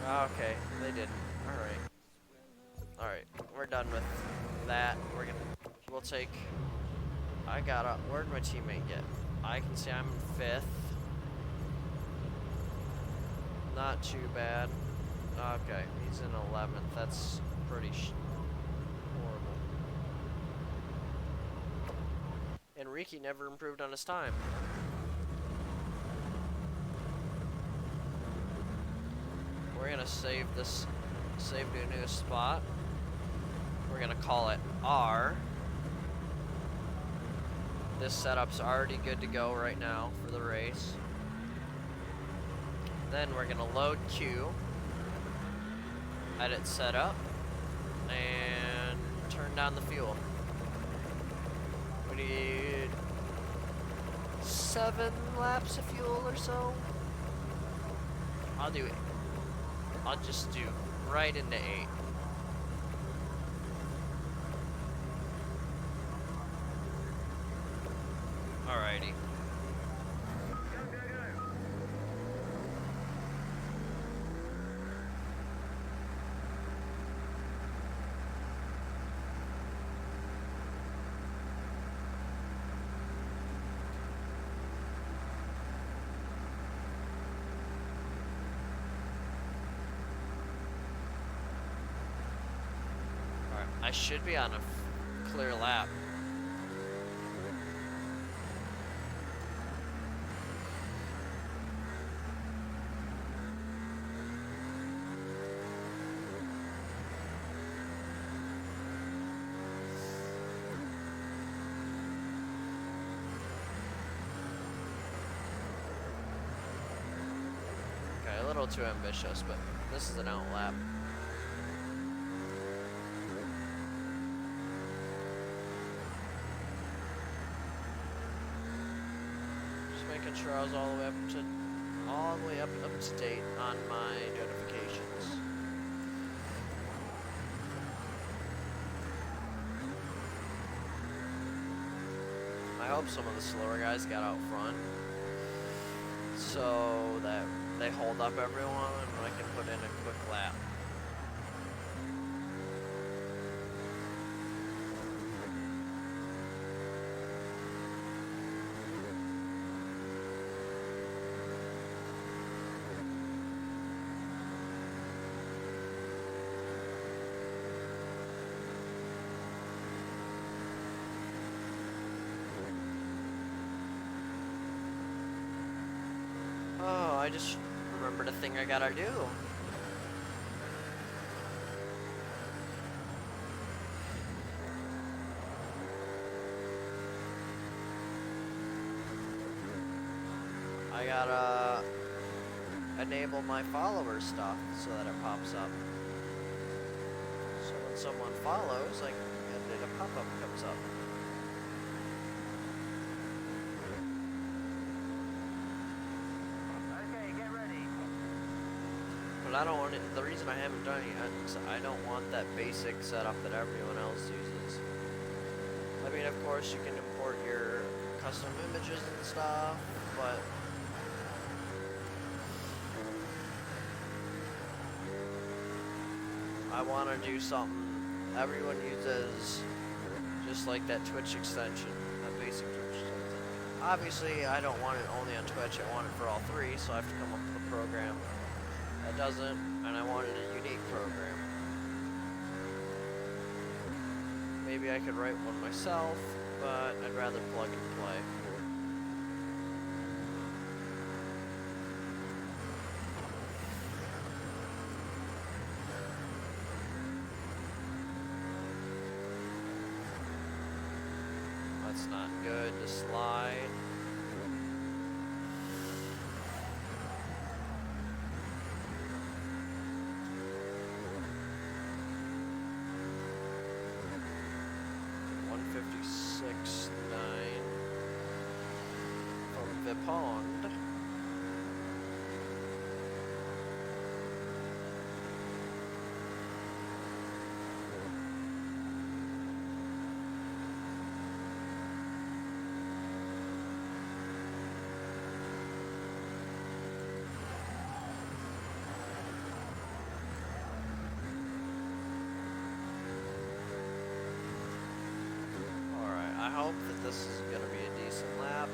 Okay, they didn't. Alright. Alright, we're done with that. We'll take, where'd my teammate get? I can see I'm in 5th. Not too bad. Okay, he's in 11th. That's pretty horrible. Enrique never improved on his time. We're gonna save to a new spot. We're gonna call it R. This setup's already good to go right now for the race. Then we're gonna load Q, edit setup, and turn down the fuel. We need 7 laps of fuel or so. I'll just do right into 8. Alrighty. Go, go, go. Alright, I should be on a clear lap. Okay, a little too ambitious, but this is an out lap. Just making sure I was all the way up to date on my notifications. I hope some of the slower guys got out front so that they hold up everyone and I can put in a quick lap. Oh, I just remembered a thing I gotta do. I gotta enable my follower stuff so that it pops up. So when someone follows, like, and a pop-up comes up. Okay, get ready. But I don't want it, the reason I haven't done it yet is I don't want that basic setup that everyone else uses. I mean, of course, you can import your custom images and stuff, but I want to do something everyone uses, just like that Twitch extension, that basic Twitch extension. Obviously, I don't want it only on Twitch, I want it for all three, so I have to come up with a program that doesn't, and I wanted a unique program. Maybe I could write one myself, but I'd rather plug and play. That's not good to slide. $156.9 from the pond. I hope that this is going to be a decent lap.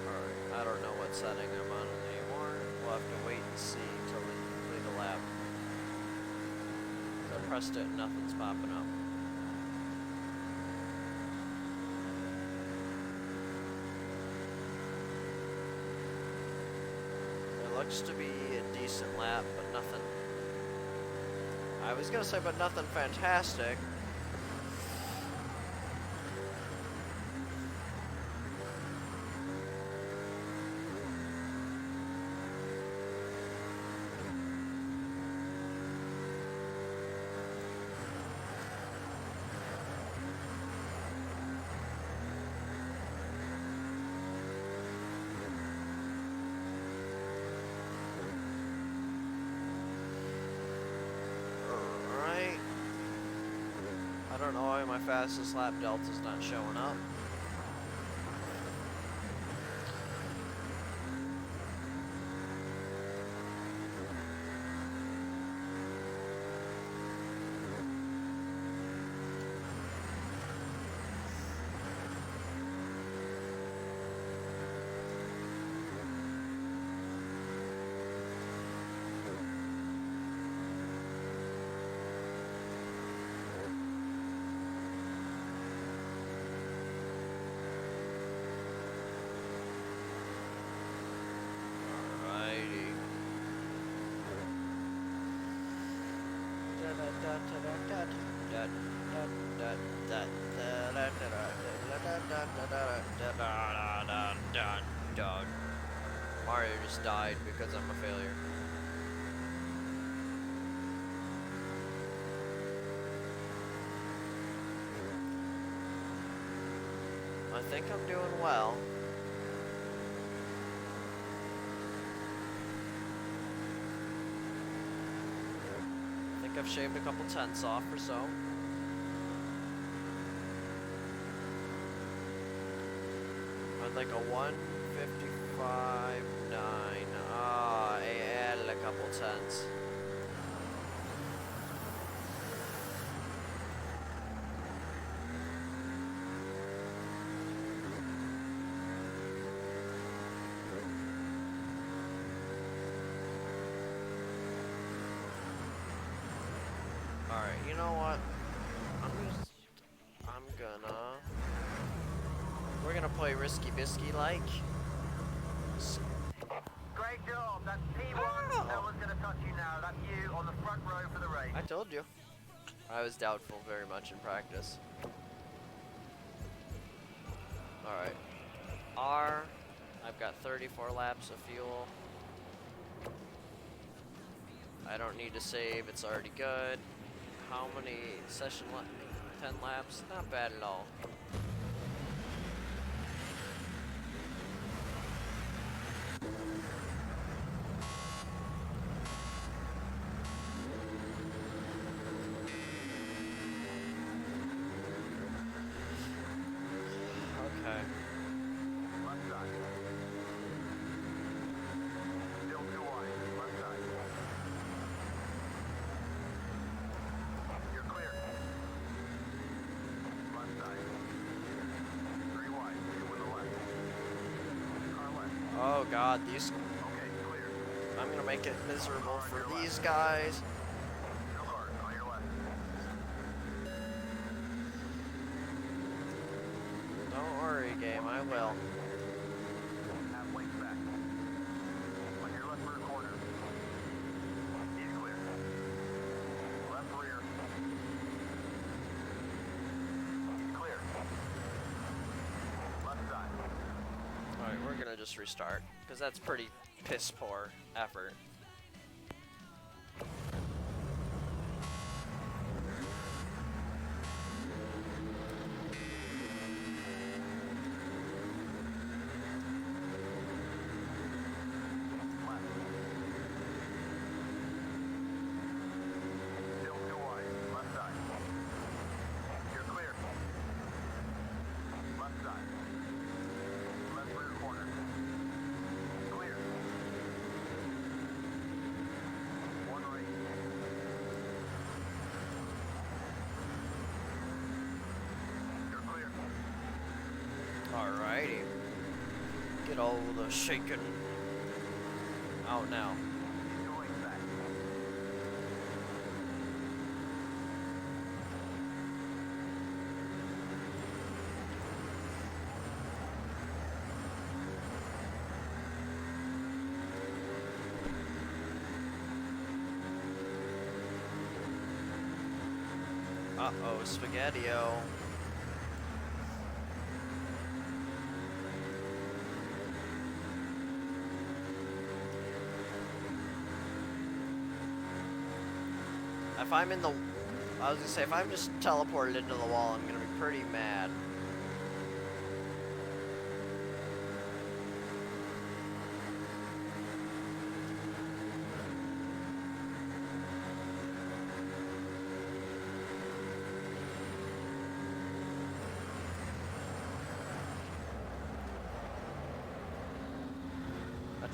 Alright, I don't know what setting I'm on anymore. We'll have to wait and see until we complete a lap. I pressed it and nothing's popping up. It looks to be a decent lap, but nothing. I was gonna say, but nothing fantastic. don't know why my fastest lap delta's not showing up. Mario just died because I'm a failure. I think I'm doing well. I think I've shaved a couple tenths off or so. I'd like a 155.9. Ah, I added a couple tenths. Alright, you know what? We're gonna play Risky Bisky like. Great job. That's P1. Oh. No one's going to touch you now. That's you on the front row for the race. I told you. I was doubtful very much in practice. Alright. R. I've got 34 laps of fuel. I don't need to save, it's already good. How many session 10 laps? Not bad at all. Okay. Left side. Still too wide. Left side. You're clear. Left side. 3 wide. Two with the left. Car left. Oh god, these. Okay, clear. I'm gonna make it miserable for these guys. No cars on your left. Don't worry, game, I will. Halfway back. On your left rear corner. He's clear. Left rear. He's clear. Left side. Alright, we're gonna just restart, because that's pretty piss poor effort. Left. Still too wide. Left side. You're clear. Left side. Left rear corner. Clear. One right. You're clear. Alrighty. Get all the shaking out now. Two lanes back. Uh-oh, Spaghetti-O. If I'm in the... I was gonna say, if I'm just teleported into the wall, I'm gonna be pretty mad.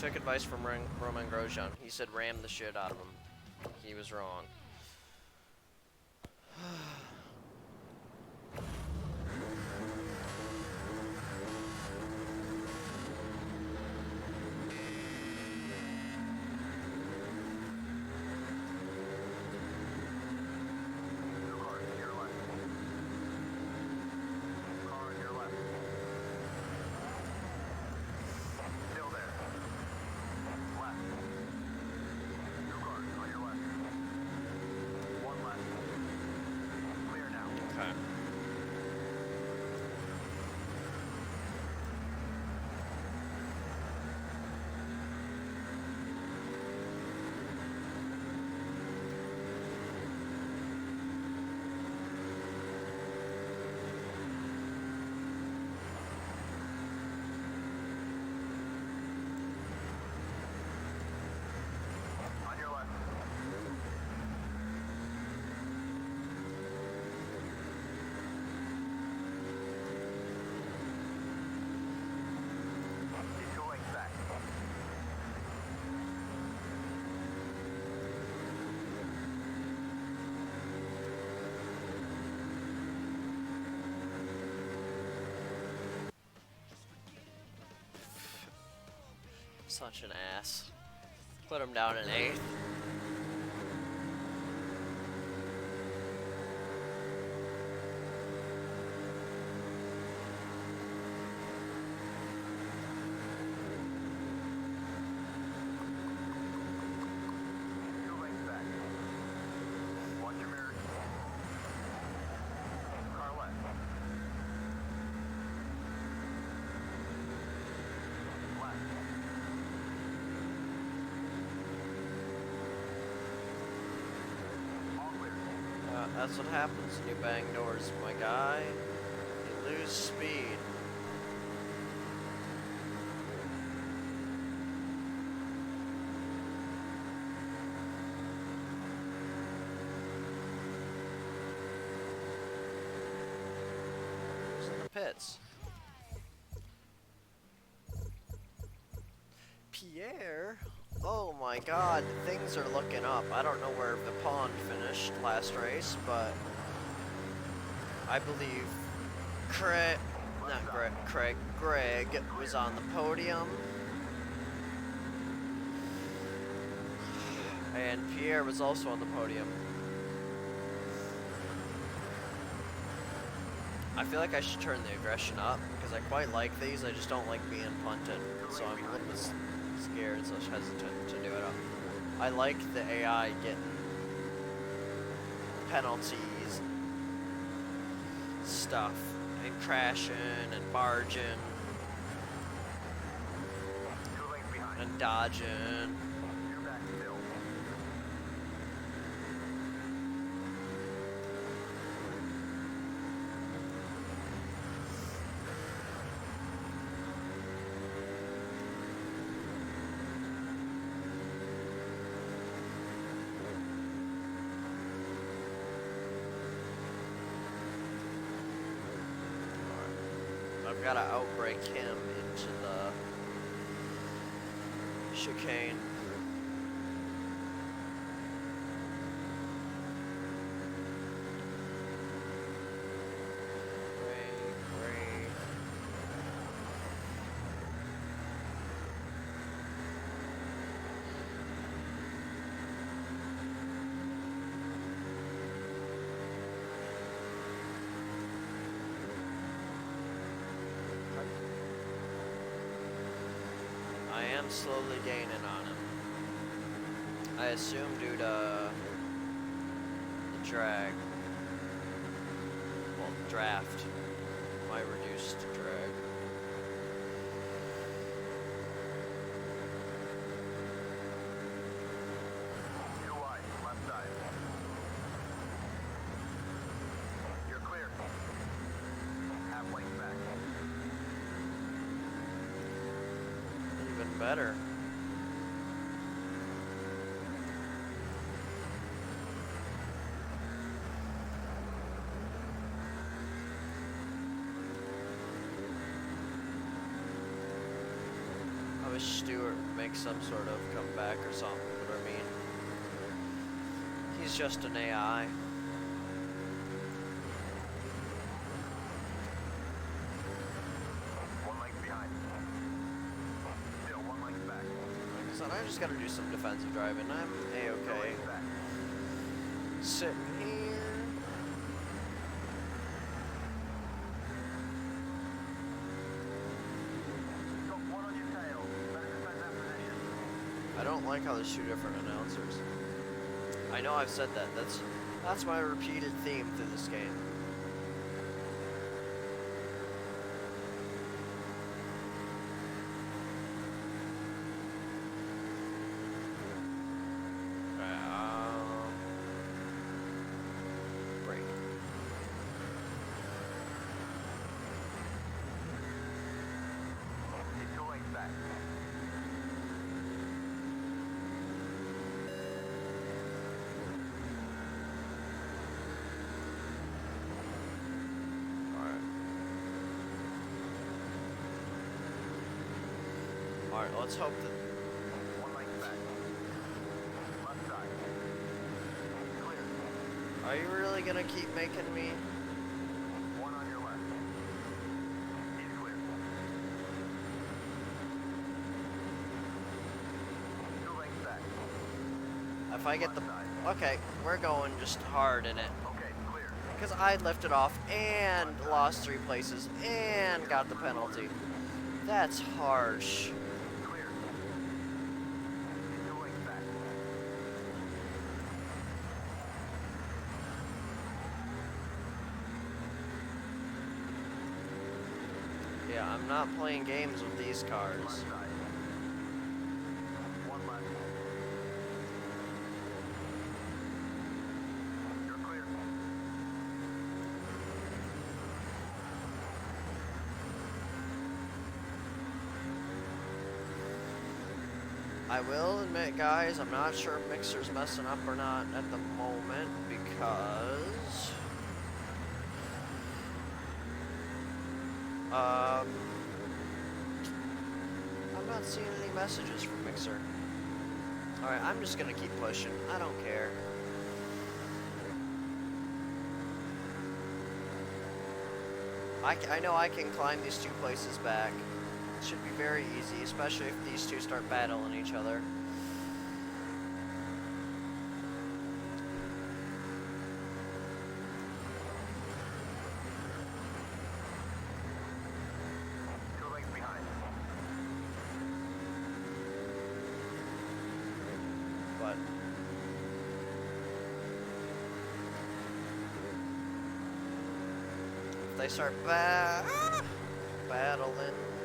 Took advice from Roman Grosjean. He said ram the shit out of him. He was wrong. Such an ass. Put him down in 8th. That's what happens when you bang doors, my guy. You lose speed. Who's in the pits? Pierre? Oh my god, things are looking up. I don't know where Vipon finished last race, but I believe Greg was on the podium. And Pierre was also on the podium. I feel like I should turn the aggression up, because I quite like these, I just don't like being punted. So I'm a little bit scared, so I'm hesitant to do it up. I like the AI getting penalties, stuff, and crashing and barging and dodging. I've got to outbrake him into the chicane. I am slowly gaining on him. I assume due to the drag. Well, draft. My reduced drag. You're wide, left side. You're clear. Half length back. Even better. wish Stuart would make some sort of comeback or something, but I mean, he's just an AI. I just gotta do some defensive driving. I'm A-okay. Sitting here. I don't like how there's two different announcers. I know I've said that. That's my repeated theme through this game. Alright, let's hope that... One lane back. Left side. Clear. Are you really gonna keep making me... One on your left. He's clear. 2 lanes back. If I get the... Left side. Okay, we're going just hard in it. Okay, clear. Because I lifted off and lost 3 places and got the penalty. That's harsh. Clear. 2 lanes back. Yeah, I'm not playing games with these cars. Left side. One left. You're clear. I will admit, guys, I'm not sure if Mixer's messing up or not at the moment because... I'm not seeing any messages from Mixer. Alright, I'm just gonna keep pushing. I don't care. I know I can climb these 2 places back. It should be very easy, especially if these 2 start battling each other. But if they start battling,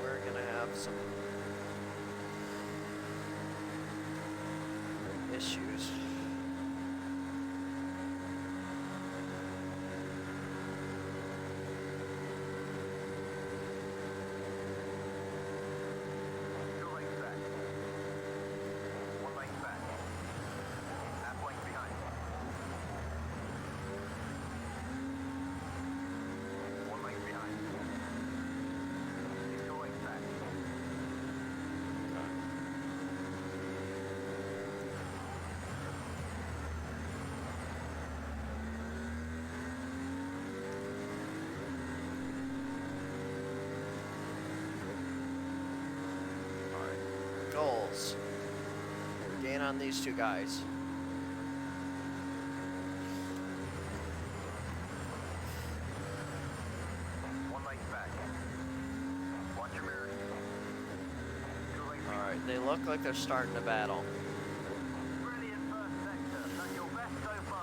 we're gonna have some issues. Goals. Gain on these 2 guys. One lane back. Watch your mirror. 2 lanes. Alright, they look like they're starting to battle. Brilliant first sector. That's your best so far.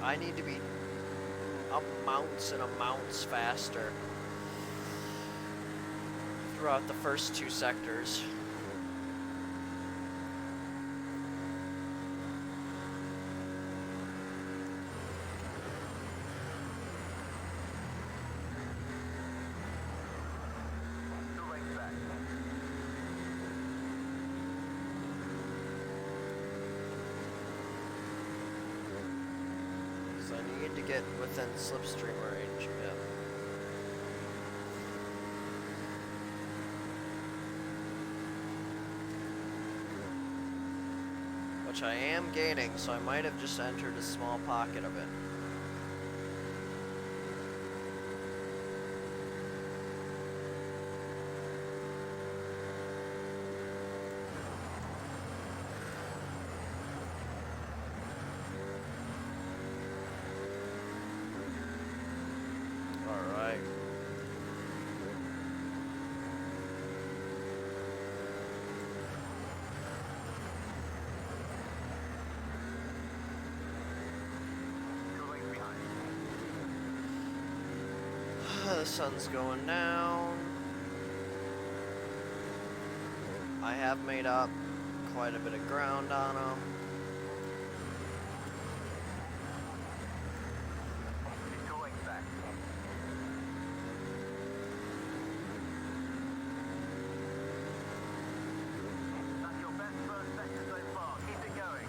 I need to be amounts and amounts faster throughout the first 2 sectors. I need to get within slipstream range. Yep. Which I am gaining, so I might have just entered a small pocket of it. Alright. The sun's going down. I have made up quite a bit of ground on them. That's your best first sector so far. Keep it going.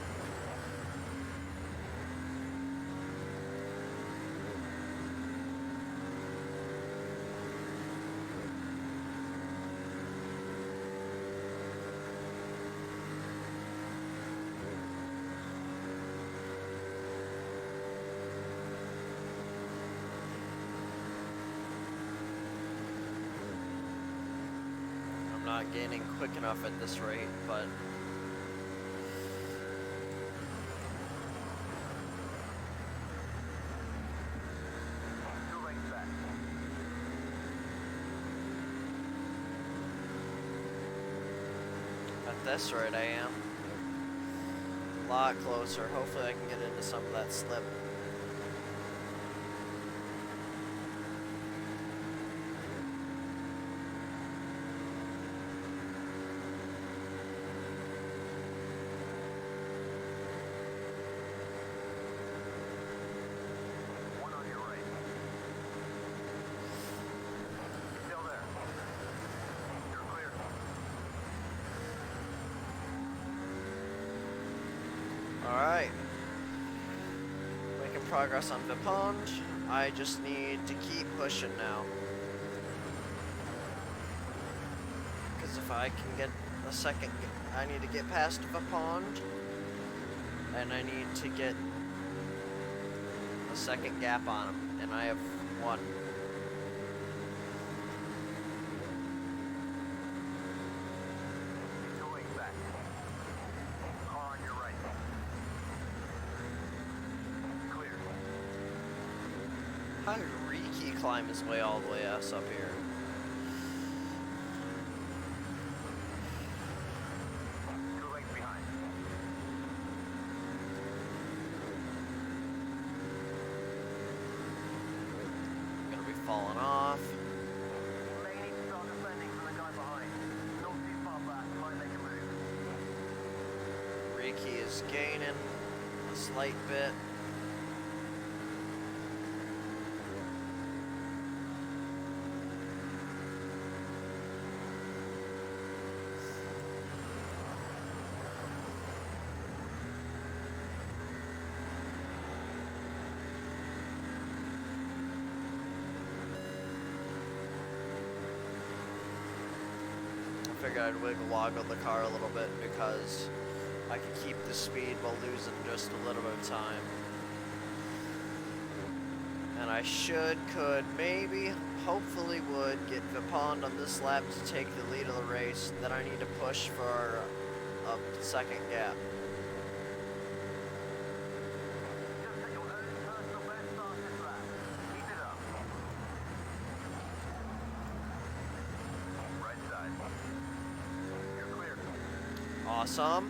I'm not gaining quick enough at this rate, but Two lanes back. at this rate I am. A lot closer. Hopefully I can get into some of that slip. One on your right. Still there. You're clear. Alright. Making progress on the pond. I just need to keep pushing now. Because if I can get a second, I need to get past the pond. And I need to get a second gap on him. And I have one. Two lanes back. Car on your right. Clear. How did Riki climb his way all the way up here? Two lanes behind. I'm gonna be falling off. May need to start defending from the guy behind. Not too far back. Might make a move. Riki is gaining a slight bit. I figured I'd wiggle-woggle the car a little bit because I could keep the speed while losing just a little bit of time. And I could, maybe, hopefully would get the pond on this lap to take the lead of the race. Then I need to push for a second gap. Just at your own personal best start this lap. Keep it up. Right side. You're clear. Awesome.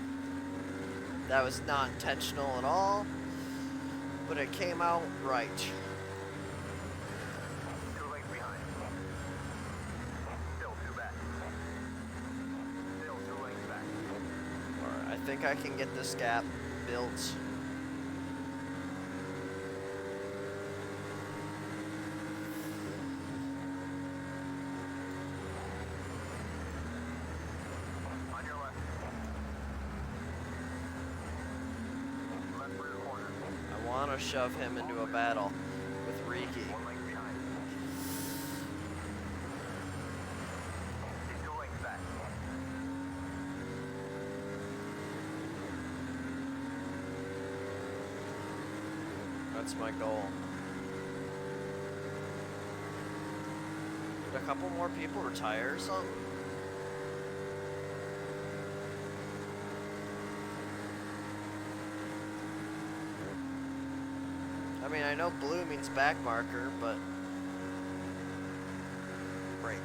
That was not intentional at all, but it came out right. Two lanes behind. Still two back. Still two lanes back. Alright, I think I can get this gap built. On your left. Left rear corner. I want want to shove him into a battle with Riki. 1 length behind. He's 2 lengths back. That's my goal. Did a couple more people retire or something? I mean, I know blue means back marker, but... Break.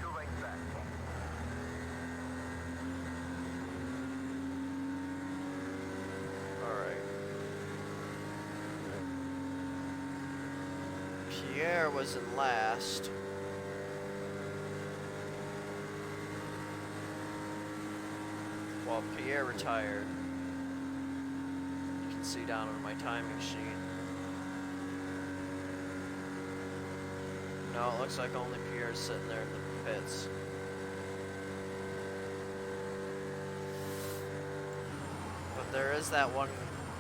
2 lengths back. Alright. Pierre was in last. While Pierre retired. You can see down on my timing sheet. No, it looks like only Pierre's sitting there in the pits. But there is that one.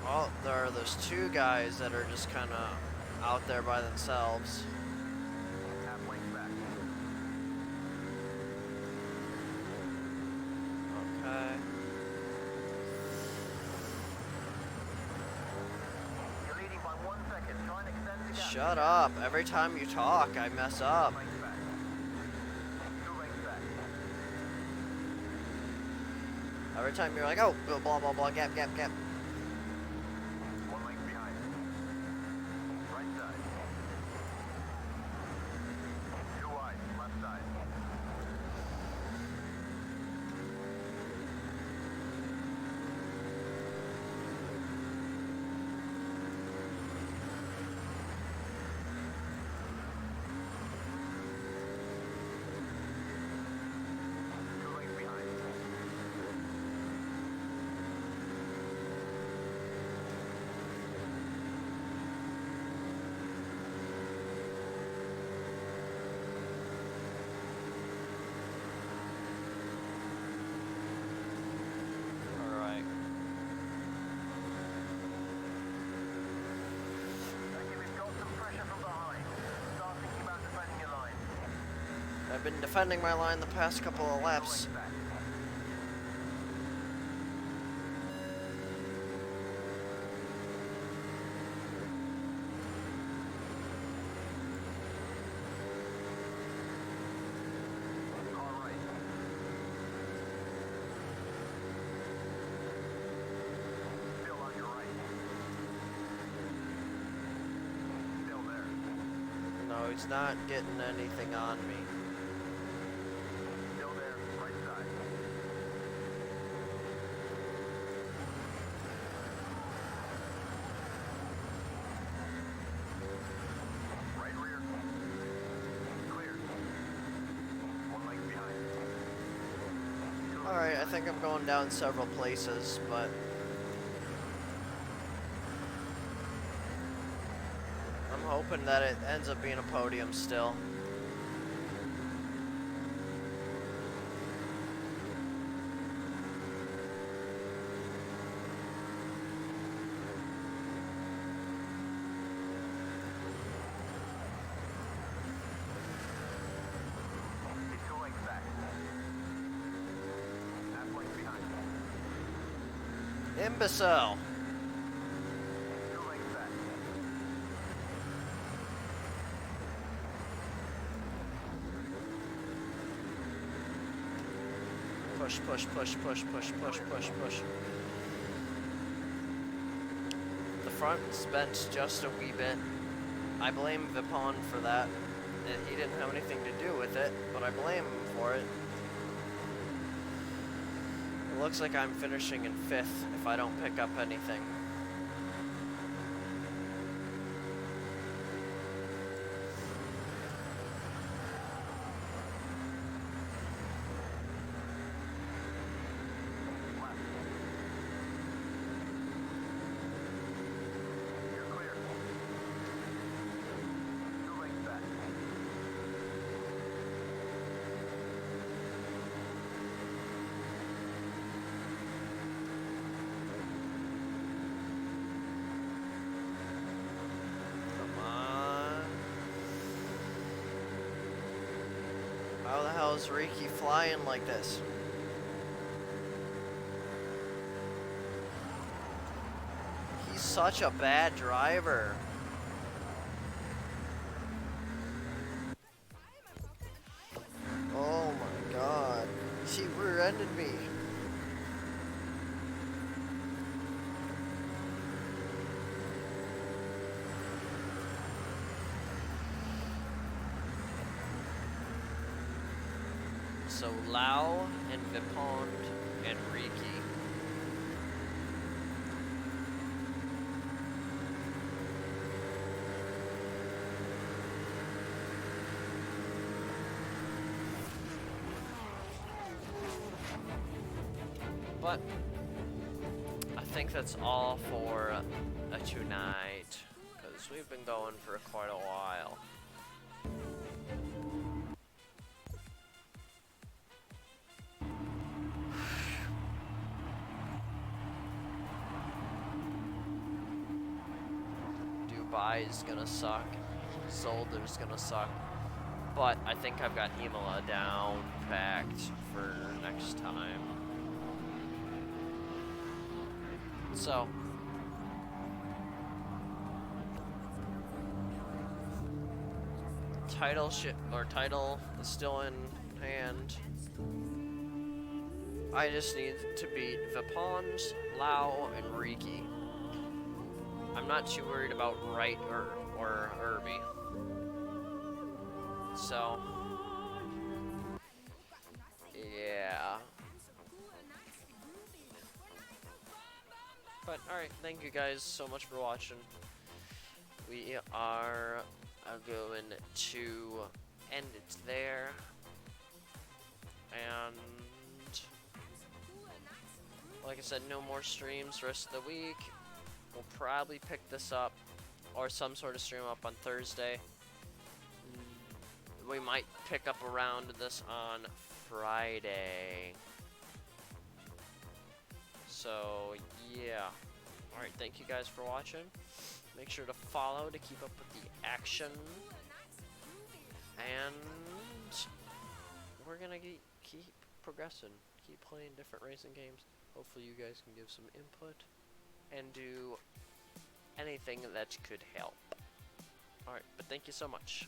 Well, there are those 2 guys that are just kind of out there by themselves. Half length back. Okay. You're leading by 1 second. Try and extend the gap. Shut up. Every time you talk, I mess up. 2 lengths back. 2 lengths back. Every time you're like, oh, blah, blah, blah, gap, gap, gap. 1 length behind. Right side. 2 wide. Left side. I've been defending my line the past couple of laps. No, he's not getting anything on me. Still there, right side. Right rear. Clear. 1 length behind. Alright, I think I'm going down several places, but I'm hoping that it ends up being a podium still. He's 2 lengths back. Half length behind. Imbecile! 2 lengths back. Push, push, push, push, push, push, push, push. The front's bent just a wee bit. I blame Vipon for that. He didn't have anything to do with it, but I blame him for it. It looks like I'm finishing in 5th if I don't pick up anything. Left. You're clear. 2 lengths back. How the hell is Riki flying like this? He's such a bad driver. Oh my god. She rear-ended me. So Lau and Vipond and Riki. But I think that's all for tonight, because we've been going for quite a while. Dubai's gonna suck. Zolder's gonna suck. But I think I've got Imola down packed for next time. So title is still in hand. I just need to beat Vipond, Lau, and Riki. I'm not too worried about Wright or Irby. So yeah. But alright, thank you guys so much for watching. We are going to end it there. And like I said, no more streams rest of the week. We'll probably pick this up or some sort of stream up on Thursday. We might pick up around this on Friday. So yeah. Alright, thank you guys for watching. Make sure to follow to keep up with the action. And we're gonna keep progressing. Keep playing different racing games. Hopefully you guys can give some input and do anything that could help. Alright, but thank you so much.